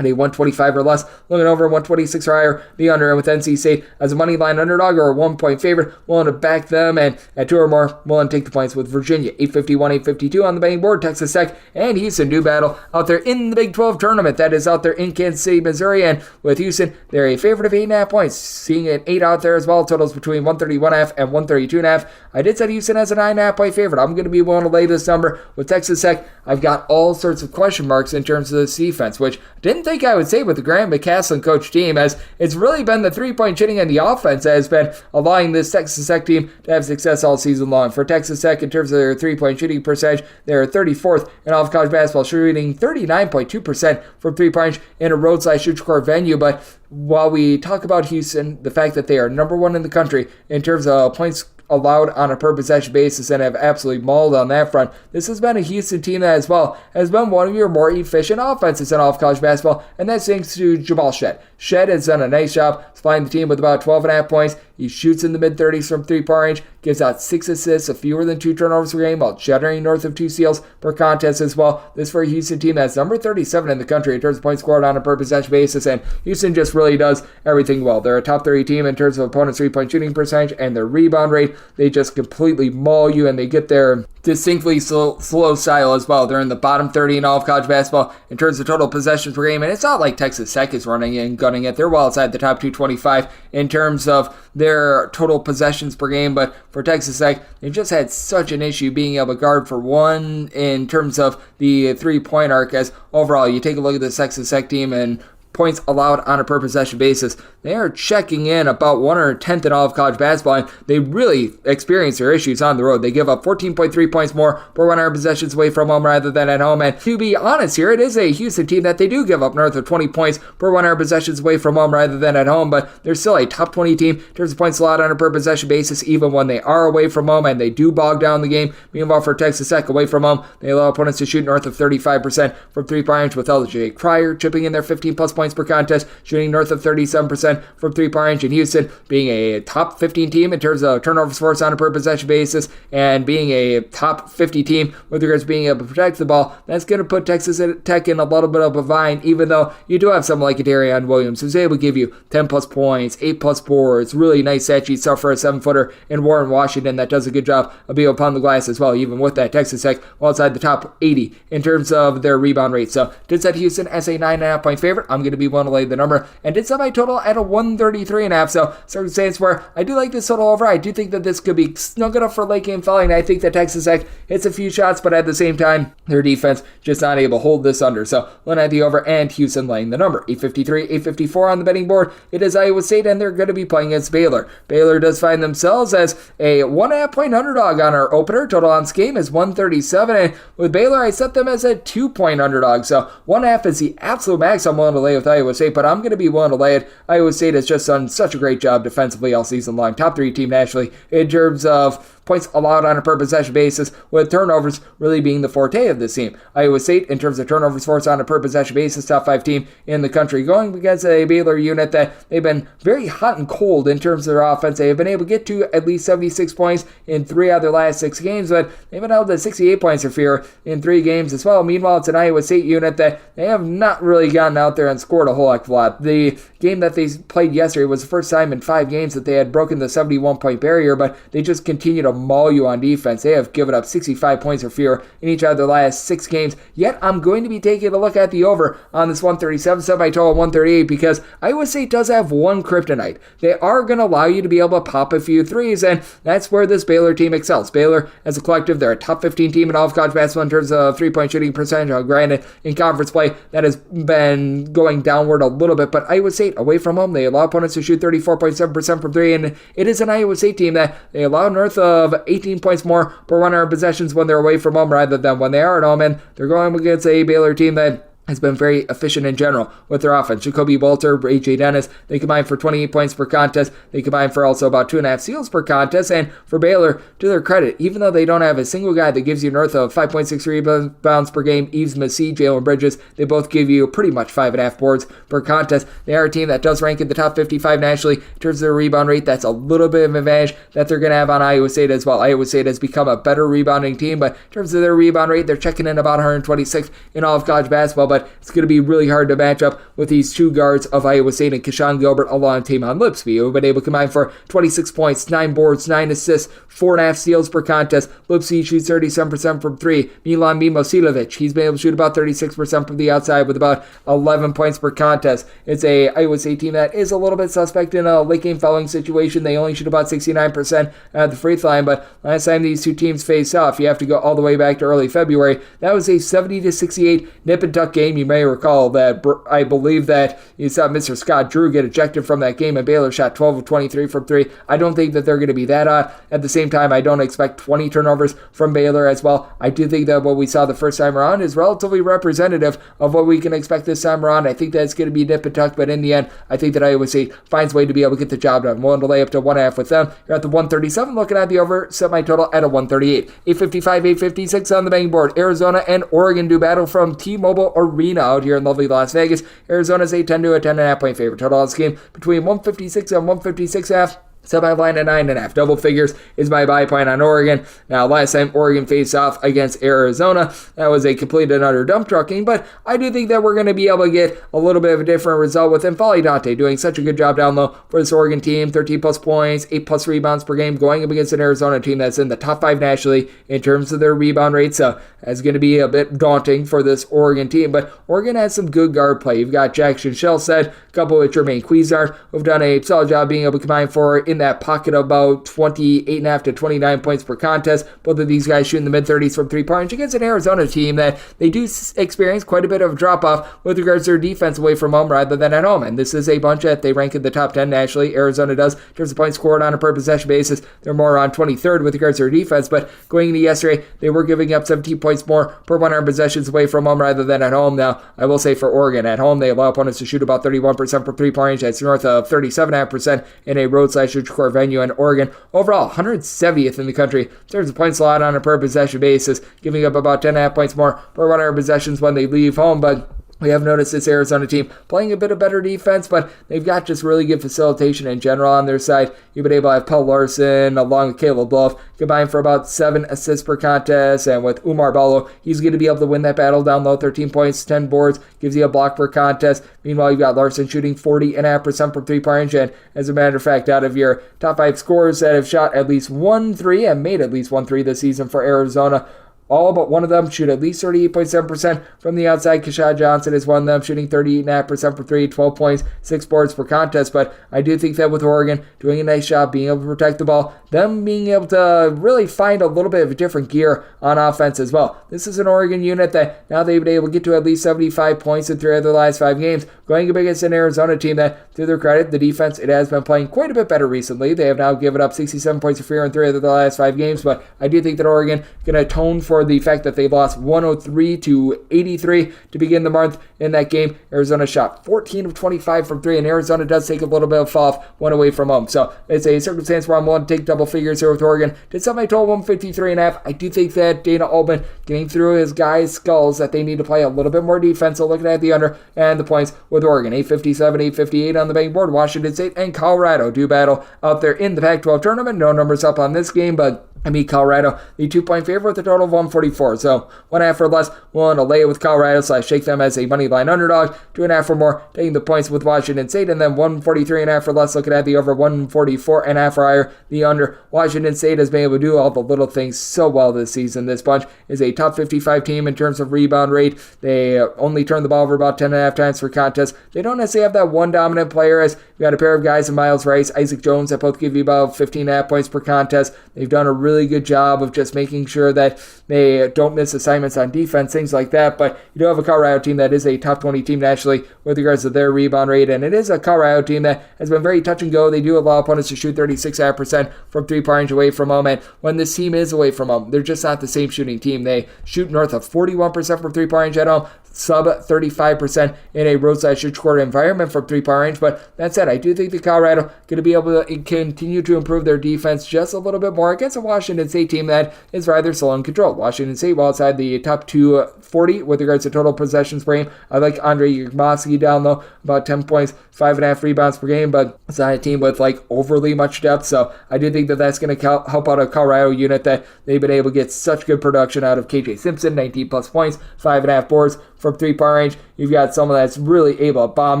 And a 125 or less, looking over 126 or higher, the under, and with NC State as a money line underdog or a 1 point favorite, willing to back them, and at 2 or more, willing to take the points with Virginia. 851, 852 on the betting board. Texas Tech and Houston do battle out there in the Big 12 tournament. That is out there in Kansas City, Missouri, and with Houston, they're a favorite of 8.5 points, seeing an 8 out there as well. Totals between 131.5 and 132.5. I did set Houston as a 9.5 point favorite. I'm going to be willing to lay this number with Texas Tech. I've got all sorts of question marks in terms terms of this defense, which I didn't think I would say with the Graham McCasland coach team, as it's really been the three-point shooting and the offense that has been allowing this Texas Tech team to have success all season long. For Texas Tech, in terms of their three-point shooting percentage, they're 34th in all of college basketball, shooting 39.2% from three-point in a road/shoot-score venue. But while we talk about Houston, the fact that they are number one in the country in terms of points allowed on a per possession basis and have absolutely mauled on that front, this has been a Houston team that as well has been one of your more efficient offenses in all of college basketball, and that's thanks to Jamal Shead. Shead has done a nice job supplying the team with about 12.5 points. He shoots in the mid-30s from three-point range, gives out 6 assists, fewer than 2 turnovers per game, while generating north of 2 steals per contest as well. This for a Houston team that's number 37 in the country in terms of points scored on a per possession basis, and Houston just really does everything well. They're a top 30 team in terms of opponents' three-point shooting percentage and their rebound rate. They just completely maul you, and they get their distinctly slow style as well. They're in the bottom 30 in all of college basketball in terms of total possessions per game, and it's not like Texas Tech is running and gunning it. They're well outside the top 225 in terms of their total possessions per game, but for Texas Tech, they just had such an issue being able to guard for one in terms of the three-point arc, as overall, you take a look at this Texas Tech team and points allowed on a per possession basis, they are checking in about 110th in all of college basketball, and they really experience their issues on the road. They give up 14.3 points more per 100 possessions away from home rather than at home, and to be honest here, it is a Houston team that they do give up north of 20 points per 100 possessions away from home rather than at home, but they're still a top 20 team in terms of points allowed on a per possession basis even when they are away from home, and they do bog down the game. Meanwhile, for Texas Tech, away from home, they allow opponents to shoot north of 35% from three-point, with LJ Cryer chipping in their 15-plus points per contest, shooting north of 37% from three-point, and Houston being a top 15 team in terms of turnovers forced on a per possession basis, and being a top 50 team with regards to being able to protect the ball. That's going to put Texas Tech in a little bit of a bind, even though you do have someone like Darian Williams who's able to give you 10-plus points, 8-plus boards, really nice stat sheet stuff for a 7-footer in Warren Washington that does a good job of being upon the glass as well. Even with that, Texas Tech well outside the top 80 in terms of their rebound rate. So did set Houston as a 9.5 point favorite. I'm going to be one to lay the number, and did set my total at a 133.5. So circumstance where I do like this total over. I do think that this could be snug enough for late game following. I think that Texas Tech hits a few shots, but at the same time, their defense just not able to hold this under. So one at the over, and Houston laying the number. 853, 854 on the betting board. It is Iowa State, and they're going to be playing against Baylor. Baylor does find themselves as a 1.5 point underdog on our opener. Total on this game is 137, and with Baylor, I set them as a 2 point underdog. So 1.5 is the absolute max I'm willing to lay with Iowa State, but I'm going to be willing to lay it. Iowa State has just done such a great job defensively all season long. Top 3 team nationally in terms of points allowed on a per possession basis, with turnovers really being the forte of this team. Iowa State, in terms of turnovers forced on a per possession basis, top 5 team in the country, going against a Baylor unit that they've been very hot and cold in terms of their offense. They have been able to get to at least 76 points in 3 out of their last 6 games, but they've been held to 68 points or fewer in 3 games as well. Meanwhile, it's an Iowa State unit that they have not really gotten out there and scored a whole heck of a lot. The game that they played yesterday was the first time in 5 games that they had broken the 71 point barrier, but they just continue to maul you on defense. They have given up 65 points or fewer in each of their last 6 games. Yet I'm going to be taking a look at the over on this 137, set my total 138, because Iowa State does have one kryptonite. They are going to allow you to be able to pop a few threes, and that's where this Baylor team excels. Baylor, as a collective, they're a top 15 team in all of college basketball in terms of three-point shooting percentage. Granted, in conference play, that has been going downward a little bit, but Iowa State, away from home, they allow opponents to shoot 34.7% from 3, and it is an Iowa State team that they allow north of 18 points more per 100 possessions when they're away from home rather than when they are at home, and they're going against a Baylor team that has been very efficient in general with their offense. Jacoby Walter, A.J. Dennis, they combine for 28 points per contest. They combine for also about 2.5 steals per contest. And for Baylor, to their credit, even though they don't have a single guy that gives you north of 5.6 rebounds per game, Yves Massey, Jalen Bridges, they both give you pretty much 5.5 boards per contest. They are a team that does rank in the top 55 nationally in terms of their rebound rate. That's a little bit of an advantage that they're going to have on Iowa State as well. Iowa State has become a better rebounding team, but in terms of their rebound rate, they're checking in about 126th in all of college basketball, but it's going to be really hard to match up with these 2 guards of Iowa State and Keyshawn Gilbert along Taymon Lipsby, who have been able to combine for 26 points, 9 boards, 9 assists, 4.5 steals per contest. Lipsby shoots 37% from 3. Milan Mimosilovic, he's been able to shoot about 36% from the outside with about 11 points per contest. It's a Iowa State team that is a little bit suspect in a late game fouling situation. They only shoot about 69% at the free throw line, but last time these 2 teams faced off, you have to go all the way back to early February. That was a 70-68 nip and tuck game game, you may recall that I believe that you saw Mr. Scott Drew get ejected from that game, and Baylor shot 12 of 23 from 3. I don't think that they're going to be that hot. At the same time, I don't expect 20 turnovers from Baylor as well. I do think that what we saw the first time around is relatively representative of what we can expect this time around. I think that's going to be nip and tuck, but in the end, I think that Iowa State finds a way to be able to get the job done. Willing to lay up to 1.5 with them. You're at the 137, looking at the over semi-total at a 138. 855, 856 on the betting board. Arizona and Oregon do battle from T-Mobile Arena out here in lovely Las Vegas. Arizona's a 10 to a 10.5 point favorite. Total on this game between 156 and 156.5. Semi-line at 9.5. Double figures is my buy point on Oregon. Now, last time Oregon faced off against Arizona, that was a complete and utter dump trucking, but I do think that we're going to be able to get a little bit of a different result with N'Faly Dante doing such a good job down low for this Oregon team. 13 plus points, 8 plus rebounds per game, going up against an Arizona team that's in the top 5 nationally in terms of their rebound rate. So that's going to be a bit daunting for this Oregon team, but Oregon has some good guard play. You've got Jackson Shellstead, coupled with Jermaine Cuisart, who've done a solid job being able to combine for in that pocket of about 28.5 to 29 points per contest. Both of these guys shooting the mid-30s from three-point range against an Arizona team that they do experience quite a bit of drop-off with regards to their defense away from home rather than at home. And this is a bunch that they rank in the top 10 nationally. Arizona does in terms of points scored on a per possession basis. They're more on 23rd with regards to their defense, but going into yesterday, they were giving up 17 points more per 100 possessions away from home rather than at home. Now, I will say for Oregon, at home, they allow opponents to shoot about 31% from three-point range. That's north of 37.5% in a road/core venue. And Oregon, overall, 170th in the country in terms of points allowed on a per possession basis, giving up about 10.5 points more per 100 possessions when they leave home. But we have noticed this Arizona team playing a bit of better defense, but they've got just really good facilitation in general on their side. You've been able to have Paul Larson along with Caleb Love combined for about 7 assists per contest, and with Umar Bello, he's going to be able to win that battle down low. 13 points, 10 boards, gives you a block per contest. Meanwhile, you've got Larson shooting 40.5% from three-point range, and as a matter of fact, out of your top 5 scorers that have shot at least 1 3 and made at least 1 3 this season for Arizona, all but one of them shoot at least 38.7% from the outside. Keshad Johnson is one of them, shooting 38.5% for 3, 12 points, 6 boards per contest. But I do think that with Oregon doing a nice job, being able to protect the ball, them being able to really find a little bit of a different gear on offense as well. This is an Oregon unit that now they've been able to get to at least 75 points in 3 of their last 5 games, going up against an Arizona team that, to their credit, the defense, it has been playing quite a bit better recently. They have now given up 67 points of fear in 3 of their last 5 games, but I do think that Oregon going to atone for the fact that they lost 103 to 83 to begin the month in that game. Arizona shot 14 of 25 from 3, and Arizona does take a little bit of fall off, one away from home. So it's a circumstance where I'm willing to take double figures here with Oregon. Did something I told 153.5. I do think that Dana Altman getting through his guys' skulls that they need to play a little bit more defense. So looking at the under and the points with Oregon. 857, 858 on the betting board. Washington State and Colorado do battle out there in the Pac-12 tournament. No numbers up on this game, but I mean, Colorado, the 2-point favorite with a total of 144. So 1.5 or less, willing to lay it with Colorado, shake them as a money line underdog. 2.5 or more, taking the points with Washington State. And then 143.5 or less, looking at the over. 144.5 or higher, the under. Washington State has been able to do all the little things so well this season. This bunch is a top 55 team in terms of rebound rate. They only turn the ball over about 10.5 times per contest. They don't necessarily have that one dominant player, as you got a pair of guys in Miles Rice, Isaac Jones, that both give you about 15.5 points per contest. They've done a really good job of just making sure that they don't miss assignments on defense, things like that. But you do have a Colorado team that is a top 20 team nationally with regards to their rebound rate, and it is a Colorado team that has been very touch and go. They do allow opponents to shoot 36.5% from three-point range away from home, and when this team is away from home, they're just not the same shooting team. They shoot north of 41% from three-point range at home, sub 35% in a roadside shoot court environment from three-point range. But that said, I do think the Colorado going to be able to continue to improve their defense just a little bit more against a Washington State team that is rather slow and controlled. Washington State, while outside the top 240 with regards to total possessions per game, I like Andre Iguodala down low, about 10 points, 5.5 rebounds per game, but it's not a team with overly much depth. So I do think that that's going to help out a Colorado unit that they've been able to get such good production out of. KJ Simpson, 19 plus points, 5.5 boards from three-point range. You've got someone that's really able to bomb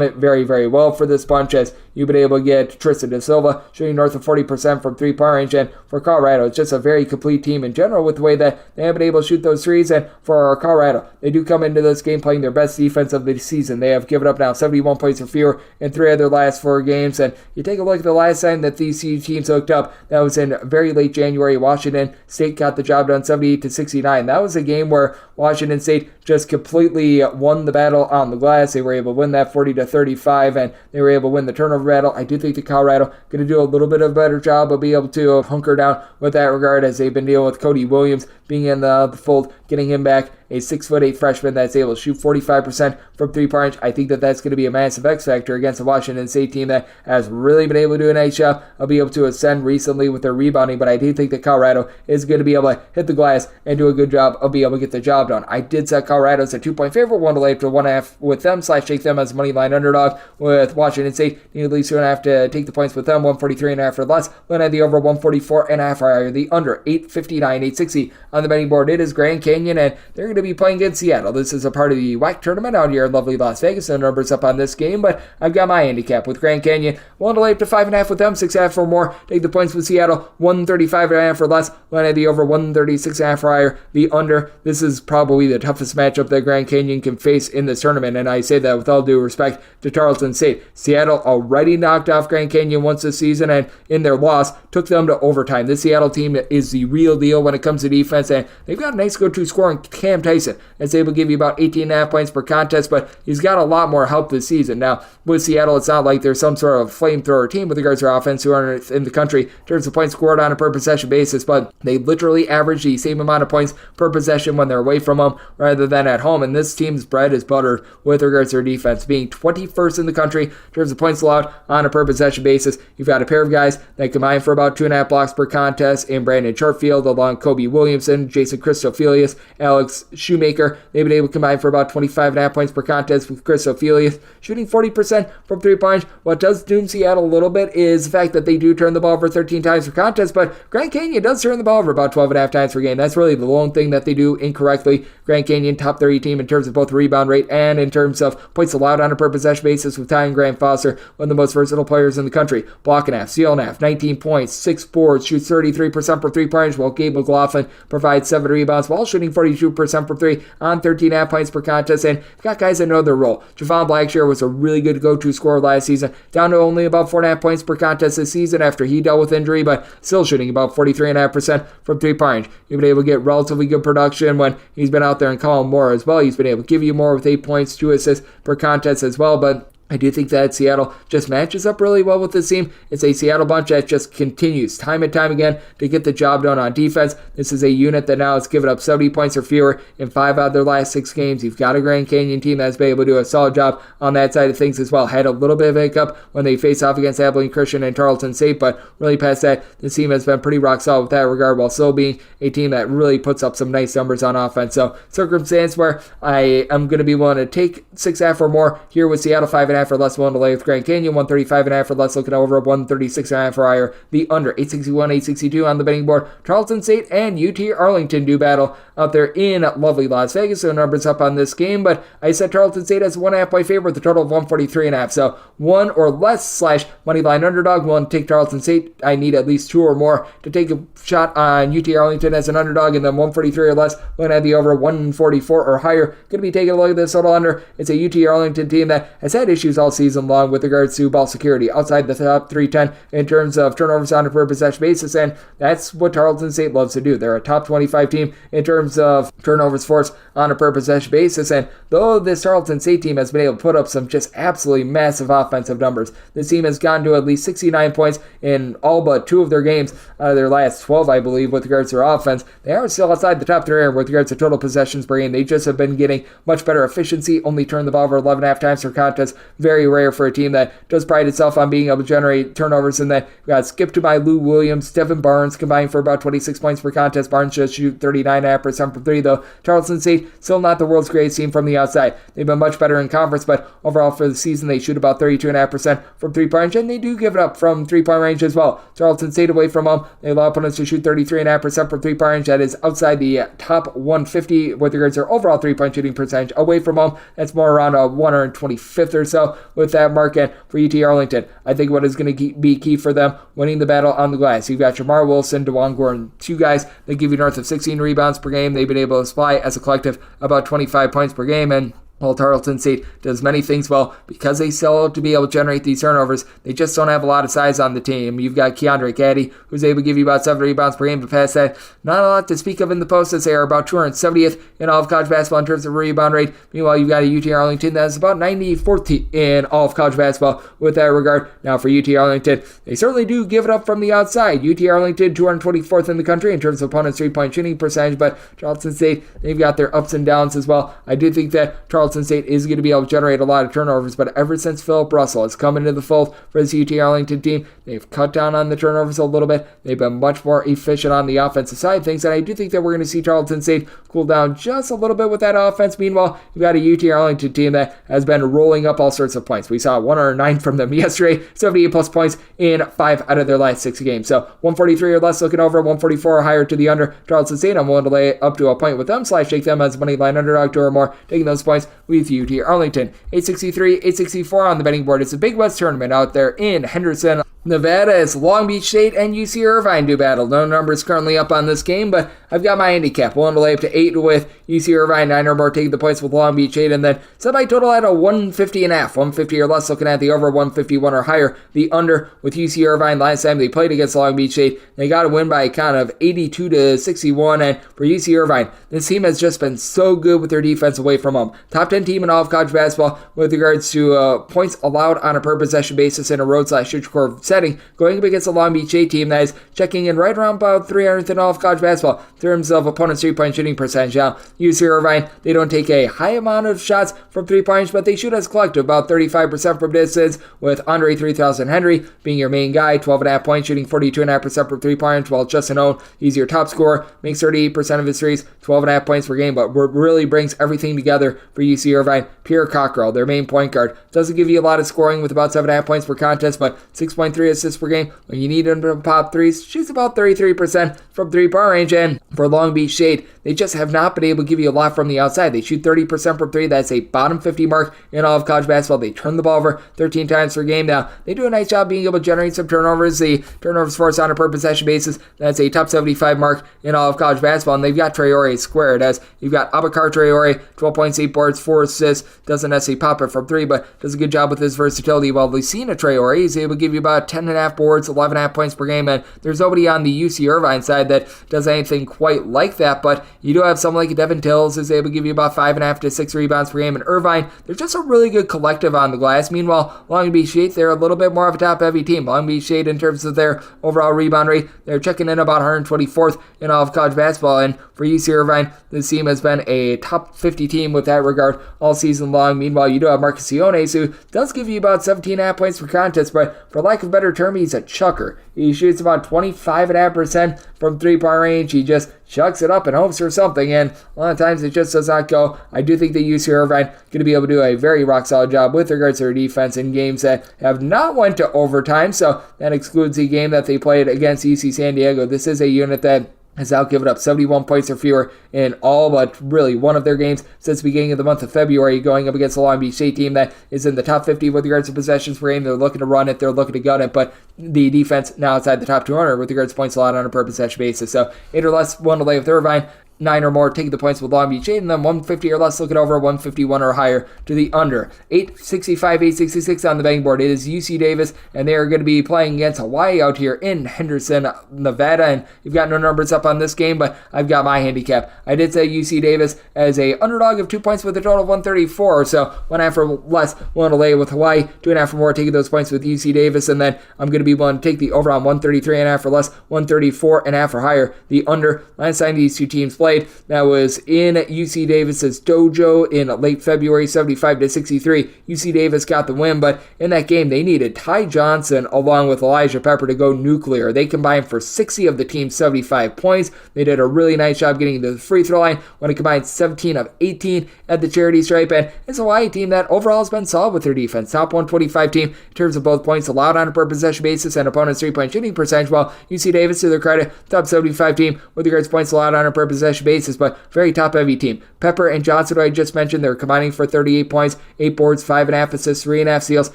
it very, very well for this bunch, as you've been able to get Tristan Da Silva shooting north of 40% from three-point range. And for Colorado, it's just a very complete team in general with the way that they have been able to shoot those threes. And for Colorado, they do come into this game playing their best defense of the season. They have given up now 71 points or fewer in 3 of their last 4 games. And you take a look at the last time that these two teams hooked up, that was in very late January. Washington State got the job done 78-69. That was a game where Washington State just completely won the battle on the glass. They were able to win that 40-35, and they were able to win the turnover battle. I do think that Colorado going to do a little bit of a better job of being able to hunker down with that regard, as they've been dealing with Cody Williams being in the fold, getting him back, a 6'8" freshman that's able to shoot 45% from three-point range. I think that that's going to be a massive X factor against a Washington State team that has really been able to do a nice job of being able to ascend recently with their rebounding, but I do think that Colorado is going to be able to hit the glass and do a good job of being able to get the job done. I did set Colorado as a 2-point favorite, 1 to lay up to 1.5 with them, /shake them as a money line underdog with Washington State. Need at least 2.5 to take the points with them, 143.5 or less. Then at the over 144.5 or the under 859, 860 on the betting board. It is Grand Canyon, and they're going to be playing against Seattle. This is a part of the WAC tournament out here in lovely Las Vegas. The numbers up on this game, but I've got my handicap with Grand Canyon. 1 to lay up to 5.5 with them, 6.5 or more. Take the points with Seattle, 135.5 or less. Then at the over 136.5 or higher. The under. This is probably the toughest matchup that Grand Canyon can face in this tournament, and I say that with all due respect to Tarleton State. Seattle already knocked off Grand Canyon once this season, and in their loss, took them to overtime. This Seattle team is the real deal when it comes to defense, and they've got a nice go-to scorer in Cam Tyson that's able to give you about 18.5 points per contest, but he's got a lot more help this season. Now, with Seattle, it's not like they're some sort of flamethrower team with regards to their offense who are in the country in terms of points scored on a per possession basis, but they literally average the same amount of points per possession when they're away from them rather than at home, and this team's bread is buttered with regards to their defense, being 21st in the country in terms of points allowed on a per possession basis. You've got a pair of guys that combine for about 2.5 blocks per contest in Brandon Sharpfield, along Kobe Williamson, Jason Christophilius, Alex Shoemaker. They've been able to combine for about 25.5 points per contest, with Christophilius shooting 40% from three-point. What does doom Seattle a little bit is the fact that they do turn the ball over 13 times per contest, but Grand Canyon does turn the ball over about 12.5 times per game. That's really the lone thing that they do incorrectly. Grand Canyon, top 30 team in terms of both rebound rate and in terms of points allowed on a per possession basis, with Ty and Graham Foster, one of the most versatile players in the country. Block and half, steal and half, 19 points, 6 boards, shoots 33% for three-point range, while Gabe McLaughlin provides 7 rebounds while shooting 42% for three on 13.5 points per contest. And you've got guys that know their role. Javon Blackshear was a really good go-to scorer last season, down to only about 4.5 points per contest this season after he dealt with injury, but still shooting about 43.5% from three-point range. You've been able to get relatively good production when he's been out there and calling more as well. He's been able to give you more with 8 points, 2 assists per contest as well, but I do think that Seattle just matches up really well with this team. It's a Seattle bunch that just continues time and time again to get the job done on defense. This is a unit that now has given up 70 points or fewer in 5 out of their last 6 games. You've got a Grand Canyon team that's been able to do a solid job on that side of things as well. Had a little bit of a hiccup when they face off against Abilene Christian and Tarleton State, but really past that, this team has been pretty rock solid with that regard, while still being a team that really puts up some nice numbers on offense. So, circumstance where I am going to be willing to take 6.5 or more here with Seattle, 5.5 or less, willing to lay with Grand Canyon, 135.5 or less, looking over 136.5 or higher. The under 861, 862 on the betting board. Tarleton State and UT Arlington do battle out there in lovely Las Vegas. So numbers up on this game, but I said Tarleton State as a 1.5 point favorite with a total of 143.5. So 1 or less / money line underdog. Willing to take Tarleton State. I need at least 2 or more to take a shot on UT Arlington as an underdog, and then 143 or less. Looking at the over 144 or higher. Going to be taking a look at this total under. It's a UT Arlington team that has had issues all season long with regards to ball security outside the top 310 in terms of turnovers on a per possession basis, and that's what Tarleton State loves to do. They're a top 25 team in terms of turnovers forced on a per possession basis, and though this Tarleton State team has been able to put up some just absolutely massive offensive numbers, this team has gotten to at least 69 points in all but 2 of their games out of their last 12, I believe, with regards to their offense. They are still outside the top 3 with regards to total possessions per game. They just have been getting much better efficiency, only turn the ball over 11.5 times per contest. Very rare for a team that does pride itself on being able to generate turnovers. And then we got skipped to by Lou Williams, Devin Barnes combined for about 26 points per contest. Barnes just shoot 39.5% from 3, though. Tarleton State still not the world's greatest team from the outside. They've been much better in conference, but overall for the season they shoot about 32.5% from 3-point range, and they do give it up from 3-point range as well. Tarleton State away from home, they allow opponents to shoot 33.5% from 3-point range. That is outside the top 150 with regards to their overall 3-point shooting percentage. Away from home, that's more around a 125th or so with that mark. And for UT Arlington, I think what is going to be key for them, winning the battle on the glass. You've got Jamar Wilson, DeJuan Gordon, 2 guys that give you north of 16 rebounds per game. They've been able to supply as a collective about 25 points per game, and While Tarleton State does many things well, because they still have to be able to generate these turnovers, they just don't have a lot of size on the team. You've got Keandre Caddy, who's able to give you about 7 rebounds per game, but past that, not a lot to speak of in the post, as they are about 270th in all of college basketball in terms of rebound rate. Meanwhile, you've got a UT Arlington that is about 94th in all of college basketball with that regard. Now for UT Arlington, they certainly do give it up from the outside. UT Arlington, 224th in the country in terms of opponents' three-point shooting percentage, but Tarleton State, they've got their ups and downs as well. I do think that Tarleton State is going to be able to generate a lot of turnovers, but ever since Philip Russell has come into the fold for this UT Arlington team, they've cut down on the turnovers a little bit. They've been much more efficient on the offensive side of things, and I do think that we're going to see Tarleton State cool down just a little bit with that offense. Meanwhile, you've got a UT Arlington team that has been rolling up all sorts of points. We saw 109 from them yesterday, 78 plus points in 5 out of their last 6 games. So 143 or less looking over, 144 or higher to the under. Tarleton State, I'm willing to lay up to a point with them, /shake them as money line underdog 2 or more, taking those points with UT Arlington. 863, 864 on the betting board. It's a Big West tournament out there in Henderson, Nevada, as Long Beach State and UC Irvine do battle. No numbers currently up on this game, but I've got my handicap. Willing to lay up to 8 with UC Irvine, 9 or more taking the points with Long Beach State, and then set my total at a 150.5. 150 or less looking at the over, 151 or higher. The under with UC Irvine. Last time they played against Long Beach State, they got a win by a count of 82-61, and for UC Irvine, this team has just been so good with their defense away from home. Top 10 team in all of college basketball with regards to points allowed on a per possession basis in a road/neutral setting, going up against a Long Beach State team that is checking in right around about 300th in all of college basketball in terms of opponent's three-point shooting percentage. Now, UC Irvine, they don't take a high amount of shots from 3 points, but they shoot as collective about 35% from distance, with Andre 3000 Henry being your main guy, 12.5 points, shooting 42.5% from 3 points, while Justin Owen, he's your top scorer, makes 38% of his threes, 12.5 points per game, but what really brings everything together for UC Irvine, Pierre Cockrell, their main point guard, doesn't give you a lot of scoring with about 7.5 points per contest, but 6.3 assists per game. When you need him to pop threes, shoots about 33% from 3-point range, and for Long Beach State, they just have not been able to give you a lot from the outside. They shoot 30% from 3. That's a bottom 50 mark in all of college basketball. They turn the ball over 13 times per game. Now, they do a nice job being able to generate some turnovers. The turnovers force on a per possession basis, that's a top 75 mark in all of college basketball. And they've got Traore squared, as you've got Abakar Traore, 12 points, 8 boards, 4 assists. Doesn't necessarily pop it from 3, but does a good job with his versatility. While Lucina Traore, he's able to give you about 10.5 boards, 11.5 points per game. And there's nobody on the UC Irvine side that does anything quite like that, but you do have someone like Devin Tills who's able to give you about 5.5 to 6 rebounds per game. In Irvine, they're just a really good collective on the glass. Meanwhile, Long Beach State, they're a little bit more of a top-heavy team. Long Beach State, in terms of their overall rebound rate, they're checking in about 124th in all of college basketball. And for UC Irvine, this team has been a top 50 team with that regard all season long. Meanwhile, you do have Marcus Iones, who does give you about 17.5 points per contest, but for lack of a better term, he's a chucker. He shoots about 25.5% from 3-point range. He just chucks it up and hopes for something, and a lot of times it just does not go. I do think that UC Irvine going to be able to do a very rock-solid job with regards to their defense in games that have not went to overtime, so that excludes the game that they played against UC San Diego. This is a unit that has now given up 71 points or fewer in all but really one of their games since the beginning of the month of February, going up against the Long Beach State team that is in the top 50 with regards to possessions per game. They're looking to run it, they're looking to gun it, but the defense now outside the top 200 with regards to points allowed on a per possession basis. So 8 or less, 1 to lay with Irvine. 9 or more taking the points with Long Beach State, and then 150 or less looking over, 151 or higher to the under. 865, 866 on the betting board. It is UC Davis, and they are going to be playing against Hawaii out here in Henderson, Nevada, and you've got no numbers up on this game, but I've got my handicap. I did say UC Davis as a underdog of 2 points with a total of 134, so 1.5 or less, willing to lay with Hawaii, 2.5 or more taking those points with UC Davis, and then I'm going to be willing to take the over on 133.5 or less, 134.5 or higher. The under. Last time these two teams played, that was in UC Davis's dojo in late February, 75-63. UC Davis got the win, but in that game, they needed Ty Johnson along with Elijah Pepper to go nuclear. They combined for 60 of the team's 75 points. They did a really nice job getting to the free throw line when it combined 17 of 18 at the charity stripe, and it's a Hawaii team that overall has been solid with their defense. Top 125 team in terms of both points allowed on a per possession basis and opponent's 3-point shooting percentage, while UC Davis, to their credit, top 75 team with regards to points allowed on a per possession basis, but very top-heavy team. Pepper and Johnson, who I just mentioned, they're combining for 38 points, 8 boards, 5.5 assists, 3.5 steals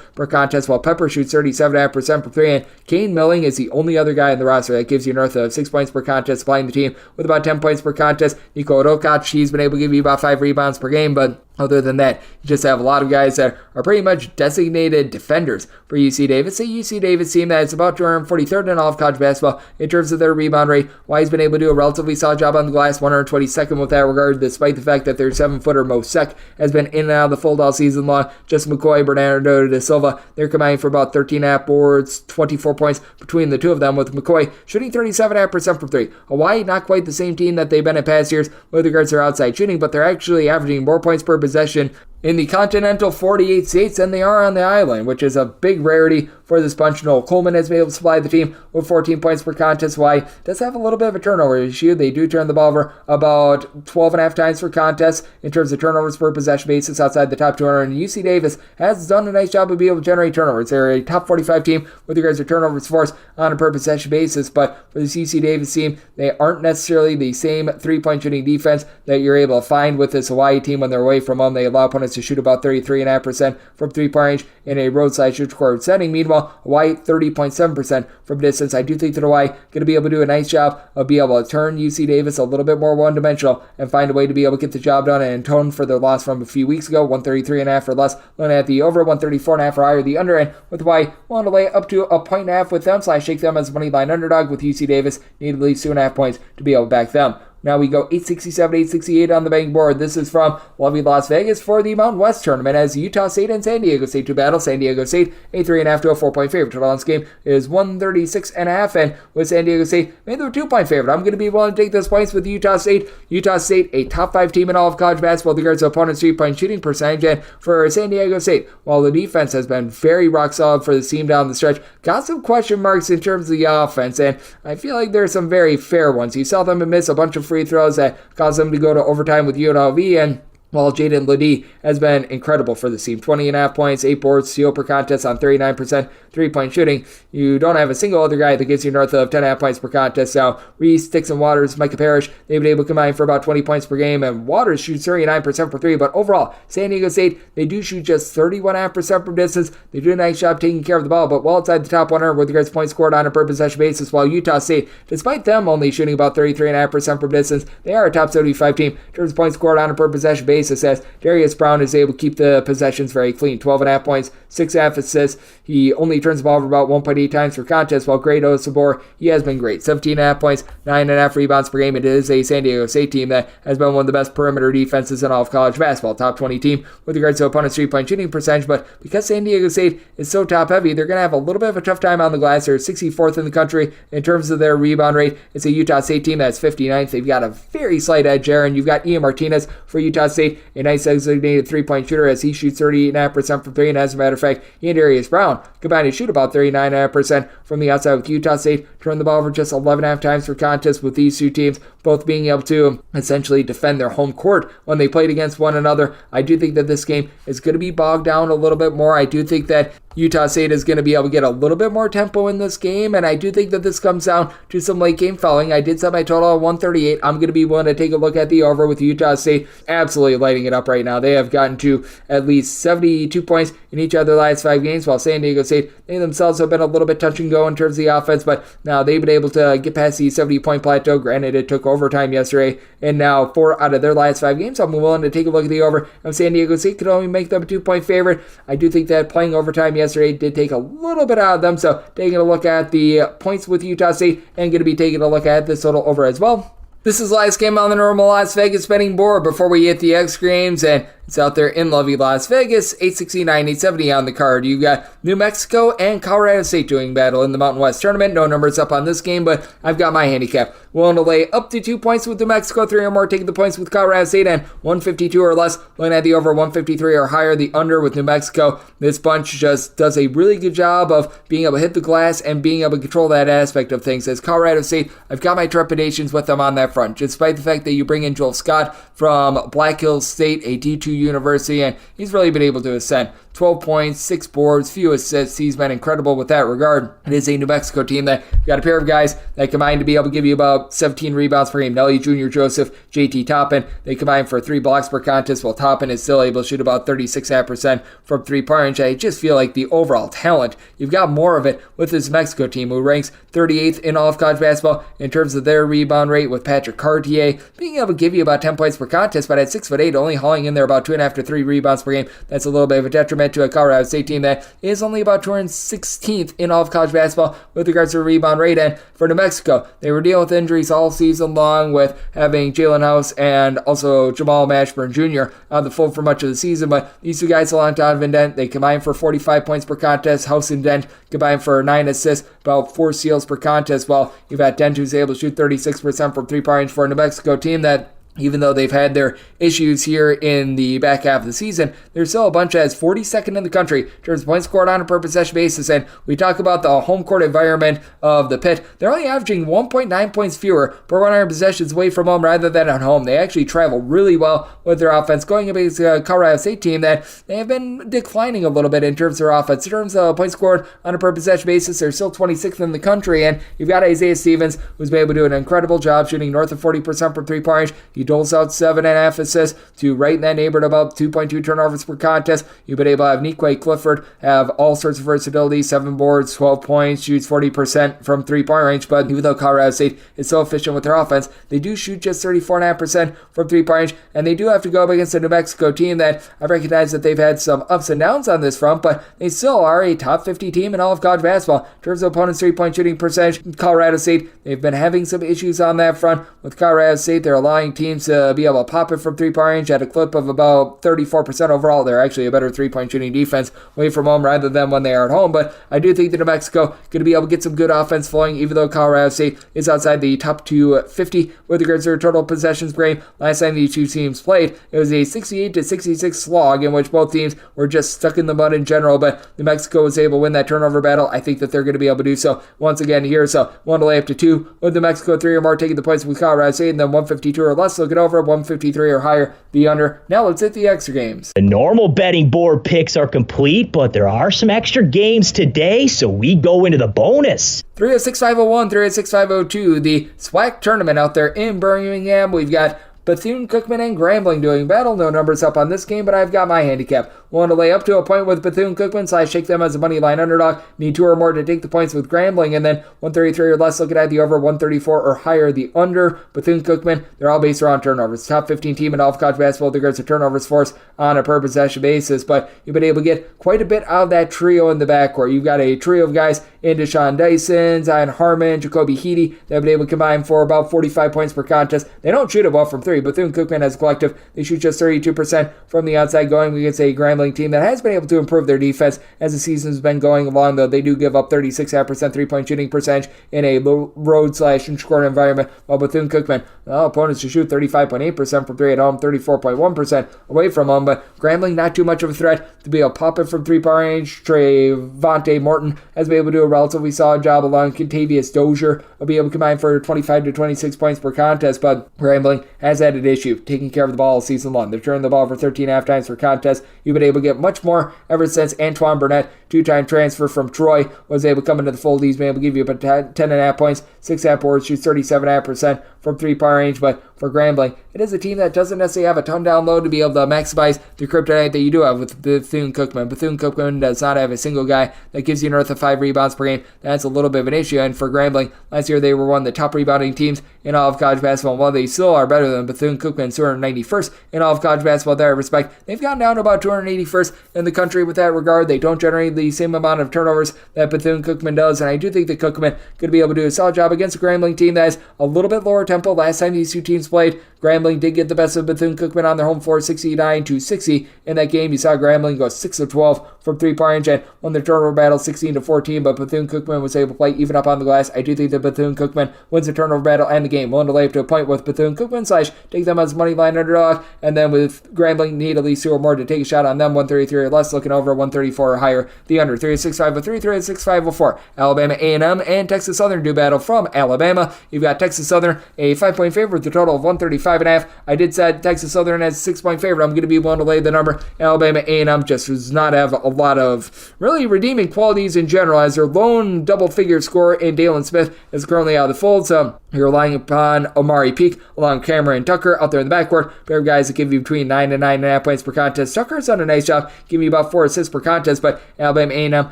per contest, while Pepper shoots 37.5% from 3, and Kane Milling is the only other guy in the roster that gives you north of 6 points per contest, supplying the team with about 10 points per contest. Niko Rokac, he's been able to give you about 5 rebounds per game, but Other than that, you just have a lot of guys that are pretty much designated defenders for UC Davis. A UC Davis team that is about 243rd in all of college basketball in terms of their rebound rate. Why he's been able to do a relatively solid job on the glass, 122nd with that regard, despite the fact that their 7-footer Mo Sek has been in and out of the fold all season long. Just McCoy, Bernardo da Silva, they're combining for about 13.5 boards, 24 points between the two of them, with McCoy shooting 37.5% from three. Hawaii, not quite the same team that they've been in past years with regards to their outside shooting, but they're actually averaging more points per possession in the continental 48 states than they are on the island, which is a big rarity for this bunch. Noel Coleman has been able to supply the team with 14 points per contest. Why does have a little bit of a turnover issue. They do turn the ball over about 12.5 times per contest in terms of turnovers per possession basis outside the top 200. And UC Davis has done a nice job of being able to generate turnovers. They're a top 45 team with regards to turnovers forced on a per possession basis. But for this UC Davis team, they aren't necessarily the same three-point shooting defense that you're able to find with this Hawaii team when they're away from home. They allow opponents to shoot about 33.5% from three-point range in a roadside shoot-scored setting. Meanwhile, Hawaii 30.7% from distance. I do think that Hawaii going to be able to do a nice job of being able to turn UC Davis a little bit more one-dimensional and find a way to be able to get the job done and atone for their loss from a few weeks ago, 133.5 or less. Looking at the over, 134.5 or higher, the under, and with Hawaii willing to lay up to 1.5 with them, shake them as a money line underdog with UC Davis. Need at least 2.5 points to be able to back them. Now we go 867, 868 on the betting board. This is from lovely Las Vegas for the Mountain West tournament as Utah State and San Diego State to battle. San Diego State, a 3.5 to a 4-point favorite. Total on this game is 136.5, and with San Diego State, made them a 2-point favorite. I'm going to be willing to take those points with Utah State. Utah State, a top 5 team in all of college basketball with regards to opponent's 3-point shooting percentage, and for San Diego State, while the defense has been very rock solid for the team down the stretch, got some question marks in terms of the offense, and I feel like there's some very fair ones. You saw them miss a bunch of free throws that caused them to go to overtime with UNLV, and while Jaden Ledee has been incredible for the team. 20.5 points, 8 boards, steal per contest on 39% three-point shooting. You don't have a single other guy that gets you north of 10.5 points per contest. Now, Reese, Dixon Waters, Micah Parrish, they've been able to combine for about 20 points per game, and Waters shoots 39% for three. But overall, San Diego State, they do shoot just 31.5% from distance. They do a nice job taking care of the ball, but well outside the top 100 with regards to points scored on a per possession basis, while Utah State, despite them only shooting about 33.5% from distance, they are a top 75 team in terms of points scored on a per possession basis, as Darius Brown is able to keep the possessions very clean. 12.5 points, 6.5 assists. He only turns the ball over about 1.8 times per contest, while Great Osabor, he has been great. 17.5 points, 9.5 rebounds per game. It is a San Diego State team that has been one of the best perimeter defenses in all of college basketball. Top 20 team with regards to opponent's three-point shooting percentage, but because San Diego State is so top-heavy, they're going to have a little bit of a tough time on the glass. They're 64th in the country in terms of their rebound rate. It's a Utah State team that's 59th. They've got a very slight edge there, and you've got Ian Martinez for Utah State, a nice designated three-point shooter as he shoots 38.5% from three, and as a matter of fact, he and Darius Brown combined to shoot about 39.5% from the outside with Utah State. Turn the ball over just 11.5 times per contest with these two teams, both being able to essentially defend their home court when they played against one another. I do think that this game is going to be bogged down a little bit more. I do think that Utah State is going to be able to get a little bit more tempo in this game, and I do think that this comes down to some late game fouling. I did set my total at 138. I'm going to be willing to take a look at the over with Utah State absolutely lighting it up right now. They have gotten to at least 72 points in each of their last 5 games, while San Diego State, they themselves have been a little bit touch and go in terms of the offense, but now they've been able to get past the 70-point plateau. Granted, it took overtime yesterday, and now 4 out of their last 5 games, I'm willing to take a look at the over. And San Diego State could only make them a 2-point favorite. I do think that playing overtime yesterday did take a little bit out of them, so taking a look at the points with Utah State and going to be taking a look at this total over as well. This is the last game on the normal Las Vegas betting board before we hit the X Games, and it's out there in lovely Las Vegas. 869, 870 on the card. You got New Mexico and Colorado State doing battle in the Mountain West tournament. No numbers up on this game, but I've got my handicap. Willing to lay up to 2 points with New Mexico, 3 or more taking the points with Colorado State, and 152 or less. Looking at the over 153 or higher, the under with New Mexico. This bunch just does a really good job of being able to hit the glass and being able to control that aspect of things. As Colorado State, I've got my trepidations with them on that front, despite the fact that you bring in Joel Scott from Black Hills State, a D2 university, and he's really been able to ascend 12 points, 6 boards, few assists. He's been incredible with that regard. It is a New Mexico team that got a pair of guys that combine to be able to give you about 17 rebounds per game. Nelly Jr. Joseph, JT Toppin, they combine for 3 blocks per contest, while Toppin is still able to shoot about 36% from 3-point range. I just feel like the overall talent, you've got more of it with this Mexico team, who ranks 38th in all of college basketball in terms of their rebound rate, with Patrick Cartier being able to give you about 10 points per contest, but at 6'8", only hauling in there about 2.5 to 3 rebounds per game. That's a little bit of a detriment to a Colorado State team that is only about 216th in all of college basketball with regards to rebound rate. And for New Mexico, they were dealing with injuries all season long, with having Jalen House and also Jamal Mashburn Jr. on the full for much of the season. But these two guys, along Donovan Dent, they combine for 45 points per contest. House and Dent combine for 9 assists, about 4 steals per contest, while you've got Dent, who's able to shoot 36% from 3-point range for a New Mexico team that, even though they've had their issues here in the back half of the season, there's still a bunch as 42nd in the country in terms of points scored on a per possession basis. And we talk about the home court environment of the Pit. They're only averaging 1.9 points fewer per 100 possessions away from home rather than at home. They actually travel really well with their offense, going against a Colorado State team that they have been declining a little bit in terms of their offense. In terms of points scored on a per possession basis, they're still 26th in the country. And you've got Isaiah Stevens, who's been able to do an incredible job shooting north of 40% from 3-point range. He doles out 7.5 assists to right in that neighborhood about 2.2 turnovers per contest. You've been able to have Nique Clifford have all sorts of versatility, 7 boards, 12 points, shoots 40% from 3-point range. But even though Colorado State is so efficient with their offense, they do shoot just 34.5% from 3-point range, and they do have to go up against a New Mexico team that I recognize that they've had some ups and downs on this front, but they still are a top 50 team in all of college basketball. In terms of opponents' 3-point shooting percentage, Colorado State, they've been having some issues on that front. With Colorado State, they're allowing teams to be able to pop it from 3-point range at a clip of about 34% overall. They're actually a better 3-point shooting defense away from home rather than when they are at home. But I do think that New Mexico going to be able to get some good offense flowing, even though Colorado State is outside the top 250 with regards to their total possessions per game. Last time these two teams played, it was a 68-66 slog in which both teams were just stuck in the mud in general. But New Mexico was able to win that turnover battle. I think that they're going to be able to do so once again here. So one to lay up to 2 with New Mexico, 3 or more taking the points with Colorado State, and then 152 or less looking over, 153 or higher the under. Now let's hit the extra games. The normal betting board picks are complete, but there are some extra games today, so we go into the bonus. 306-501, 306-502, the SWAC tournament out there in Birmingham. We've got Bethune-Cookman and Grambling doing battle. No numbers up on this game, but I've got my handicap. Want to lay up to a point with Bethune-Cookman, so I shake them as a money line underdog. Need 2 or more to take the points with Grambling, and then 133 or less looking at the over, 134 or higher the under. Bethune-Cookman, they're all based around turnovers. Top 15 team in all of college basketball with regards to turnovers force on a per possession basis, but you've been able to get quite a bit out of that trio in the backcourt. You've got a trio of guys in Deshaun Dyson, Zion Harmon, Jacoby Heady. They've been able to combine for about 45 points per contest. They don't shoot it well from 3. Bethune-Cookman as a collective, they shoot just 32% from the outside, going against a Grambling team that has been able to improve their defense as the season's been going along, though they do give up 36% 3-point shooting percentage in a low road/in-scoring environment, while Bethune-Cookman, opponents to shoot 35.8% from 3 at home, 34.1% away from home, but Grambling not too much of a threat to be able to pop it from 3-point range. Trayvonte Morton has been able to do a relatively solid job along Contavious Dozier will be able to combine for 25 to 26 points per contest, but Grambling has had an issue taking care of the ball all season long. They've turned the ball over 13.5 times per contest. You've been able to get much more ever since Antoine Burnett, 2-time transfer from Troy, was able to come into the fold. He's been able to give you about 10.5 points, 6.5 boards, shoots 37.5% from 3-point range, but for Grambling, it is a team that doesn't necessarily have a ton down low to be able to maximize the kryptonite that you do have with Bethune-Cookman. Bethune-Cookman does not have a single guy that gives you north of 5 rebounds per game. That's a little bit of an issue, and for Grambling, last year they were one of the top rebounding teams in all of college basketball. While they still are better than Bethune-Cookman, 291st in all of college basketball in that respect, they've gone down to about 281st in the country with that regard. They don't generate the same amount of turnovers that Bethune-Cookman does, and I do think that Cookman could be able to do a solid job against a Grambling team that is a little bit lower tempo. Last time these two teams played, Grambling did get the best of Bethune-Cookman on their home floor, 69-60 in that game. You saw Grambling go 6 of 12 from 3-point range and won the turnover battle 16-14, but Bethune-Cookman was able to play even up on the glass. I do think that Bethune-Cookman wins the turnover battle and the game. Willing to lay up to a point with Bethune-Cookman / take them as money line underdog, and then with Grambling, need at least 2 or more to take a shot on them. 133 or less, looking over 134 or higher. The under 36503, 36504. Alabama A&M and Texas Southern do battle from Alabama. You've got Texas Southern, a 5-point favorite with a total total of 135.5. I did set Texas Southern as a 6-point favorite. I'm going to be willing to lay the number. Alabama A&M just does not have a lot of really redeeming qualities in general, as their lone double-figure scorer in Dalen Smith is currently out of the fold. So you're relying upon Omari Peak along Cameron Tucker out there in the backcourt. Pair of guys that give you between 9 and 9.5 points per contest. Tucker's done a nice job, giving you about 4 assists per contest, but Alabama A&M,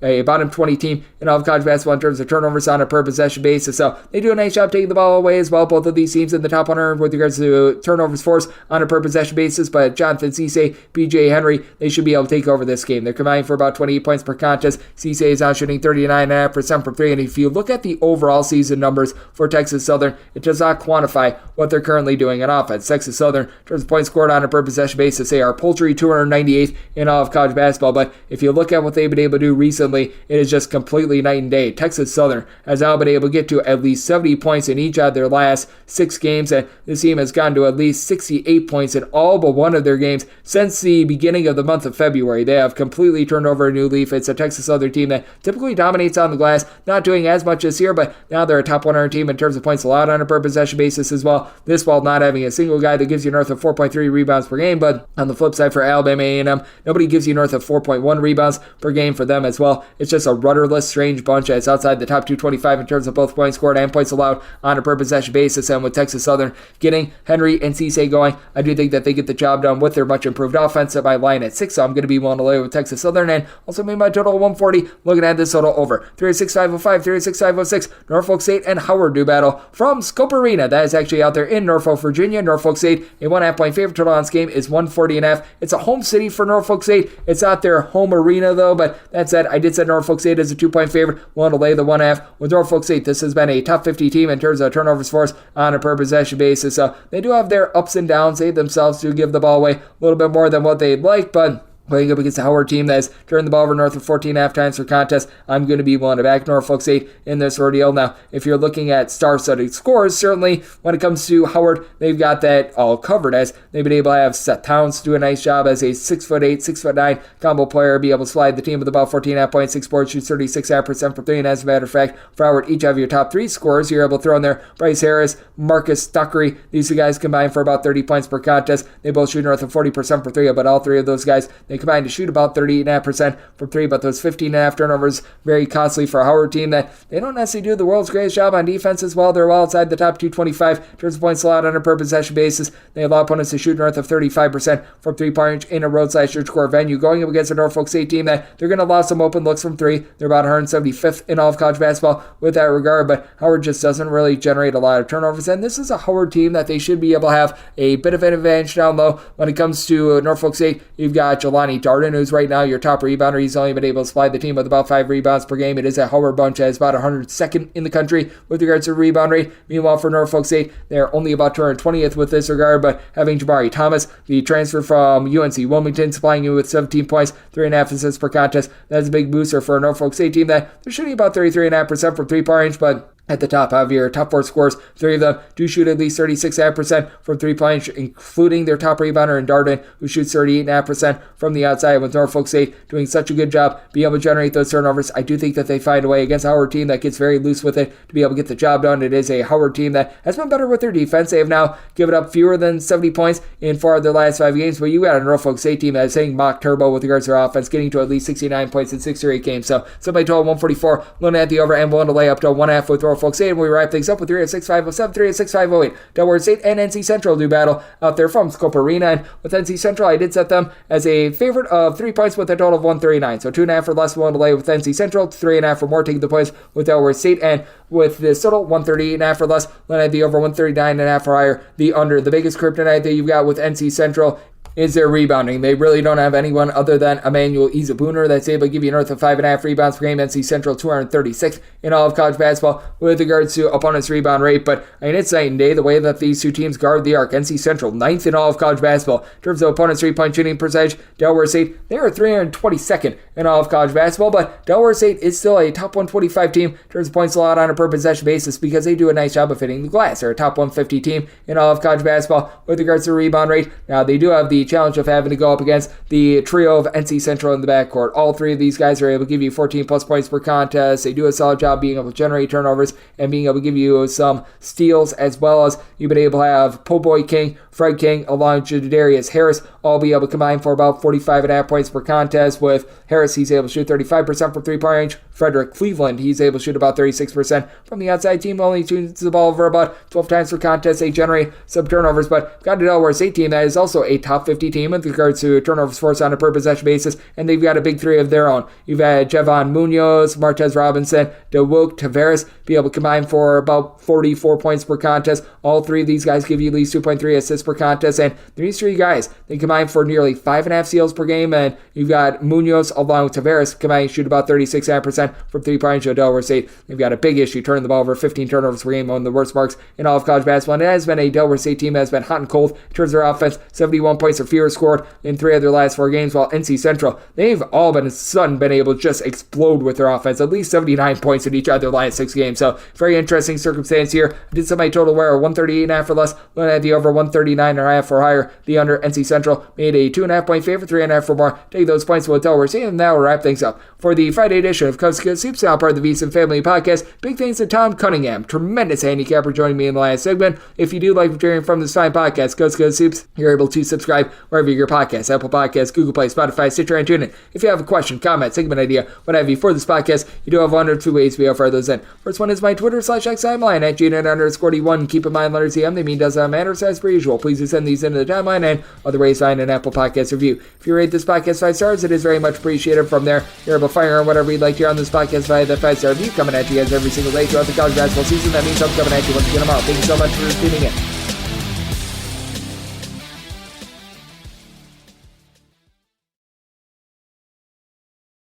a bottom 20 team in all of college basketball in terms of turnovers on a per possession basis. So they do a nice job taking the ball away as well. Both of these teams in the top 100 with regards to turnovers forced on a per possession basis, but Jonathan Cisse, BJ Henry, they should be able to take over this game. They're combining for about 28 points per contest. Cisse is now shooting 39.5% from 3, and if you look at the overall season numbers for Texas Southern, it does not quantify what they're currently doing in offense. Texas Southern, in terms of points scored on a per possession basis, they are poultry 298th in all of college basketball, but if you look at what they've been able to do recently, it is just completely night and day. Texas Southern has now been able to get to at least 70 points in each of their last 6 games, and this team has gone to at least 68 points in all but one of their games since the beginning of the month of February. They have completely turned over a new leaf. It's a Texas Southern team that typically dominates on the glass, not doing as much this year, but now they're a top 100 team in terms of points allowed on a per possession basis as well. This while not having a single guy that gives you north of 4.3 rebounds per game, but on the flip side for Alabama A&M, nobody gives you north of 4.1 rebounds per game for them as well. It's just a rudderless, strange bunch that's outside the top 225 in terms of both points scored and points allowed on a per possession basis, and with Texas Southern getting Henry and Cisse going, I do think that they get the job done with their much improved offense at my line at 6, so I'm going to be willing to lay with Texas Southern, and also made my total 140, looking at this total over. 306.505, 306.506, Norfolk State and Howard do battle from Scope Arena. That is actually out there in Norfolk, Virginia. Norfolk State, a 1.5 point favorite. Total on this game is 140.5. It's a home city for Norfolk State. It's not their home arena though, but that said, I did set Norfolk State as a 2-point favorite. Willing to lay the 1.5 with Norfolk State. This has been a top 50 team in terms of turnovers force on a per possession basis. So they do have their ups and downs. They themselves do give the ball away a little bit more than what they'd like, but playing up against the Howard team that has turned the ball over north of 14.5 times per contest, I'm going to be willing to back Norfolk State in this ordeal. Now, if you're looking at star-studded scores, certainly when it comes to Howard, they've got that all covered, as they've been able to have Seth Towns do a nice job as a 6'8", 6'9" combo player, be able to slide the team with about 14.5 points, 6 boards, shoots 36.5% from 3, and as a matter of fact, for Howard, each of your top 3 scorers, you're able to throw in there Bryce Harris, Marcus Stuckery. These 2 guys combined for about 30 points per contest. They both shoot north of 40% for 3, but all 3 of those guys, they combine to shoot about 38.5% from 3, but those 15.5 turnovers, very costly for a Howard team that they don't necessarily do the world's greatest job on defense as well. They're well outside the top 225 in terms of points allowed on a per possession basis. They allow opponents to shoot north of 35% from 3-point in a roadside-core venue, going up against a Norfolk State team that they're going to allow some open looks from 3. They're about 175th in all of college basketball with that regard, but Howard just doesn't really generate a lot of turnovers, and this is a Howard team that they should be able to have a bit of an advantage down low. When it comes to Norfolk State, you've got Jelani Darden, who's right now your top rebounder. He's only been able to supply the team with about 5 rebounds per game. It is a Howard bunch that is about 102nd in the country with regards to rebound rate. Meanwhile, for Norfolk State, they're only about 220th with this regard, but having Jabari Thomas, the transfer from UNC Wilmington, supplying you with 17 points, 3.5 assists per contest, that's a big booster for a Norfolk State team that they're shooting about 33.5% from 3-point range, but at the top of your top 4 scorers, 3 of them do shoot at least 36.5% from 3-point, including their top rebounder in Darden, who shoots 38.5% from the outside, with Norfolk State doing such a good job being able to generate those turnovers. I do think that they find a way against a Howard team that gets very loose with it to be able to get the job done. It is a Howard team that has been better with their defense. They have now given up fewer than 70 points in 4 of their last 5 games, but you got a Norfolk State team that is saying mock turbo with regards to their offense, getting to at least 69 points in 6 or 8 games. So somebody told 144, looking at the over and willing to lay up to 1.5 with Norfolk State, and we wrap things up with 306.507, 306.508. Delaware State and NC Central do battle out there from Scope Arena, and with NC Central, I did set them as a favorite of 3 points with a total of 139. So 2.5 or less willing to lay with NC Central, 3.5 or more taking the points with Delaware State, and with this total 138.5 or less, then at the over 139.5 or higher, the under. The biggest kryptonite that you've got with NC Central is their rebounding. They really don't have anyone other than Emmanuel Izabuner that's able to give you north of 5.5 rebounds per game. NC Central 236th in all of college basketball with regards to opponents' rebound rate. But I mean, it's night and day the way that these 2 teams guard the arc. NC Central 9th in all of college basketball in terms of opponents' 3-point shooting percentage. Delaware State, they are 322nd in all of college basketball, but Delaware State is still a top 125 team in terms of points allowed on a per possession basis because they do a nice job of hitting the glass. They're a top 150 team in all of college basketball with regards to rebound rate. Now, they do have have the challenge of having to go up against the trio of NC Central in the backcourt. All three of these guys are able to give you 14 plus points per contest. They do a solid job being able to generate turnovers and being able to give you some steals, as well as you've been able to have Po Boy King, Fred King, along with Jadarius Harris, all be able to combine for about 45.5 points per contest. With Harris, he's able to shoot 35% from three-point range. Frederick Cleveland, he's able to shoot about 36% from the outside. Team only shoots the ball over about 12 times per contest. They generate some turnovers, but got a Delaware State team that is also a top 50 team with regards to turnovers forced on a per possession basis, and they've got a big three of their own. You've had Javon Munoz, Martez Robinson, DeWook Tavares be able to combine for about 44 points per contest. All three of these guys give you at least 2.3 assists per contest, and these three guys, they combine for nearly 5.5 steals per game, and you've got Munoz along with Tavares combining to shoot about 36% from three-point range. Delaware State, they've got a big issue turning the ball over, 15 turnovers per game, one of the worst marks in all of college basketball, and it has been a Delaware State team that has been hot and cold in terms of their offense. 71 points or fewer scored in 3 of their last 4 games, while NC Central, they've all been able to just explode with their offense, at least 79 points in each of their last 6 games. So very interesting circumstance here. I did set my total where 138.5 or less, looking at the over 139.5 or higher. The under, NC Central made a 2.5 point favorite, 3.5 or more. Take those points with Delaware State, and now we'll wrap things up. For the Friday edition of Coast to Coast Hoops, now part of the VSiN Family Podcast, big thanks to Thom Cunningham, tremendous handicapper, joining me in the last segment. If you do like hearing from this fine podcast, Coast to Coast Hoops, you're able to subscribe wherever you get your podcasts, Apple Podcasts, Google Play, Spotify, Stitcher, and TuneIn. If you have a question, comment, segment idea, what have you for this podcast, you do have one or two ways we offer those in. First one is my Twitter/X timeline at GNN_D1. Keep in mind, letters EM, they mean does not matter, so as per usual. Please do send these into the timeline, and other ways find an Apple Podcast review. If you rate this podcast 5 stars, it is very much appreciated. From there, you're able to fire on whatever you'd like to hear on this podcast via that 5-star review, coming at you guys every single day throughout the college basketball season. That means I'm coming at you once again tomorrow. Thank you so much for tuning in.